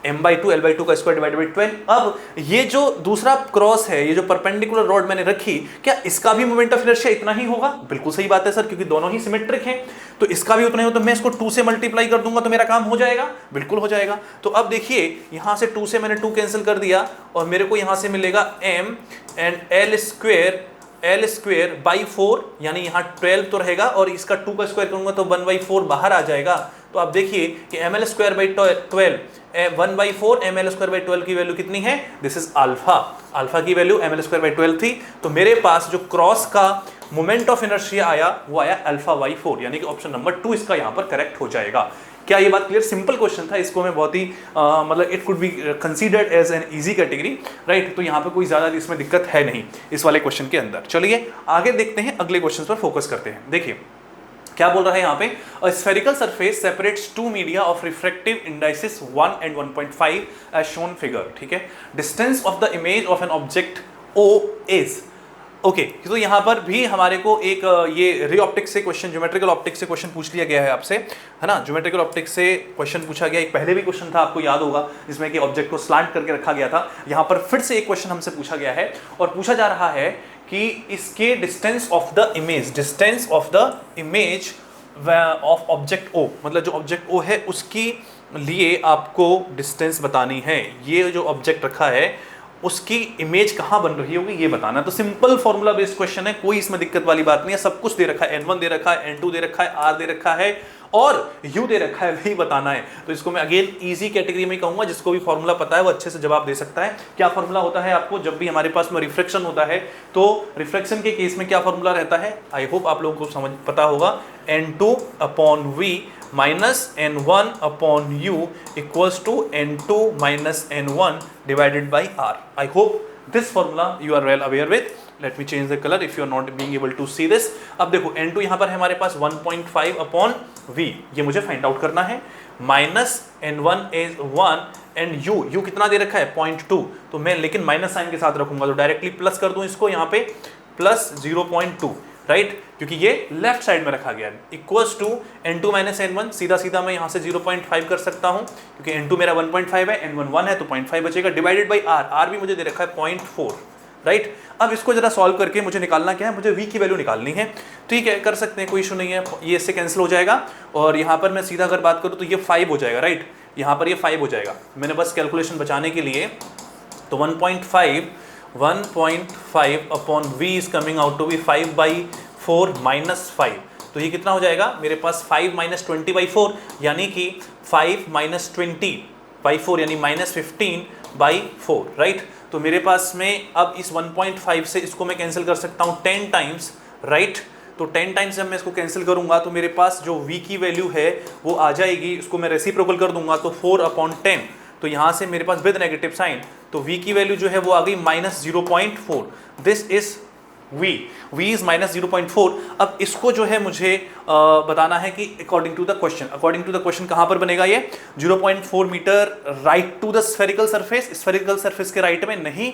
A: m/2 l/2 का स्क्वायर डिवाइडेड बाई 12। अब ये जो दूसरा क्रॉस है, ये जो परपेंडिकुलर रॉड मैंने रखी, क्या इसका भी मोमेंट ऑफ इनर्शिया इतना ही होगा? बिल्कुल सही बात है सर, क्योंकि दोनों ही सिमेट्रिक हैं, तो इसका भी उतना ही हो, तो मैं इसको 2 से मल्टीप्लाई कर दूंगा तो मेरा काम हो जाएगा, बिल्कुल हो जाएगा। तो अब देखिए यहां से 2 से मैंने 2 कैंसिल कर दिया और मेरे को यहां से मिलेगा m and l square by 4, यानी यहाँ 12 तो रहेगा और इसका 2 का स्क्वायर करूंगा तो 1/4 बाहर आ जाएगा। तो आप देखिए कि ml square by 12 1/4 ml square by 12 की वैल्यू कितनी है? दिस इज अल्फा की वैल्यू ml स्क्वायर बाई 12 थी, तो मेरे पास जो क्रॉस का मोमेंट ऑफ इनर्शिया आया वो आया α/4, यानी कि ऑप्शन नंबर 2 इसका यहाँ पर करेक्ट हो जाएगा। क्या ये बात क्लियर? सिंपल क्वेश्चन था, इसको मैं बहुत ही मतलब it could be considered as an easy category, right. तो यहाँ पे कोई ज़्यादा इसमें दिक्कत है नहीं इस वाले क्वेश्चन के अंदर। चलिए आगे देखते हैं, अगले क्वेश्चन पर फोकस करते हैं। देखिए क्या बोल रहा है यहाँ पे, a spherical surface separates two media of refractive indices 1 and 1.5 as shown figure, ठीक है। Distance of the image of an object O is okay. तो यहाँ पर भी हमारे को एक ये रे ऑप्टिक्स से क्वेश्चन, ज्योमेट्रिकल ऑप्टिक्स से क्वेश्चन पूछ लिया गया है आपसे, है ना। ज्योमेट्रिकल ऑप्टिक्स से क्वेश्चन पूछा गया, एक पहले भी क्वेश्चन था आपको याद होगा जिसमें कि ऑब्जेक्ट को स्लांट करके रखा गया था। यहाँ पर फिर से एक क्वेश्चन हमसे पूछा गया है और पूछा जा रहा है कि इसके distance of the image of object O, मतलब जो ऑब्जेक्ट O है उसकी लिए आपको डिस्टेंस बतानी है। ये जो ऑब्जेक्ट रखा है उसकी इमेज कहां बन रही होगी ये बताना है। तो सिंपल फॉर्मूला बेस्ड क्वेश्चन है, कोई इसमें दिक्कत वाली बात नहीं है, सब कुछ दे रखा है, n1 दे रखा है, n2 दे रखा है, r दे रखा है और u दे रखा है, वही बताना है। तो इसको मैं अगेन इजी कैटेगरी में कहूंगा, जिसको भी फॉर्मूला पता है वो अच्छे से जवाब दे सकता है। क्या फॉर्मूला होता है आपको जब भी हमारे पास में रिफ्रैक्शन होता है, तो रिफ्रैक्शन के केस में क्या फॉर्मूला रहता है, आई होप आप लोगों को समझ पता होगा, n2 upon v minus n1 upon u equals to n2 minus n1 divided by r। I hope this formula you are well aware with. Let me change the color if you are not being able to see this. अब देखो n2 यहाँ पर है हमारे पास 1.5 upon v, ये मुझे find out करना है, minus n1 is 1 and u कितना दे रखा है 0.2, तो मैं लेकिन माइनस साइन के साथ रखूंगा, तो डायरेक्टली प्लस कर दूं इसको यहाँ पे, प्लस 0.2, राइट, क्योंकि ये लेफ्ट साइड में रखा गया है, equals to n2 minus n1, सीधा सीधा मैं यहाँ से 0.5 कर सकता हूँ क्योंकि n2 मेरा 1.5 है, n1 1 है तो 0.5 बचेगा, डिवाइडेड बाई r भी मुझे दे रखा है 0.4, राइट। अब इसको जरा सॉल्व करके मुझे निकालना क्या है, मुझे v की वैल्यू निकालनी है, ठीक है, कर सकते हैं, कोई इशू नहीं है, ये इससे कैंसिल हो जाएगा और यहाँ पर मैं सीधा अगर बात करूँ तो ये 5 हो जाएगा, राइट, यहाँ पर ये 5 हो जाएगा, मैंने बस कैलकुलेशन बचाने के लिए, तो 1.5 upon v is coming out to be 5/4 minus 5, तो ये कितना हो जाएगा मेरे पास 5 माइनस 20/4, यानी कि 5 माइनस 20/4 यानी माइनस 15/4, राइट। तो मेरे पास में अब इस 1.5 से इसको मैं कैंसिल कर सकता हूँ 10 टाइम्स, राइट, तो 10 टाइम्स जब मैं इसको कैंसिल करूंगा तो मेरे पास जो v की वैल्यू है वो आ जाएगी, इसको मैं रेसिप्रोकल कर दूंगा तो 4/10, तो यहाँ से मेरे पास विद नेगेटिव साइन, तो v की वैल्यू जो है वो आ गई minus 0.4, this is v is minus 0.4। अब इसको जो है मुझे बताना है कि अकॉर्डिंग टू द क्वेश्चन कहाँ पर बनेगा ये 0.4 metre right to the spherical surface के राइट में नहीं,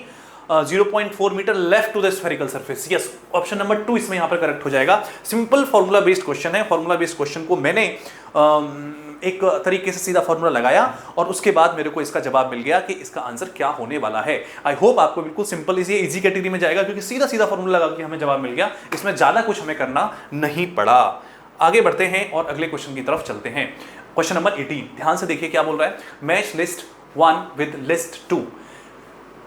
A: 0.4 metre left to the spherical surface, yes, option number 2 इसमें यहाँ पर करेक्ट हो जाएगा। सिंपल फॉर्मूला बेस्ड क्वेश्चन है, फॉर्मूला बेस्ड क्वेश्चन को मैंने एक तरीके से सीधा फॉर्मूला लगाया और उसके बाद मेरे को इसका जवाब मिल गया कि इसका आंसर क्या होने वाला है। आई होप आपको बिल्कुल सिंपल इजी कैटेगरी में जाएगा क्योंकि सीधा सीधा फॉर्मूला लगा के हमें जवाब मिल गया, इसमें ज्यादा कुछ हमें करना नहीं पड़ा। आगे बढ़ते हैं और अगले क्वेश्चन की तरफ चलते हैं। क्वेश्चन नंबर 18, ध्यान से देखिए क्या बोल रहा है, match list 1 with list 2।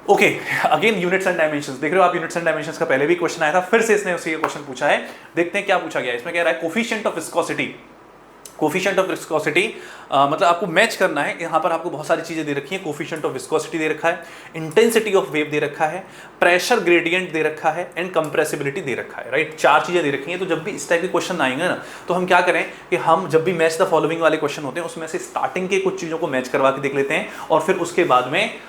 A: Okay, again units and dimensions, देख रहे हो आप, यूनिट्स एंड डायमेंशंस का पहले भी क्वेश्चन आया था, फिर से इसने उसी क्वेश्चन पूछा है। देखते हैं क्या पूछा गया है। इसमें कह रहा है coefficient of viscosity, coefficient of viscosity मतलब आपको मैच करना है। यहाँ पर आपको बहुत सारी चीजें दे रखी हैं, कोफिशिएंट ऑफ विस्कोसिटी दे रखा है, इंटेंसिटी ऑफ वेव दे रखा है, प्रेशर ग्रेडियंट दे रखा है एंड कंप्रेसिबिलिटी दे रखा है, राइट, 4 चीजें दे रखी हैं। तो जब भी इस टाइप के क्वेश्चन आएंगे ना, तो हम क्या करें कि हम जब भी मैच द फॉलोइंग वाले क्वेश्चन होते हैं उसमें से स्टार्टिंग के कुछ चीजों को मैच करवा के देख लेते हैं और फिर उसके बाद में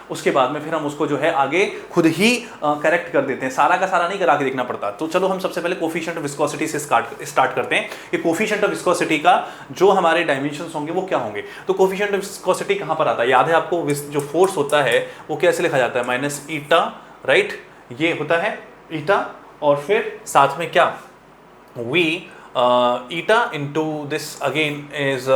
A: फिर हम उसको जो है आगे खुद ही करेक्ट कर देते हैं, सारा का सारा नहीं करा के देखना पड़ता। तो चलो हम सबसे पहले कोफिशिएंट ऑफ विस्कोसिटी से स्टार्ट करते हैं कि कोफिशिएंट ऑफ विस्कोसिटी का जो हमारे डायमेंशंस होंगे वो क्या होंगे। तो कोफिशिएंट ऑफ विस्कोसिटी कहां पर आता है, याद है आपको, जो फोर्स होता है वो कैसे लिखा जाता है, माइनस ईटा, राइट, ये होता है ईटा और फिर साथ में क्या V eta into this again is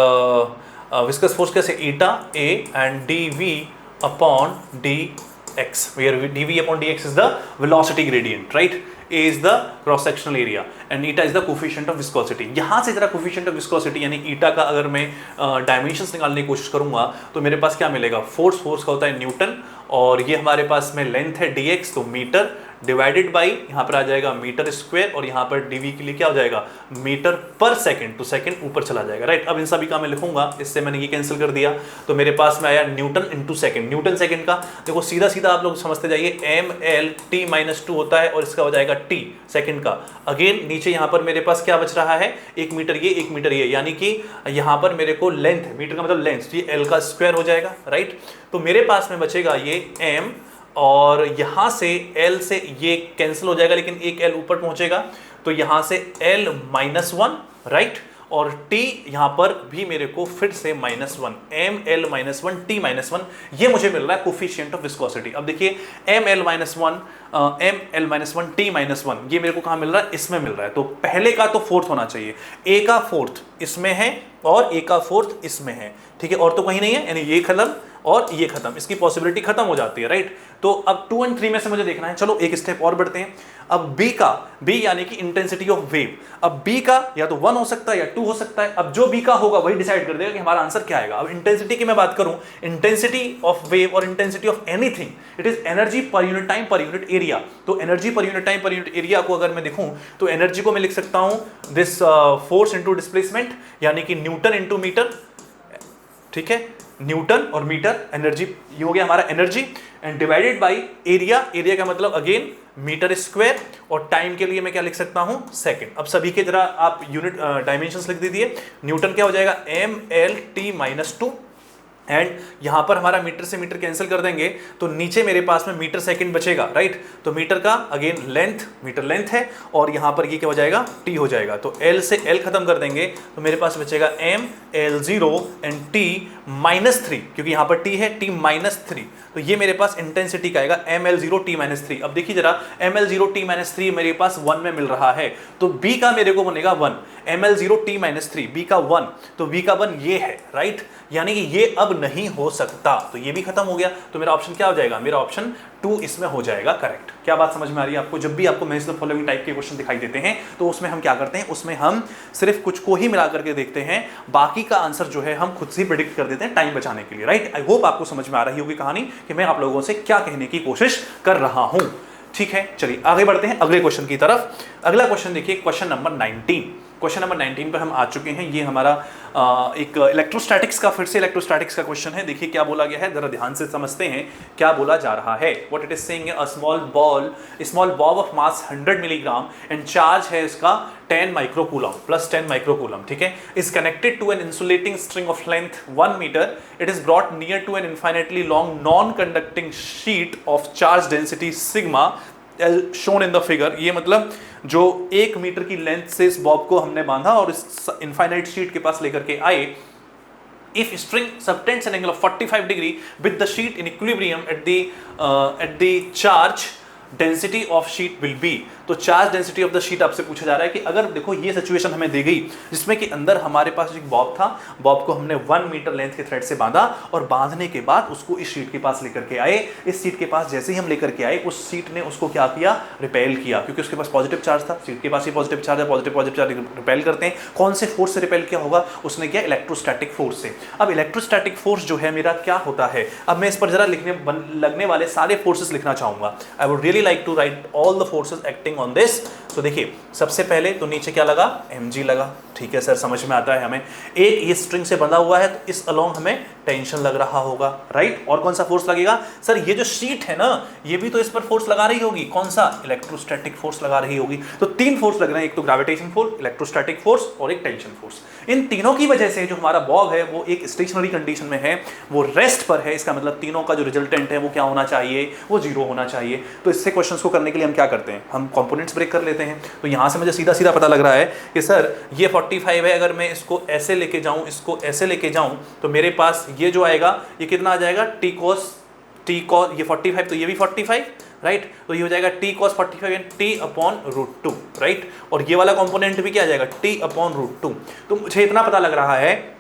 A: viscous force, कैसे eta A and D V upon D X, where D V upon D X is the velocity gradient, right, A is the cross sectional area and eta is the coefficient of viscosity। यहाँ से जरा coefficient of viscosity यानी eta का अगर मैं dimensions निकालने की कोशिश करूंगा तो मेरे पास क्या मिलेगा, फोर्स का होता है न्यूटन और ये हमारे पास में लेंथ है dx, तो मीटर डिवाइडेड बाई यहाँ पर आ जाएगा मीटर स्क्वायर और यहाँ पर dv के लिए क्या हो जाएगा मीटर पर सेकंड, तो सेकंड ऊपर चला जाएगा, राइट। अब इन सभी का मैं लिखूंगा, इससे मैंने ये कैंसिल कर दिया तो मेरे पास में आया Newton into second. Newton second का देखो सीधा सीधा आप लोग समझते जाइए, mL/t-2 होता है और इसका हो जाएगा t सेकंड का। अगेन नीचे यहाँ पर मेरे पास क्या बच रहा है, 1 मीटर ये 1 मीटर ये, यानी कि यहाँ पर मेरे को लेंथ, मीटर का मतलब लेंथ, ये l का स्क्वायर हो जाएगा, राइट। तो मेरे पास में बचेगा ये m और यहाँ से L से ये कैंसिल हो जाएगा लेकिन एक L ऊपर पहुंचेगा तो यहाँ से L-1, राइट, और T यहाँ पर भी मेरे को फिर से -1, mL-1 T-1, ये मुझे मिल रहा है कोफिशिएंट ऑफ विस्कोसिटी। अब देखिए mL-1 T-1 ये मेरे को कहाँ मिल रहा है, इसमें मिल रहा है, तो पहले का तो फोर्थ होना चाहिए, A का फोर्थ इसमें है और A का फोर्थ इसमें है, ठीक है, और तो कहीं नहीं है, यानी ये खत्म और ये खत्म, इसकी पॉसिबिलिटी खत्म हो जाती है, राइट। तो अब 2 और 3 में से मुझे देखना है। चलो एक स्टेप और बढ़ते हैं। अब B यानी कि इंटेंसिटी ऑफ वेव, अब B का या तो 1 हो सकता है या 2 हो सकता है। अब जो B का होगा वही डिसाइड कर देगा कि हमारा आंसर क्या आएगा। अब इंटेंसिटी की मैं बात करूं, इंटेंसिटी ऑफ वेव और intensity of anything, it is energy per unit time per unit area. तो energy per unit time per unit area को अगर मैं देखूं तो एनर्जी को मैं लिख सकता हूं दिस फोर्स इंटू डिस्प्लेसमेंट, यानी कि न्यूटन इंटू मीटर, ठीक है, न्यूटन और मीटर एनर्जी, ये हो गया हमारा energy, and divided by area, area का मतलब अगेन मीटर स्क्वायर, और टाइम के लिए मैं क्या लिख सकता हूं, सेकंड। अब सभी के जरा आप यूनिट डायमेंशंस लिख दीजिए। न्यूटन क्या हो जाएगा, mL/t-2, एंड यहां पर हमारा मीटर से मीटर कैंसिल कर देंगे तो नीचे मेरे पास में मीटर सेकंड बचेगा, राइट। तो मीटर का अगेन लेंथ, मीटर लेंथ है, और यहां पर ये क्या हो जाएगा, t हो जाएगा। तो l से l खत्म कर देंगे तो मेरे पास बचेगा mL0 एंड t-3, क्योंकि यहां पर t है, t-3, तो ये मेरे पास इंटेंसिटी का आएगा mL0 t-3। अब देखिए जरा, mL0 t-3 मेरे पास 1 में मिल रहा है, तो b का मेरे को बनेगा 1, mL0 t-3, b का 1, तो b का 1 ये है, राइट, यानी कि ये अब नहीं हो सकता, तो ये भी खत्म हो गया। तो मेरा ऑप्शन क्या हो जाएगा, मेरा ऑप्शन 2 इसमें हो जाएगा करेक्ट। क्या बात समझ में आ रही है आपको? जब भी आपको मैच द फॉलोइंग टाइप के क्वेश्चन दिखाई देते हैं तो उसमें हम क्या करते हैं, उसमें हम सिर्फ कुछ को ही मिला करके देखते हैं, बाकी का आंसर जो है हम खुद से प्रिडिक्ट कर देते हैं टाइम बचाने के लिए, राइट। आई होप आपको समझ में आ रही होगी कहानी कि मैं आप लोगों से क्या कहने की कोशिश कर रहा हूं, ठीक है। चलिए आगे बढ़ते हैं अगले क्वेश्चन की तरफ। अगला क्वेश्चन देखिए, क्वेश्चन नंबर 19। क्वेश्चन नंबर 19 पर हम आ चुके हैं। ये हमारा एक इलेक्ट्रोस्टैटिक्स का, फिर से इलेक्ट्रोस्टैटिक्स का क्वेश्चन है। देखिए क्या बोला गया है, जरा ध्यान से समझते हैं क्या बोला जा रहा है। What it is saying, a small ball of mass 100 milligram and charge है इसका 10 माइक्रोकूलम प्लस 10 माइक्रोकूलम, ठीक है, is connected to an insulating string of length 1 metre, it is brought near to an infinitely long non conducting sheet of charge density sigma shown in the figure. ये मतलब जो 1 metre की length से इस Bob को हमने बांधा और इस इनफाइनाइट शीट के पास लेकर के आए, if string subtends an angle of 45 degree with the sheet in equilibrium at the charge density of sheet will be। तो charge density of the sheet आपसे पूछा जा रहा है कि अगर देखो ये सिचुएशन हमें दी गई जिसमें कि अंदर हमारे पास एक बॉब था, बॉब को हमने 1 मीटर लेंथ के थ्रेड से बांधा और बांधने के बाद उसको इस शीट के पास लेकर के आए। इस शीट के पास जैसे ही हम लेकर के आए, उस शीट ने उसको क्या किया, रिपेल किया, क्योंकि उसके पास पॉजिटिव चार्ज था, शीट के पास ही पॉजिटिव चार्ज है, पॉजिटिव चार्ज रिपेल करते हैं। कौन से फोर्स से रिपेल किया होगा, उसने किया इलेक्ट्रोस्टैटिक फोर्स से। अब इलेक्ट्रोस्टैटिक फोर्स जो है मेरा क्या होता है, अब मैं इस पर जरा लगने वाले सारे फोर्सेस लिखना चाहूंगा। I would really like to write all the forces acting on this. तो देखिए सबसे पहले तो नीचे क्या लगा, mg लगा, ठीक है सर, समझ में आता है हमें। एक ये स्ट्रिंग से बंधा हुआ है तो इस अलोंग हमें टेंशन लग रहा होगा, राइट। और कौन सा फोर्स लगेगा सर, ये जो शीट है ना, ये भी तो इस पर फोर्स लगा रही होगी, कौन सा, इलेक्ट्रोस्टैटिक फोर्स लगा रही होगी। तो 3 फोर्स लग रहे हैं, एक तो ग्रेविटेशन फोर्स, इलेक्ट्रोस्टैटिक फोर्स और एक टेंशन फोर्स। इन तीनों की वजह से जो हमारा बॉब है वो एक स्टेशनरी कंडीशन में है, वो रेस्ट पर है। इसका मतलब तीनों का जो रिजल्टेंट है वो क्या होना चाहिए, वो 0 होना चाहिए। तो इससे क्वेश्चंस को करने के लिए हम क्या करते हैं, हम कंपोनेंट्स ब्रेक कर लेते हैं। तो यहां से मुझे सीधा सीधा पता लग रहा है कि सर ये 45 है, अगर मैं इसको ऐसे लेके जाऊं, इसको ऐसे लेके जाऊं, तो मेरे पास ये जो आएगा ये कितना आ जाएगा, t cos ये 45, तो ये भी 45, राइट। तो ये हो जाएगा t cos 45 and t/√2, right. और ये वाला कंपोनेंट भी क्या आ जाएगा, t/√2। तो मुझे इतना पता लग रहा है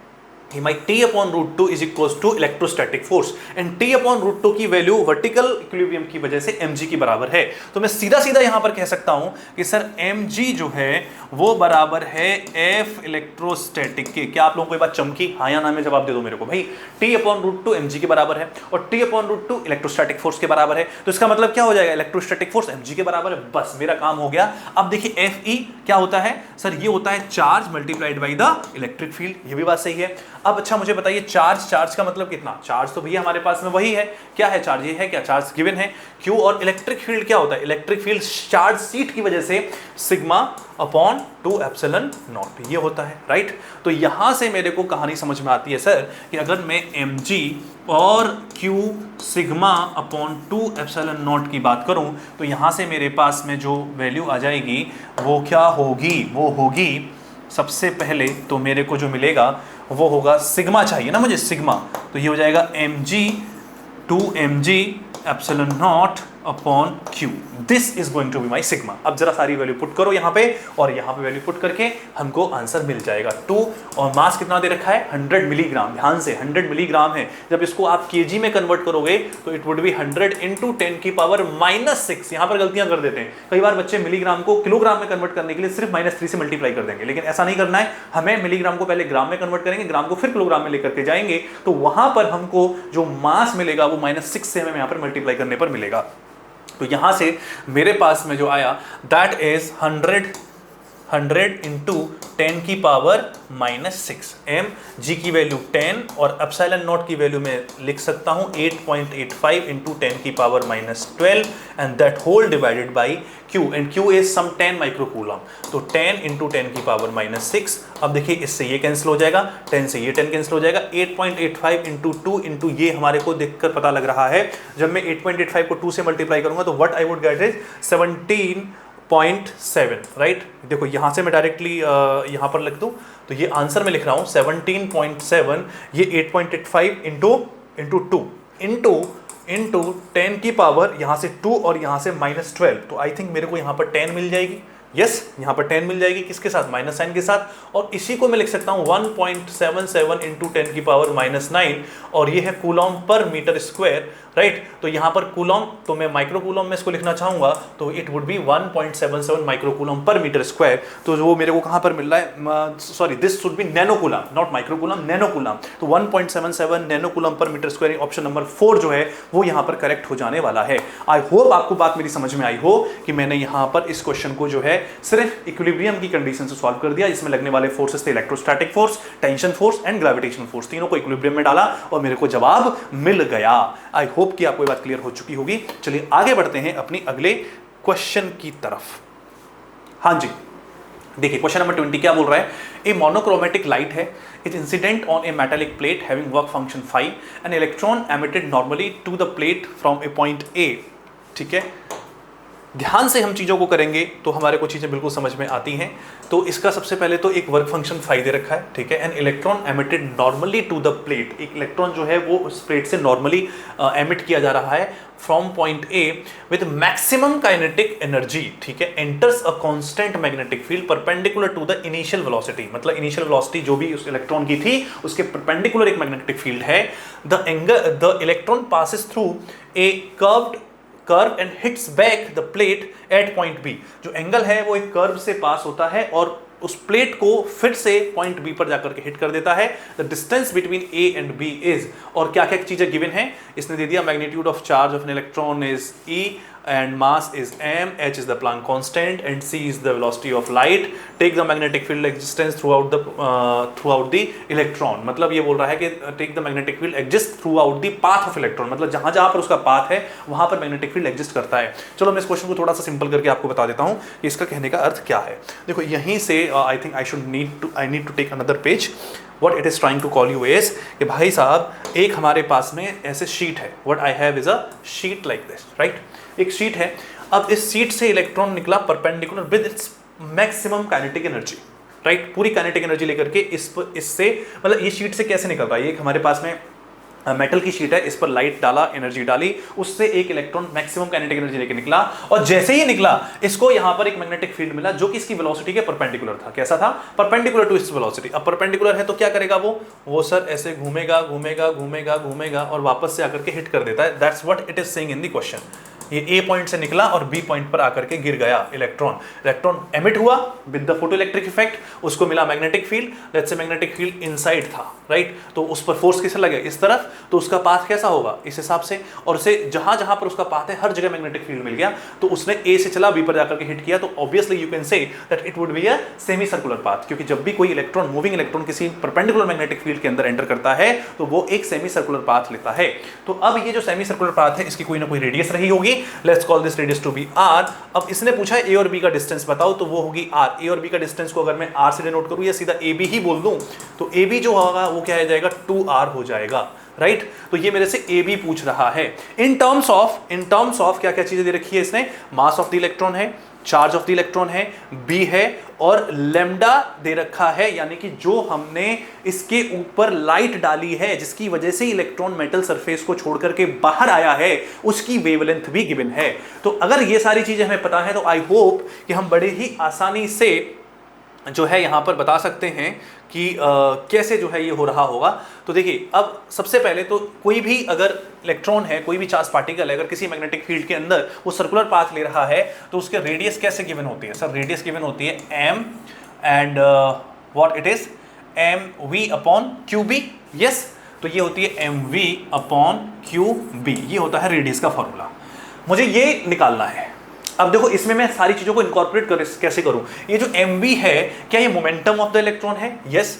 A: कि my t/√2 is equals to electrostatic force and t/√2 की वैल्यू वर्टिकल इक्विलिब्रियम की वजह से mg की बराबर है। तो मैं सीधा सीधा यहां पर कह सकता हूं कि सर mg जो है वो बराबर है f इलेक्ट्रोस्टैटिक के। क्या आप लोगों को ये बात चमकी, हाँ या ना में जवाब दे दो मेरे को भाई। t/√2 mg के बराबर है और t/√2 इलेक्ट्रोस्टैटिक फोर्स के बराबर है। तो इसका मतलब क्या हो जाएगा, इलेक्ट्रोस्टैटिक फोर्स mg के बराबर है, बस मेरा काम हो गया। अब देखिए fe क्या होता है सर, ये होता है charge multiplied by the electric field, ये भी बात सही है। अब अच्छा मुझे बताइए चार्ज का मतलब कितना, चार्ज तो भैया हमारे पास में वही है, क्या है चार्ज, ये है क्या, चार्ज गिवन है Q। और इलेक्ट्रिक फील्ड क्या होता है, इलेक्ट्रिक फील्ड चार्ज सीट की वजह से σ/2 एप्सिलॉन नॉट, ये होता है, राइट। तो यहां से मेरे को कहानी समझ में आती है सर कि अगर मैं mg और Q σ/2 एप्सिलॉन नॉट की बात करूं तो यहां से मेरे पास में जो वैल्यू आ जाएगी वो क्या होगी, वो होगी सबसे पहले तो मेरे को जो मिलेगा वो होगा सिग्मा, चाहिए ना मुझे सिग्मा, तो ये हो जाएगा mg 2mg epsilon not upon q, this is going to be my sigma. अब जरा सारी वैल्यू पुट करो यहाँ पे और यहाँ पे वैल्यू पुट करके हमको आंसर मिल जाएगा 2। और मास कितना दे रखा है 100 मिलीग्राम, ध्यान से 100 मिलीग्राम है। जब इसको आप केजी में कन्वर्ट करोगे तो इट वुड बी 100 इंटू 10 की पावर -6। यहाँ पर गलतियां कर देते हैं कई बार बच्चे, मिलीग्राम को किलोग्राम में कन्वर्ट करने के लिए सिर्फ -3 से मल्टीप्लाई कर देंगे, लेकिन ऐसा नहीं करना है हमें। मिलीग्राम को पहले ग्राम में कन्वर्ट करेंगे, ग्राम को फिर किलोग्राम में लेकर के जाएंगे, तो वहां पर हमको जो मास मिलेगा वो -6 से हमें यहाँ पर मल्टीप्लाई करने पर मिलेगा। तो यहां से मेरे पास में जो आया दैट इज 100 इंटू 10 की पावर -6। एम जी की वैल्यू 10 और एप्सिलॉन नॉट की वैल्यू मैं लिख सकता हूं 8.85 इंटू 10 की power -12 and that whole divided by q, and q is some 10 microcoulomb. तो 10 इंटू 10 की पावर -6। अब देखिए इससे ये कैंसिल हो जाएगा, 10 से ये 10 कैंसिल हो जाएगा। 8.85 इंटू 2 इंटू ये हमारे को देखकर पता लग रहा है, जब मैं 8.85 को 2 से मल्टीप्लाई करूंगा तो what I would get is 17.7, right. देखो यहां से मैं डायरेक्टली यहां पर लिख दूं तो ये आंसर में लिख रहा हूं 17.7, ये 8.85 इंटू 2 इंटू 10 की पावर यहां से 2 और यहां से -12। तो आई थिंक मेरे को यहां पर 10 मिल जाएगी। यस यहाँ पर 10 मिल जाएगी, किसके साथ, माइनस साइन के साथ। और इसी को मैं लिख सकता हूँ 1.77 इंटू 10 की पावर -9, और ये है Coulomb per metre square, right. तो यहाँ पर कूलॉम, तो मैं माइक्रो कूलॉम में इसको लिखना चाहूंगा तो it would be 1.77 micro coulomb per metre square. तो वो मेरे को कहाँ पर मिल रहा है, sorry this should be nano coulomb, not micro coulomb, nano coulomb. तो 1.77 nano coulomb per metre square, option number 4 जो है वो यहाँ पर करेक्ट हो जाने वाला है। आई होप आपको बात मेरी समझ में आई हो कि मैंने यहाँ पर इस क्वेश्चन को जो है सिर्फ इक्विलिब्रियम की कंडीशन से सॉल्व कर दिया, जिसमें लगने वाले फोर्सेस थे electrostatic force, tension force and gravitational force, तीनों को इक्विलिब्रियम में डाला और मेरे को जवाब मिल गया। आई होप कि आपको ये बात क्लियर हो चुकी होगी। चलिए आगे बढ़ते हैं अपनी अगले क्वेश्चन की तरफ। हाँ जी, देखिए क्वेश्चन नंबर 20 क्या बोल रहा है, ए मोनोक्रोमेटिक लाइट है, is incident on a metallic plate having work function phi, an electron emitted normally to the plate from a point A. ठीक है, ध्यान से हम चीज़ों को करेंगे तो हमारे को चीज़ें बिल्कुल समझ में आती हैं। तो इसका सबसे पहले तो एक वर्क फंक्शन फाई दे रखा है, ठीक है। An electron emitted normally to the plate, एक इलेक्ट्रॉन जो है वो उस प्लेट से नॉर्मली एमिट किया जा रहा है from point A with maximum kinetic energy, ठीक है, enters a constant magnetic field perpendicular to the initial velocity. मतलब इनिशियल वेलोसिटी जो भी उस इलेक्ट्रॉन की थी उसके परपेंडिकुलर एक मैग्नेटिक फील्ड है। The electron passes through a curve and hits back the plate at point B. जो एंगल है वो एक कर्व से पास होता है और उस प्लेट को फिर से पॉइंट बी पर जाकर के हिट कर देता है। The distance between A and B is, और क्या क्या चीजें गिवन है इसने दे दिया, magnitude of charge of an electron is E and mass is m, h is the Planck constant and c is the velocity of light. Take the magnetic field existence throughout the electron। मतलब ये बोल रहा है कि take the magnetic field exist throughout the path of electron, मतलब जहां जहां पर उसका पाथ है वहां पर मैग्नेटिक फील्ड एग्जिस्ट करता है। चलो मैं इस क्वेश्चन को थोड़ा सा सिंपल करके आपको बता देता हूं कि इसका कहने का अर्थ क्या है। देखो यहीं से I think I need to take another page. What it is trying to call you is कि भाई साहब एक हमारे पास में ऐसे शीट है, what I have is a sheet like this, right? एक शीट है, अब इस शीट से इलेक्ट्रॉन निकला perpendicular with its maximum kinetic energy, right. पूरी काइनेटिक एनर्जी लेकर के इससे मतलब ये शीट से कैसे निकल रहा है, ये हमारे पास में मेटल की शीट है, इस पर लाइट डाला, एनर्जी डाली, उससे एक इलेक्ट्रॉन मैक्सिमम काइनेटिक एनर्जी लेके निकला, और जैसे ही निकला इसको यहां पर एक मैग्नेटिक फील्ड मिला जो कि इसकी वेलोसिटी के परपेंडिकुलर था। कैसा था, परपेंडिकुलर टू इट्स वेलोसिटी। अब परपेंडिकुलर है तो क्या करेगा वो सर ऐसे घूमेगा घूमेगा घूमेगा घूमेगा और वापस से आकर के हिट कर देता है। That's what it is saying in the question. ये ए पॉइंट से निकला और बी पॉइंट पर आकर के गिर गया इलेक्ट्रॉन एमिट हुआ विद द फोटोइलेक्ट्रिक इफेक्ट, उसको मिला magnetic field, let's say magnetic field inside था, राइट। तो उस पर फोर्स कैसे लगे, इस तरफ, तो उसका पाथ कैसा होगा इस हिसाब से, और उसे जहां जहां पर उसका पाथ है हर जगह मैग्नेटिक फील्ड मिल गया। तो उसने ए से चला बी पर जाकर के हिट किया, तो obviously you can say that it would be a semi circular path, क्योंकि जब भी कोई इलेक्ट्रॉन, मूविंग इलेक्ट्रॉन किसी परपेंडिकुलर मैग्नेटिक फील्ड के अंदर एंटर करता है तो वो एक सेमी सर्कुलर पाथ लेता है। तो अब ये जो सेमी सर्कुलर पाथ है इसकी कोई ना कोई रेडियस रही होगी, let's call this radius to be r। अब इसने पूछा है ए और बी का डिस्टेंस बताओ, तो वो होगी r। ए और बी का डिस्टेंस को अगर मैं r से डिनोट करूं या सीधा ए बी ही बोल दूं तो ए बी जो होगा वो क्या आ जाएगा, 2r हो जाएगा, राइट। तो ये मेरे से ए बी पूछ रहा है। इन टर्म्स ऑफ क्या क्या चीजें दे रखी है इसने, मास ऑफ द इलेक्ट्रॉन है, चार्ज ऑफ द इलेक्ट्रॉन है, बी है, और लैम्डा दे रखा है, यानी कि जो हमने इसके ऊपर लाइट डाली है जिसकी वजह से इलेक्ट्रॉन मेटल सरफेस को छोड़ करके बाहर आया है, उसकी वेवलेंथ भी गिवन है। तो अगर ये सारी चीजें हमें पता है तो आई होप कि हम बड़े ही आसानी से जो है यहां पर बता सकते हैं कि कैसे जो है ये हो रहा होगा। तो देखिए, अब सबसे पहले तो कोई भी अगर इलेक्ट्रॉन है, कोई भी चार्ज पार्टिकल है, अगर किसी मैग्नेटिक फील्ड के अंदर वो सर्कुलर पाथ ले रहा है तो उसके रेडियस कैसे गिवन होती है? सर रेडियस गिवन होती है m and what it is mv upon qb। Yes, तो ये होती है mv अपॉन qb, ये होता है रेडियस का फॉर्मूला। मुझे ये निकालना है। अब देखो, इसमें मैं सारी चीजों को इनकॉर्पोरेट कैसे करूं? ये जो mv है, क्या ये मोमेंटम ऑफ द इलेक्ट्रॉन है? यस,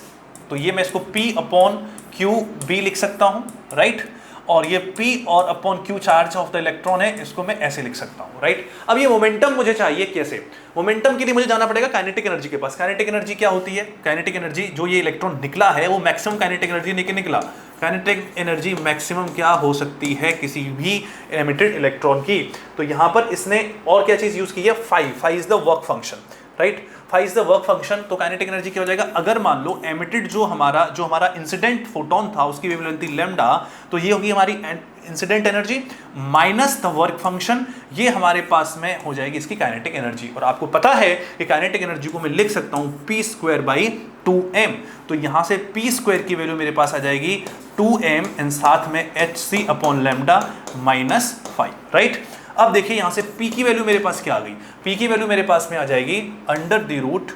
A: तो ये मैं इसको p अपॉन क्यू बी लिख सकता हूं, राइट। और ये p और upon q charge of the electron है, इसको मैं ऐसे लिख सकता हूं, राइट। अब ये मोमेंटम मुझे चाहिए कैसे? मोमेंटम के लिए मुझे जाना पड़ेगा काइनेटिक एनर्जी के पास। काइनेटिक एनर्जी क्या होती है? काइनेटिक एनर्जी, जो ये इलेक्ट्रॉन निकला है वो मैक्सिमम काइनेटिक एनर्जी लेके निकला। काइनेटिक एनर्जी मैक्सिमम क्या हो सकती है किसी भी एमिटेड इलेक्ट्रॉन की? तो यहां पर इसने और क्या चीज यूज की है? Phi is the work function, right. Phi is the work function. तो काइनेटिक एनर्जी क्या हो जाएगा? अगर मान लो एमिटेड जो हमारा इंसिडेंट फोटोन था उसकी वेवलेंथ थी लैम्डा, तो ये होगी हमारी incident energy minus the work function, ये हमारे पास में हो जाएगी इसकी काइनेटिक एनर्जी। और आपको पता है कि काइनेटिक एनर्जी को मैं लिख सकता हूं p स्क्वायर बाई 2m। तो यहां से p स्क्वायर की वैल्यू मेरे पास आ जाएगी 2m एंड साथ में hc upon lambda minus 5, right. अब देखिए यहां से p की वैल्यू मेरे पास क्या आ गई? p की वैल्यू मेरे पास में आ जाएगी अंडर द रूट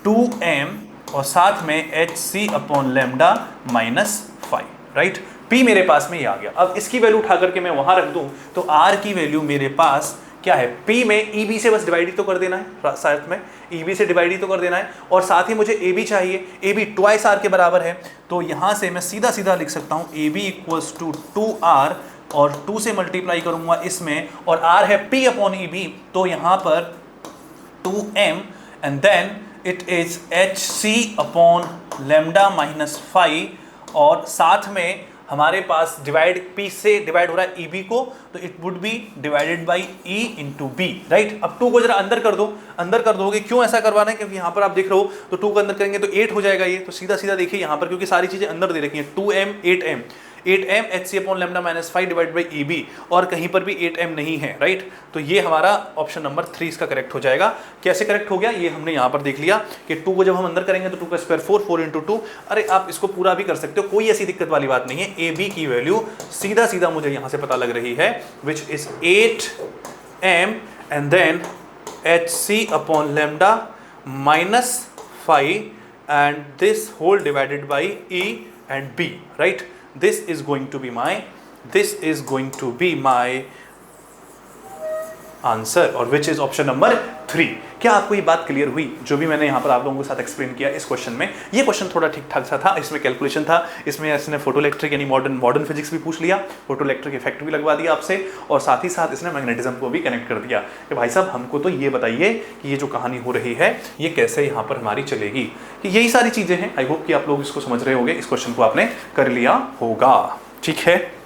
A: 2m और साथ में hc upon lambda minus 5, right. p मेरे पास में ये आ गया। अब इसकी वैल्यू उठा करके मैं वहां रख दूं तो r की वैल्यू मेरे पास क्या है? p में eb से बस डिवाइड ही तो कर देना है, साथ में eb से डिवाइड ही तो कर देना है, और साथ ही मुझे ab चाहिए। ab ट्वाइस r के बराबर है, तो यहां से मैं सीधा सीधा लिख सकता हूं ab इक्वल्स टू 2r, और 2 से मल्टीप्लाई करूंगा इसमें, और r है p अपॉन eb, तो यहां पर 2m and then it is hc upon lambda minus 5, और साथ में हमारे पास डिवाइड p से डिवाइड हो रहा है eb को, तो it would be divided by e into B, right. अब 2 को जरा अंदर कर दो, अंदर कर दोगे। क्यों ऐसा करवाना है? क्योंकि यहाँ पर आप देख रहे हो तो 2 को अंदर करेंगे तो 8 हो जाएगा ये। तो सीधा सीधा देखिए यहाँ पर, क्योंकि सारी चीजें अंदर दे रखी हैं, 2m 8m hc upon lambda minus 5 divide by eb, और कहीं पर भी 8m नहीं है, राइट। तो ये हमारा ऑप्शन नंबर 3 इसका करेक्ट हो जाएगा। कैसे करेक्ट हो गया ये हमने यहाँ पर देख लिया कि 2 को जब हम अंदर करेंगे तो 2 का स्क्वायर 4, 4 इंटू 2। अरे आप इसको पूरा भी कर सकते हो, कोई ऐसी दिक्कत वाली बात नहीं है। ab की वैल्यू सीधा सीधा मुझे यहाँ से पता लग रही है, which is 8m and then hc upon lambda minus 5 and this whole divided by e and b, right. This is going to be my answer, और विच इज ऑप्शन नंबर 3। क्या आपको ये बात क्लियर हुई जो भी मैंने यहाँ पर आप लोगों के साथ एक्सप्लेन किया इस क्वेश्चन में? ये क्वेश्चन थोड़ा ठीक ठाक सा था, इसमें कैलकुलेशन था, इसमें इसने फोटोइलेक्ट्रिक यानी मॉडर्न फिजिक्स भी पूछ लिया, फोटोइलेक्ट्रिक इफेक्ट भी लगवा दिया आपसे, और साथ ही साथ इसने मैग्नेटिज्म को भी कनेक्ट कर दिया कि भाई साहब हमको तो ये बताइए कि ये जो कहानी हो रही है ये कैसे यहाँ पर हमारी चलेगी। कि यही सारी चीजें हैं। आई होप कि आप लोग इसको समझ रहे होंगे, इस क्वेश्चन को आपने कर लिया होगा, ठीक है।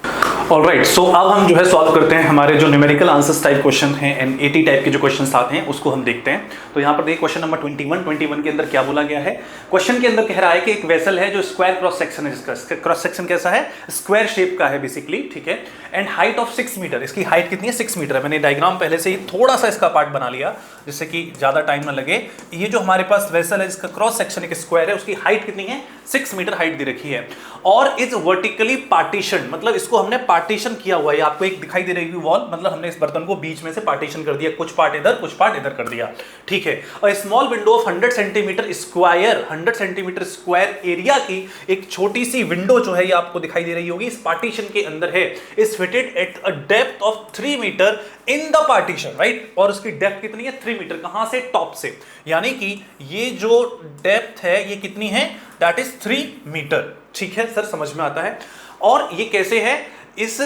A: ऑलराइट, सो अब हम जो है सॉल्व करते हैं हमारे जो न्यूमेरिकल आंसर्स टाइप क्वेश्चन हैं, एन80 टाइप के जो क्वेश्चंस आते हैं उसको हम देखते हैं। तो यहाँ पर देखिए क्वेश्चन नंबर 21 के अंदर क्या बोला गया है? क्वेश्चन के अंदर कह रहा है कि एक वेसल है जो स्क्वायर क्रॉस सेक्शन है, जिसका क्रॉस सेक्शन कैसा है? स्क्वायर शेप का है बेसिकली, ठीक है। एंड हाइट ऑफ 6 मीटर, इसकी हाइट कितनी है? 6 मीटर है। मैंने डायग्राम पहले से ही थोड़ा सा इसका पार्ट बना लिया जिससे कि ज्यादा टाइम ना लगे। ये जो हमारे पास वेसल है जिसका क्रॉस सेक्शन एक स्क्वायर है, उसकी हाइट कितनी है? 6 मीटर हाइट दे रखी है, और इज वर्टिकली पार्टीशन, मतलब इसको हमने पार्टीशन किया हुआ है। आपको एक दिखाई दे रही है वॉल, मतलब हमने इस बर्तन को बीच में से पार्टीशन कर दिया, कुछ पार्ट इधर कुछ पार्ट इधर कर दिया, ठीक है। और small window of 100 centimetre square, 100 centimetre square area की एक छोटी सी विंडो जो है ये आपको दिखाई दे रही होगी, इस पार्टीशन के अंदर है। Is fitted at a depth of 3 metre in the partition, right. और उसकी डेप्थ कितनी है? 3 मीटर। कहां से? टॉप से। यानी कि ये जो डेप्थ है ये कितनी है? दैट इज 3 मीटर, ठीक है सर, समझ में आता है। और ये कैसे है? इस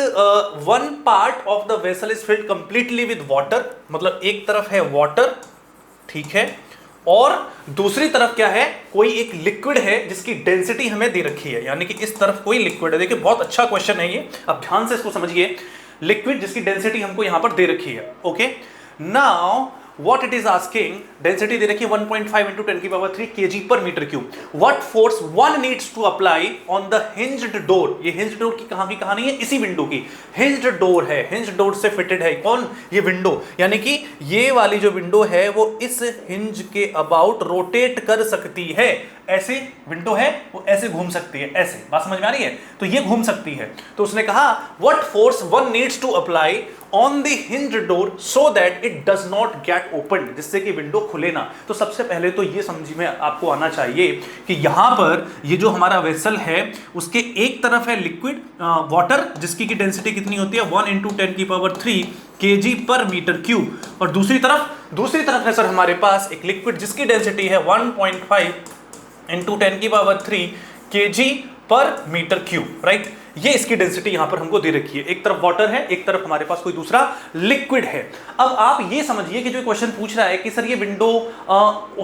A: one part of the vessel is filled completely with water, मतलब एक तरफ है वाटर, ठीक है, और दूसरी तरफ क्या है? कोई एक लिक्विड है जिसकी डेंसिटी हमें दे रखी है, यानी कि इस तरफ कोई लिक्विड है। देखिए बहुत अच्छा क्वेश्चन है ये, अब ध्यान से इसको समझिए। लिक्विड जिसकी डेंसिटी हमको यहां पर दे रखी है, okay. Now what it is asking, density दे रखी है 1.5 इंटू 10 की power 3 kg per metre cube, what force one needs to apply on the hinged door. ये हिंज्ड डोर की कहां की कहानी है, इसी विंडो की। हिंज्ड डोर है, हिंज्ड डोर से फिटेड है कौन, ये विंडो, यानी कि ये वाली जो विंडो है वो इस हिंज के अबाउट रोटेट कर सकती है। ऐसे विंडो है वो ऐसे घूम सकती है, ऐसे, बात समझ में आ रही है, तो ये घूम सकती है। तो उसने कहा what force one needs to apply on the hinged door so that it does not get open, जिससे कि विंडो खुले ना। तो सबसे पहले तो ये समझ में आपको आना चाहिए कि यहां पर ये जो हमारा वेसल है उसके एक तरफ है लिक्विड वाटर, जिसकी की डेंसिटी कितनी होती है 1 इंटू 10 की power 3 kg per metre cube, और दूसरी तरफ है सर हमारे पास एक लिक्विड जिसकी डेंसिटी है 1.5 इंटू 10 की power 3 kg per metre cube, right. ये इसकी डेंसिटी यहां पर हमको दे रखी है, एक तरफ वाटर है, एक तरफ हमारे पास कोई दूसरा लिक्विड है। अब आप ये समझिए कि जो क्वेश्चन पूछ रहा है कि सर ये विंडो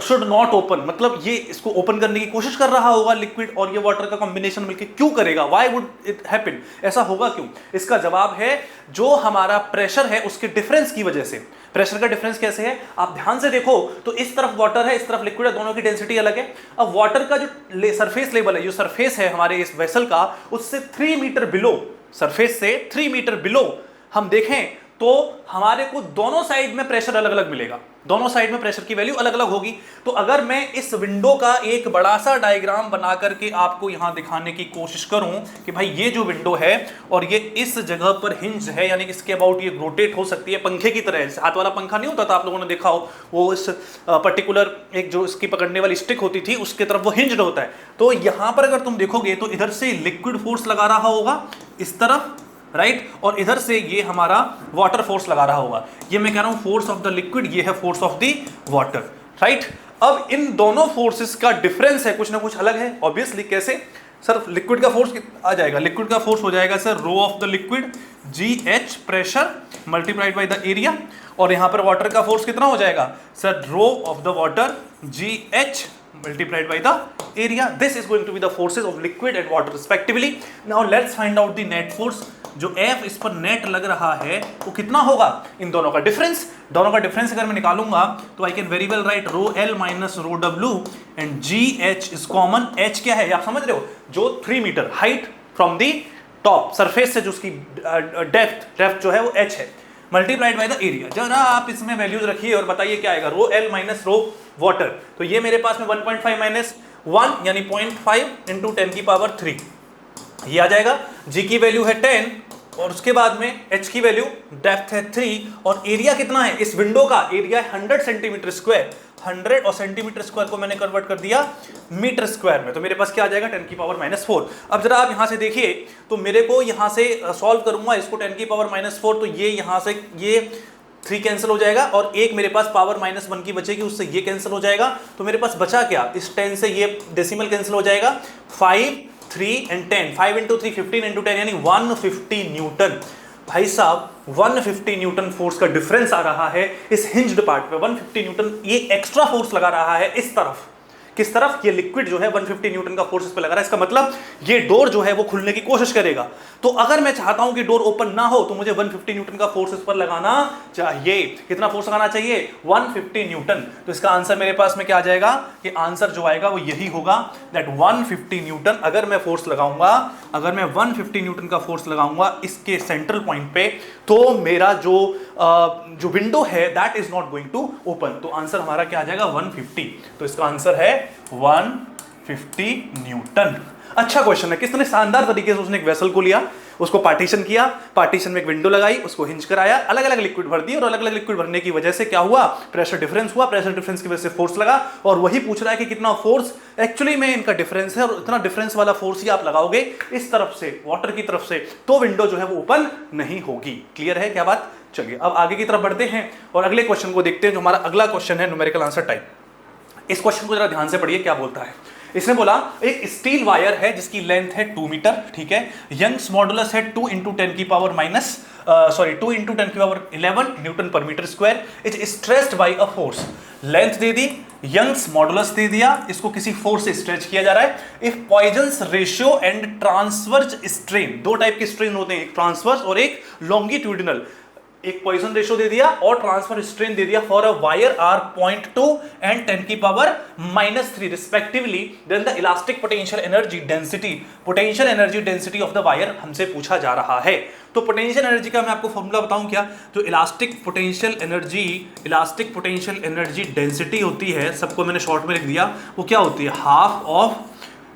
A: शुड नॉट ओपन, मतलब ये इसको ओपन करने की कोशिश कर रहा होगा लिक्विड और ये वाटर का कॉम्बिनेशन मिलकर, क्यों करेगा, व्हाई वुड इट हैपन, ऐसा होगा क्यों। इसका जवाब है जो हमारा प्रेशर है उसके डिफरेंस की वजह से। प्रेशर का डिफरेंस कैसे है, आप ध्यान से देखो तो इस तरफ वाटर है, इस तरफ लिक्विड है, दोनों की डेंसिटी अलग है। अब वाटर का जो सरफेस लेवल है, जो सरफेस है हमारे इस वेसल का, उससे 3 मीटर बिलो, सरफेस से 3 मीटर बिलो हम देखें तो हमारे को दोनों साइड में प्रेशर अलग अलग मिलेगा, दोनों साइड में प्रेशर की वैल्यू अलग अलग होगी। तो अगर मैं इस विंडो का एक बड़ा सा डायग्राम बना करके आपको यहां दिखाने की कोशिश करूं कि भाई ये जो विंडो है और ये इस जगह पर हिंज है, यानी कि इसके अबाउट ये रोटेट हो सकती है पंखे की तरह। हाथ वाला पंखा नहीं होता था, आप लोगों ने देखा हो, वो इस पर्टिकुलर एक जो इसकी पकड़ने वाली स्टिक होती थी उसके तरफ वो हिंज्ड होता है। तो यहां पर अगर तुम देखोगे तो इधर से लिक्विड फोर्स लगा रहा होगा इस तरफ, राइट, और इधर से ये हमारा वाटर फोर्स लगा रहा होगा। ये मैं कह रहा हूं फोर्स ऑफ द लिक्विड, ये है force of the water, right. अब इन दोनों फोर्सेस का डिफरेंस है, कुछ ना कुछ अलग है ऑब्वियसली। कैसे सर, लिक्विड का फोर्स आ जाएगा, लिक्विड का फोर्स हो जाएगा sir rho of the liquid GH pressure multiplied by the area, और यहां पर वाटर का फोर्स कितना हो जाएगा sir rho of the water GH multiplied by the area. This is going to be the forces of liquid and water respectively. Now let's find out the net force. जो F इस पर net लग रहा है वो कितना होगा, इन दोनों का डिफरेंस। दोनों का डिफरेंस अगर मैं निकालूंगा तो I can very well write rho L minus rho W and GH is common. H क्या है आप समझ रहे हो, जो 3 मीटर height from the top surface से जो उसकी डेप्थ जो है वो H है, मल्टीप्लाइड बाय द एरिया। जरा आप इसमें वैल्यूज रखिए और बताइए क्या आएगा, रो L माइनस रो वाटर। तो ये मेरे पास में 1.5 माइनस 1 यानी 0.5 इंटू 10 की पावर 3 ये आ जाएगा। G की वैल्यू है 10 और उसके बाद में H की वैल्यू डेप्थ है 3 और एरिया कितना है, इस विंडो का एरिया है 100 सेंटीमीटर स्क्वायर। 100 और सेंटीमीटर स्क्वायर को मैंने कन्वर्ट कर दिया मीटर स्क्वायर में, तो मेरे पास क्या आ जाएगा 10 की पावर माइनस 4। अब जरा आप यहां से देखिए तो मेरे को यहां से सॉल्व करूंगा इसको 10 की पावर माइनस 4, तो ये यहां से ये 3 कैंसिल हो जाएगा और एक मेरे पास पावर माइनस 1 की बचेगी, उससे ये कैंसिल हो जाएगा। तो मेरे पास बचा क्या, इस 10 से ये डेसिमल कैंसिल हो जाएगा, 5 3 एंड 10, 5 इंटू 3 15 इंटू 10 यानी 150 न्यूटन। भाई साहब 150 न्यूटन फोर्स का डिफरेंस आ रहा है इस हिंज्ड पार्ट पे। 150 न्यूटन ये एक्स्ट्रा फोर्स लगा रहा है इस तरफ, किस तरफ, ये लिक्विड जो है 150 न्यूटन का फोर्स इस पे लगा रहा है। इसका मतलब ये डोर जो है वो खुलने की कोशिश करेगा। तो अगर मैं चाहता हूं कि डोर ओपन ना हो तो मुझे 150 न्यूटन का फोर्स इस पर लगाना चाहिए। कितना फोर्स लगाना चाहिए, 150 न्यूटन। तो इसका आंसर मेरे पास में क्या आ जाएगा, कि आंसर जो आएगा वो यही होगा, दैट 150 न्यूटन अगर मैं फोर्स लगाऊंगा, अगर मैं 150 न्यूटन का फोर्स लगाऊंगा इसके सेंट्रल पॉइंट पे, तो मेरा जो विंडो है that is not going to open. तो आंसर हमारा क्या आ जाएगा 150। तो इसका आंसर है 150 न्यूटन। अच्छा क्वेश्चन है, किसने शानदार तरीके से उसने एक वेसल को लिया, उसको पार्टीशन किया, पार्टीशन में एक विंडो लगाई, उसको हिंज कराया, अलग अलग लिक्विड भर दी और अलग अलग लिक्विड भरने की वजह से क्या हुआ, प्रेशर डिफरेंस हुआ, प्रेशर डिफरेंस की वजह से फोर्स लगा। और वही पूछ रहा है कि कितना फोर्स एक्चुअली में इनका डिफरेंस है, और इतना डिफरेंस वाला फोर्स ही आप लगाओगे इस तरफ से, वाटर की तरफ से, तो विंडो जो है वो ओपन नहीं होगी। क्लियर है क्या बात। चलिए अब आगे की तरफ बढ़ते हैं और अगले क्वेश्चन को देखते हैं, जो हमारा अगला क्वेश्चन है न्यूमेरिकल आंसर टाइप। इस क्वेश्चन को जरा ध्यान से पढ़िए क्या बोलता है। इसने बोला एक स्टील वायर है जिसकी लेंथ है 2 मीटर, ठीक है, यंग्स मॉडुलस है 2 इंटू 10 की पावर 2 इंटू 10 की power 11 newton per metre square, it is stressed by a force. Length दे दी, यंग्स मॉडुलस दे दिया, इसको किसी फोर्स से स्ट्रेच किया जा रहा है। If Poisson's ratio and transverse strain, दो टाइप के स्ट्रेन होते हैं, एक ट्रांसवर्स और एक लॉन्गिट्यूडिनल। एक पॉइसन रेशियो दे दिया और ट्रांसफर स्ट्रेन दे दिया for a wire are 0.2 and 10 की power -3 respectively, then the elastic potential energy density of the wire हमसे पूछा जा रहा है। तो पोटेंशियल एनर्जी का मैं आपको फॉर्मूला बताऊं क्या, तो इलास्टिक पोटेंशियल एनर्जी डेंसिटी होती है, सबको मैंने शॉर्ट में लिख दिया, वो क्या होती है, half of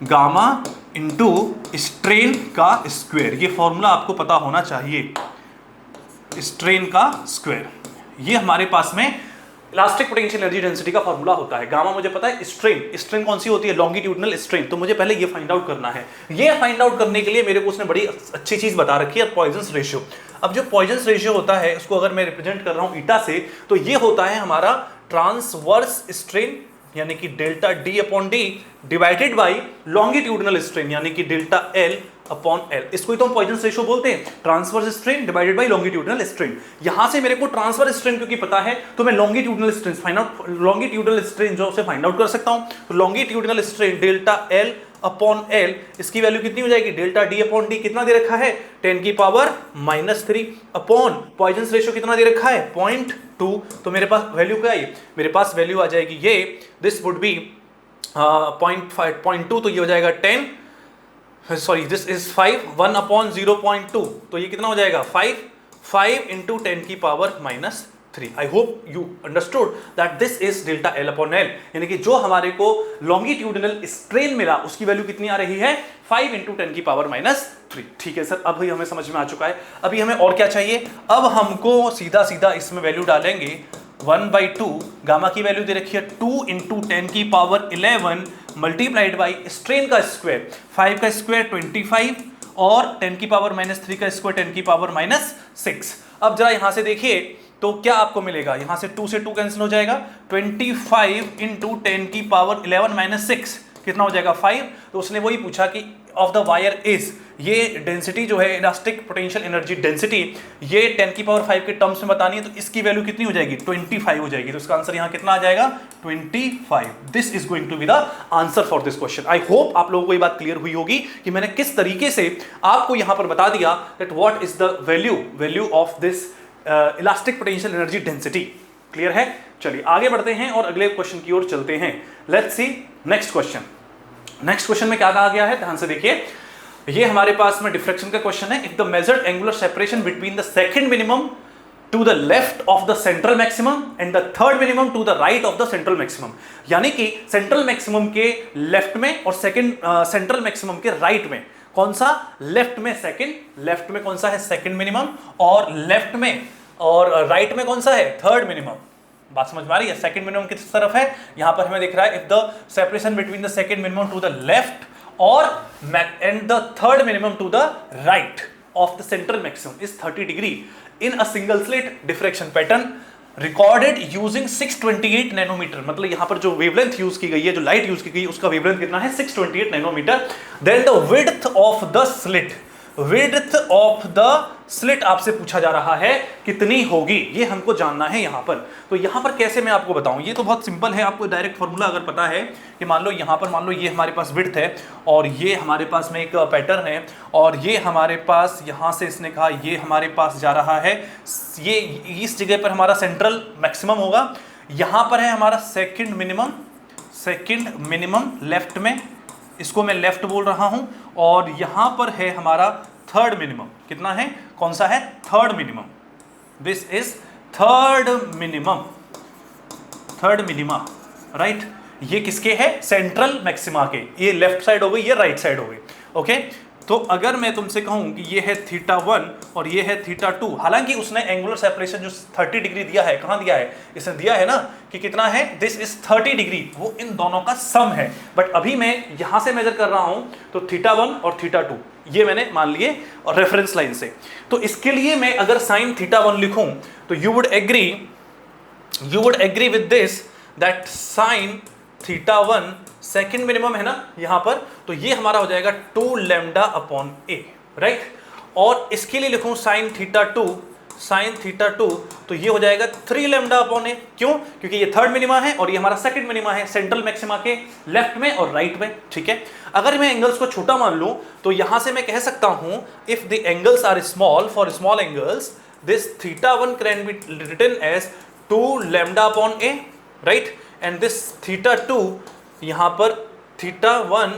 A: gamma into strain का स्क्वायर। ये फॉर्मूला आपको पता होना चाहिए, स्ट्रेन का स्क्वायर। ये हमारे पास में इलास्टिक पोटेंशियल एनर्जी डेंसिटी का फॉर्मूला होता है। गामा मुझे पता है, स्ट्रेन कौन सी होती है, लॉन्गिट्यूडनल स्ट्रेन। तो मुझे पहले ये फाइंड आउट करना है। ये फाइंड आउट करने के लिए मेरे को उसने बड़ी अच्छी चीज बता रखी है, पॉइजन्स रेशियो। अब जो पॉइजन्स रेशियो होता है उसको अगर मैं रिप्रेजेंट कर रहा हूं ईटा से, तो ये होता है हमारा ट्रांसवर्स स्ट्रेन यानी कि delta D upon D divided by longitudinal strain यानी कि डेल्टा एल अपॉन एल। इसको ही तो हम पॉइजन्स रेशियो बोलते हैं, transverse strain divided by longitudinal strain. यहां से मेरे को ट्रांसवर्स स्ट्रेन क्योंकि पता है, तो मैं लॉन्गिट्यूडनल स्ट्रेन जो से फाइंड आउट कर सकता हूं। तो longitudinal strain delta L upon L, इसकी वैल्यू कितनी हो जाएगी, डेल्टा डी अपॉन डी कितना दे रखा है, 10 की पावर -3 अपॉन पॉइजन्स रेशियो कितना दे रखा है, 0.2। तो मेरे पास वैल्यू क्या है, मेरे पास वैल्यू आ जाएगी ये, दिस वुड बी 0.2, तो ये हो जाएगा 10, सॉरी दिस इज 5, 1 अपॉन 0.2, तो ये कितना हो जाएगा 5 इंटू 10 की power -3। I hope you understood that this is delta L upon L, यानी कि जो हमारे को लॉन्गिट्यूडनल स्ट्रेन मिला उसकी वैल्यू कितनी आ रही है, 5 इंटू 10 की पावर -3। ठीक है सर, अब हमें समझ में आ चुका है। अभी हमें और क्या चाहिए, अब हमको सीधा इसमें वैल्यू डालेंगे 1/2, गामा की वैल्यू दे रखी है 2 इंटू 10 की पावर 11 मल्टीप्लाइड बाई स्ट्रेन का स्क्वायर, 5 का स्क्वायर 25 और 10 की पावर -3 का स्क्वायर 10 की पावर -6। अब जरा यहां से देखिए तो क्या आपको मिलेगा, यहां से 2 से 2 कैंसिल हो जाएगा, 25 इंटू 10 की पावर 11 -6 कितना हो जाएगा 5। तो उसने वही पूछा कि ऑफ द वायर इज, ये डेंसिटी जो है इलास्टिक पोटेंशियल एनर्जी डेंसिटी, ये 10 की पावर 5 के टर्म्स में बतानी है, तो इसकी वैल्यू कितनी हो जाएगी, 25 हो जाएगी। तो इसका आंसर यहां कितना आ जाएगा, 25। This is going to be the answer for this question. I hope आप लोगों को ये बात क्लियर हुई होगी कि मैंने किस तरीके से आपको यहां पर बता दिया that what is the value of this elastic potential energy density. Clear है, चलिए आगे बढ़ते हैं और अगले क्वेश्चन की ओर चलते हैं। Let's see next question. Next question में क्या कहा गया है, ध्यान से देखिए। ये हमारे पास में डिफ्रेक्शन का क्वेश्चन है। If the measured angular separation between the second minimum to the left of the central maximum and the third minimum to the right of the central maximum, यानी कि सेंट्रल मैक्सिमम के left में और central maximum के right में कौन सा, left में कौन सा है सेकंड मिनिमम, और लेफ्ट में और राइट में कौन सा है थर्ड मिनिमम। बात समझ में आ रही है, सेकंड मिनिमम किस तरफ है, यहां पर हमें दिख रहा है if the separation between the second minimum to the left और and the third minimum to the right of the central maximum is 30 degree in a single slit diffraction pattern recorded using 628 nanometre. मतलब यहां पर जो wavelength use की गई है, जो light use की गई है, उसका वेवलेंथ कितना है 628 nanometre. Then the width of the slit आपसे पूछा जा रहा है कितनी होगी, ये हमको जानना है यहां पर। तो यहां पर कैसे मैं आपको बताऊं, ये तो बहुत सिंपल है, आपको डायरेक्ट फार्मूला अगर पता है कि मान लो ये हमारे पास विड्थ है और ये हमारे पास में एक पैटर्न है और ये हमारे पास यहां से इसने कहा ये हमारे पास जा रहा है, ये इस जगह पर हमारा सेंट्रल मैक्सिमम होगा, यहां पर है हमारा सेकंड मिनिमम लेफ्ट में, इसको मैं लेफ्ट बोल रहा हूं, और यहां पर है हमारा थर्ड मिनिमम, कितना है, कौन सा है, third minimum. This is third minima, right. ये किसके है, सेंट्रल मैक्सिमा के, ये लेफ्ट साइड हो गई, ये राइट साइड हो गई। ओके, तो अगर मैं तुमसे कहूं कि ये है θ1 और ये है θ2, हालांकि उसने एंगुलर सेपरेशन जो 30 डिग्री दिया है, कहां दिया है, इसने दिया है ना कि कितना है, दिस इज 30 डिग्री, वो इन दोनों का सम है। बट अभी मैं यहां से मेजर कर रहा हूं तो θ1 और θ2 ये मैंने मान लिए और रेफरेंस लाइन से। तो इसके लिए मैं अगर sin θ1 लिखूं तो you would agree with this that sin θ1 second minimum है ना यहां पर, तो ये हमारा हो जाएगा 2 लैम्डा अपॉन ए, राइट। और इसके लिए लिखूं sin θ2 तो ये हो जाएगा 3 लैम्डा अपॉन ए। क्यों, क्योंकि ये थर्ड मिनिमा है और ये हमारा सेकंड मिनिमा है, सेंट्रल मैक्सिमा के लेफ्ट में और राइट में। ठीक है, अगर मैं एंगल्स को छोटा मान लूं तो यहां से मैं कह सकता हूं if the angles are small, for small angles this theta 1 can be written as 2 lambda upon a, right? And this theta 2, यहाँ पर theta 1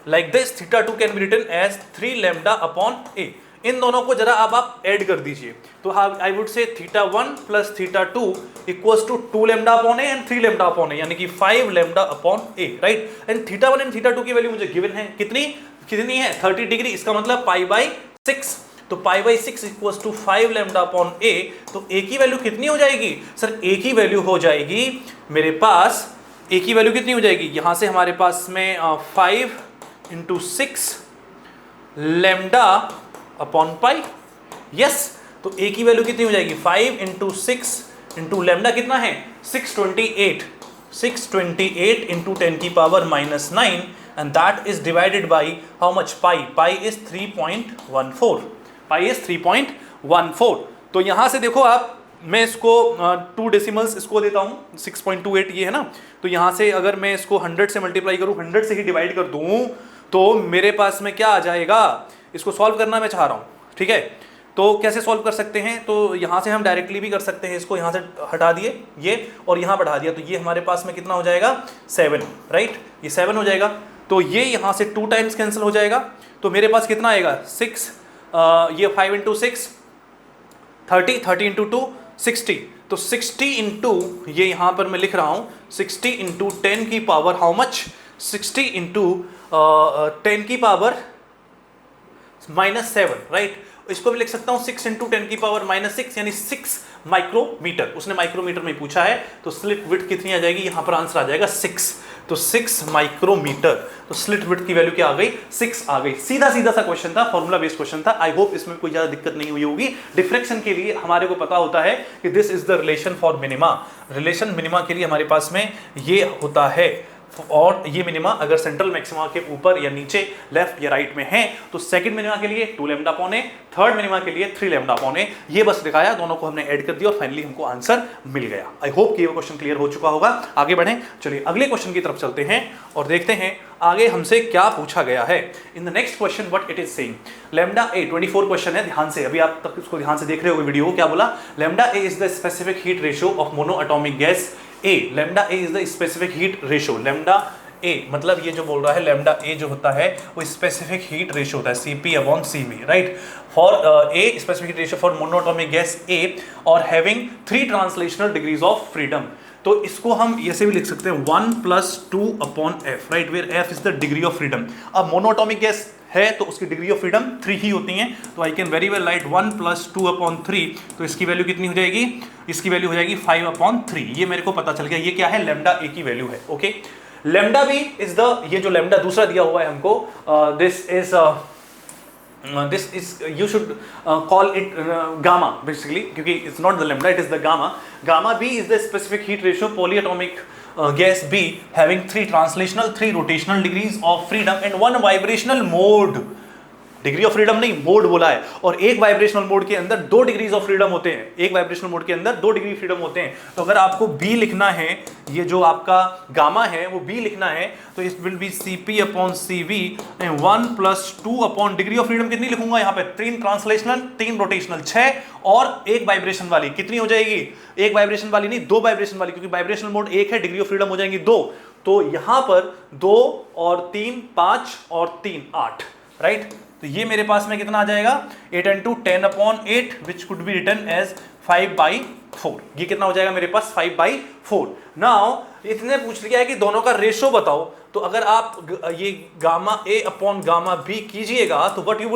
A: like this, theta 2 can be written as 3 lambda upon a. इन दोनों को जरा अब आप add कर दीजिए, तो I would say theta 1 plus theta 2 equals to 2 lambda upon A and 3 lambda upon A, यानी कि 5 lambda upon A, right? And theta 1 and theta 2 की वैल्यू मुझे गिवन है, कितनी है 30 डिग्री, इसका मतलब पाई बाई 6, तो pi by 6 equals to 5 lambda upon A, तो ए की वैल्यू कितनी हो जाएगी सर? ए की वैल्यू हो जाएगी मेरे पास, ए की वैल्यू कितनी हो जाएगी, यहां से हमारे पास में 5 into 6 lambda upon pi, yes. तो ए की वैल्यू कितनी हो जाएगी 5 इंटू 6 इंटू लैम्डा कितना है 628 इंटू 10 की power minus 9 and that is divided by how much? Pi is 3.14, pi is 3.14। तो यहां से देखो आप, मैं इसको 2 डेसिमल्स इसको देता हूं, 6.28 ये है ना, तो यहां से अगर मैं इसको 100 से मल्टीप्लाई करूं, 100 से ही डिवाइड कर दूं, तो मेरे पास में क्या आ जाएगा? इसको सॉल्व करना मैं चाह रहा हूं, ठीक है? तो कैसे सॉल्व कर सकते हैं? तो यहां से हम डायरेक्टली भी कर सकते हैं, इसको यहां से हटा दिए ये और यहां बढ़ा दिया, तो ये हमारे पास में कितना हो जाएगा 7, राइट? ये 7 हो जाएगा, तो ये यहां से 2 टाइम्स कैंसिल हो जाएगा, तो मेरे पास कितना आएगा 6, ये 5 इंटू 6 30 इंटू 2 60, तो 60 इंटू, ये यहां पर मैं लिख रहा हूं 60 इंटू 10 की पावर हाउ मच? 60 इंटू 10 की पावर -7, राइट? इसको भी लिख सकता हूं 6 इंटू 10 की पावर -6, यानी 6 माइक्रोमीटर, उसने माइक्रोमीटर में पूछा है, तो स्लिट विड्थ कितनी आ जाएगी? यहां पर आंसर आ जाएगा 6, तो 6 माइक्रोमीटर, तो स्लिट विड्थ की वैल्यू क्या आ गई? 6 आ गई। सीधा सा क्वेश्चन था, फॉर्मूला बेस्ड क्वेश्चन था। आई होप इसमें कोई ज्यादा दिक्कत नहीं हुई होगी। डिफ्रेक्शन के लिए हमारे को पता होता है कि this is the relation for minima, relation minima के लिए हमारे पास में ये होता है, और ये मिनिमा अगर सेंट्रल मैक्सिमा के ऊपर या नीचे, लेफ्ट या राइट में है, तो सेकंड मिनिमा के लिए 2 लैम्डा अपॉन ए, थर्ड मिनिमा के लिए 3 लैम्डा अपॉन ए। ये बस दिखाया, दोनों को हमने ऐड कर दिया और फाइनली हमको आंसर मिल गया। आई होप कि ये क्वेश्चन क्लियर हो चुका होगा। आगे बढ़ें, चलिए अगले क्वेश्चन की तरफ चलते हैं और देखते हैं आगे हमसे क्या पूछा गया है। इन the next question what it is saying, lambda A 24 question है, ध्यान से अभी आप तक इसको ध्यान से देख रहे हो वीडियो को। क्या बोला? Lambda A is the specific heat ratio of mono atomic gas A. Lambda A is the specific heat ratio, lambda A मतलब ये जो बोल रहा है, लैम्डा ए जो होता है वो स्पेसिफिक हीट रेशियो होता है, Cp upon Cv, right? For a specific heat ratio for monoatomic gas a और having 3 translational degrees of freedom. तो इसको हम ऐसे भी लिख सकते हैं 1 + 2 upon f, right? Where f is the degree of freedom. अब मोनोएटॉमिक गैस है तो उसकी डिग्री ऑफ फ्रीडम 3 ही होती हैं, तो I can very well right 1 + 2 upon 3, तो इसकी वैल्यू कितनी हो जाएगी? इसकी वैल्यू हो जाएगी 5 अपॉन 3। ये मेरे को पता चल गया, ये क्या है? लैम्डा ए की वैल्यू है, ओके? लैम्डा भी इज द, ये जो लैम्डा दूसरा दिया हुआ है हमको, this is you should call it gamma basically, क्योंकि it's not the lambda, it is the gamma. Gamma B is the specific heat ratio polyatomic gas B having 3 translational, 3 rotational degrees of freedom and 1 vibrational mode. Degree of freedom नहीं, mode बोला है, और एक vibrational mode के अंदर 2 degrees of freedom होते हैं, एक वाइब्रेशनल मोड के अंदर 2 डिग्री फ्रीडम होते हैं। तो अगर आपको बी लिखना है, ये जो आपका गामा है वो बी लिखना है, तो it will be Cp upon Cv and 1 + 2 upon degree of freedom कितनी लिखूंगा यहाँ पे? 3 ट्रांसलेशनल, 3 रोटेशनल, 6 और एक वाइब्रेशन वाली, कितनी हो जाएगी? एक वाइब्रेशन वाली नहीं, 2 वाइब्रेशन वाली, क्योंकि वाइब्रेशनल मोड 1 है, डिग्री ऑफ फ्रीडम हो जाएंगी 2, तो यहां पर 2 और 3 5 और 3 8, राइट? तो ये मेरे पास में कितना आ जाएगा? 8 × 10 upon 8 which could be written as 5/4। ये कितना हो जाएगा मेरे पास? 5/4। नाउ इतने पूछ लिया है कि दोनों का रेशो बताओ, तो अगर आप ये gamma A upon gamma B कीजिएगा तो what you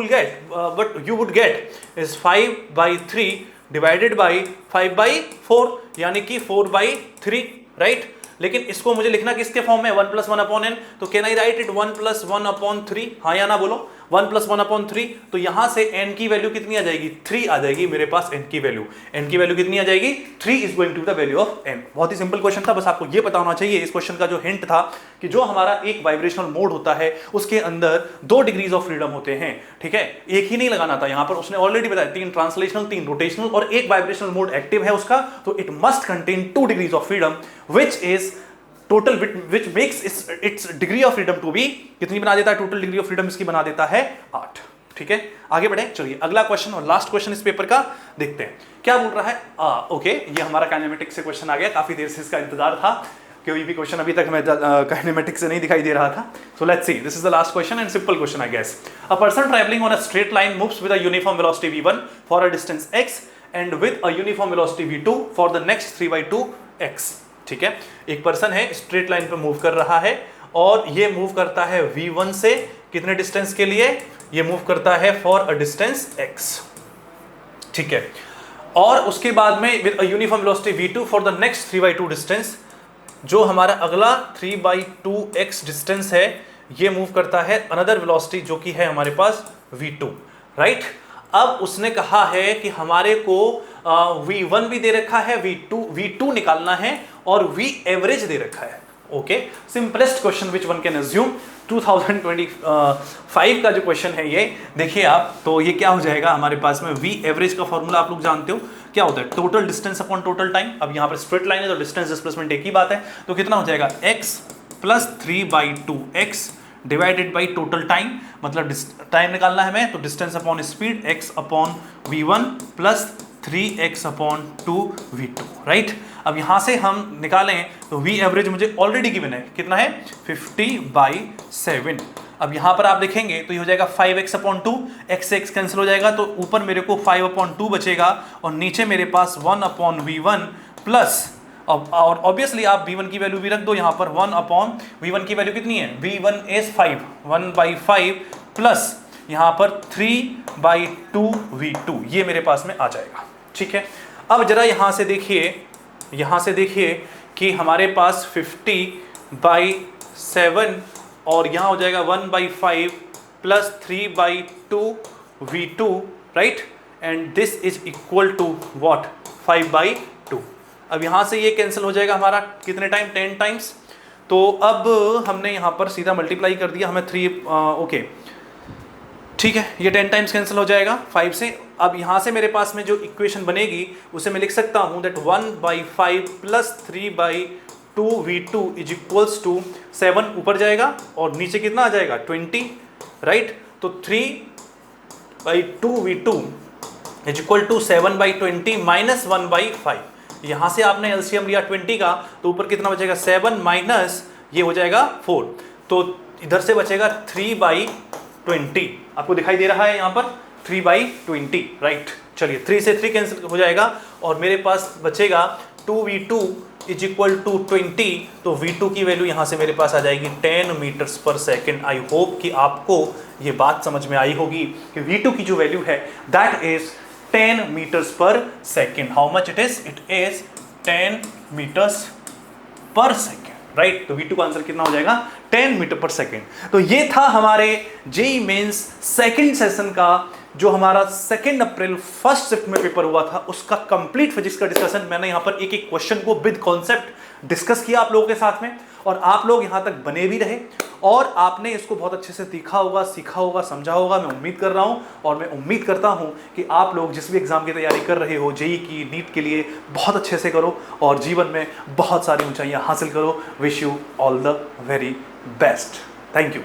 A: would get is 5/3 divided by 5/4, यानी कि 4/3, राइट? लेकिन इसको मुझे लिखना किसके फॉर्म में? 1 + 1 अपॉन n, तो can I right it 1 + 1 upon 3? हाँ या ना बोलो? 1 + 1 अपॉन 3, तो यहां से n की वैल्यू कितनी आ जाएगी? 3 आ जाएगी मेरे पास n की वैल्यू। n की वैल्यू कितनी आ जाएगी? 3 is going to the value of n। बहुत ही सिंपल क्वेश्चन था, बस आपको ये पता होना चाहिए। इस क्वेश्चन का जो हिंट था कि जो हमारा एक वाइब्रेशनल मोड होता है उसके अंदर 2 डिग्रीज ऑफ फ्रीडम होते हैं, ठीक है? एक ही नहीं लगाना था, यहां पर उसने ऑलरेडी बताया 3 ट्रांसलेशनल, 3 रोटेशनल और एक वाइब्रेशनल मोड एक्टिव है उसका, तो it must contain 2 degrees of freedom which is total, which makes its degree of freedom to be, कितनी बना देता है? टोटल डिग्री ऑफ फ्रीडम इसकी बना देता है 8। ठीक है, आगे बढ़े। चलिए अगला क्वेश्चन और लास्ट क्वेश्चन इस पेपर का देखते हैं क्या बोल रहा है। ओके, ये हमारा काइनेमेटिक्स से क्वेश्चन आ गया, काफी देर से इसका इंतजार था, कोई भी क्वेश्चन अभी तक हमें काइनेमेटिक्स से नहीं दिखाई दे रहा था। So let's see, this is the last question and simple question I guess. A person travelling on a straight line moves with a uniform velocity v1 for a distance x and with a uniform velocity v2 for the next 3/2 x। ठीक है, एक person है straight line पे move कर रहा है और ये मूव करता है v1 से कितने डिस्टेंस के लिए, ये मूव करता है फॉर अ डिस्टेंस x। ठीक है, और उसके बाद में with a uniform velocity v2 for the next 3/2 distance, जो हमारा अगला 3/2x डिस्टेंस है, ये मूव करता है अनदर वेलोसिटी जो कि है हमारे पास v2, राइट। अब उसने कहा है कि हमारे को v1 भी दे रखा है, v2 निकालना है और v एवरेज दे रखा है। Okay, simplest question which one can assume 2025 का जो क्वेश्चन है ये देखिए आप, तो ये क्या हो जाएगा हमारे पास में, v एवरेज का फॉर्मूला आप लोग जानते हो क्या होता है, total distance upon total time. अब यहाँ पर स्ट्रेट लाइन है तो डिस्टेंस डिस्प्लेसमेंट एक ही बात है, तो कितना हो जाएगा x plus 3/2x divided by total time, मतलब टाइम निकालना है हमें, तो distance upon speed x upon v1 plus 3x upon 2v2, right. अब यहाँ से हम निकालें तो v एवरेज मुझे ऑलरेडी गिवन है, कितना है 50/7। अब यहाँ पर आप देखेंगे तो ये हो जाएगा 5x अपॉन 2, x से x कैंसिल हो जाएगा, तो ऊपर मेरे को 5/2 बचेगा और नीचे मेरे पास 1/v1 प्लस, और ऑब्वियसली आप v1 की वैल्यू भी रख दो यहाँ पर, 1/v1 की वैल्यू कितनी है, v1 इज 5, 1/5 प्लस यहाँ पर 3/2v2, ये मेरे पास में आ जाएगा। ठीक है, अब जरा यहाँ से देखिए कि हमारे पास 50/7 और यहाँ हो जाएगा 1/5 plus 3/2v2, right, and this is equal to what, 5/2। अब यहाँ से ये कैंसिल हो जाएगा हमारा कितने टाइम, 10 टाइम्स। तो अब हमने यहाँ पर सीधा मल्टीप्लाई कर दिया, हमें 3 ओके ठीक है, ये 10 टाइम्स कैंसिल हो जाएगा 5 से। अब यहाँ से मेरे पास में जो इक्वेशन बनेगी उसे मैं लिख सकता हूँ that 1/5 plus 3/2v2 is equals to 7 ऊपर जाएगा और नीचे कितना आ जाएगा 20, राइट। तो 3/2v2 is equal to 7/20 minus 1/5। यहाँ से आपने एलसीएम लिया 20 का, तो ऊपर कितना बचेगा 7 माइनस ये हो जाएगा 4, तो इधर से बचेगा 3/20। आपको दिखाई दे रहा है यहाँ पर 3/20, राइट। चलिए 3 से 3 कैंसिल हो जाएगा और मेरे पास बचेगा 2v2 इज इक्वल टू 20, तो v2 की वैल्यू यहाँ से मेरे पास आ जाएगी 10 metres per second. I hope कि आपको ये बात समझ में आई होगी कि v2 की जो वैल्यू है that is 10 metres per second. How much it is 10 metres per second, right. तो v2 का आंसर कितना हो जाएगा 10 मीटर पर सेकेंड। तो ये था हमारे जेईई मेंस सेकंड सेशन का, जो हमारा 2 अप्रैल फर्स्ट शिफ्ट में पेपर हुआ था, उसका कंप्लीट फिजिक्स का डिस्कशन। मैंने यहाँ पर एक एक क्वेश्चन को विद कॉन्सेप्ट डिस्कस किया आप लोगों के साथ में, और आप लोग यहाँ तक बने भी रहे और आपने इसको बहुत अच्छे से सीखा होगा, समझा होगा, मैं उम्मीद कर रहा हूँ। और मैं उम्मीद करता हूँ कि आप लोग जिस भी एग्जाम की तैयारी कर रहे हो, जेईई की, नीट के लिए, बहुत अच्छे से करो और जीवन में बहुत सारी ऊंचाइयाँ हासिल करो। Wish you all the very best. Thank you.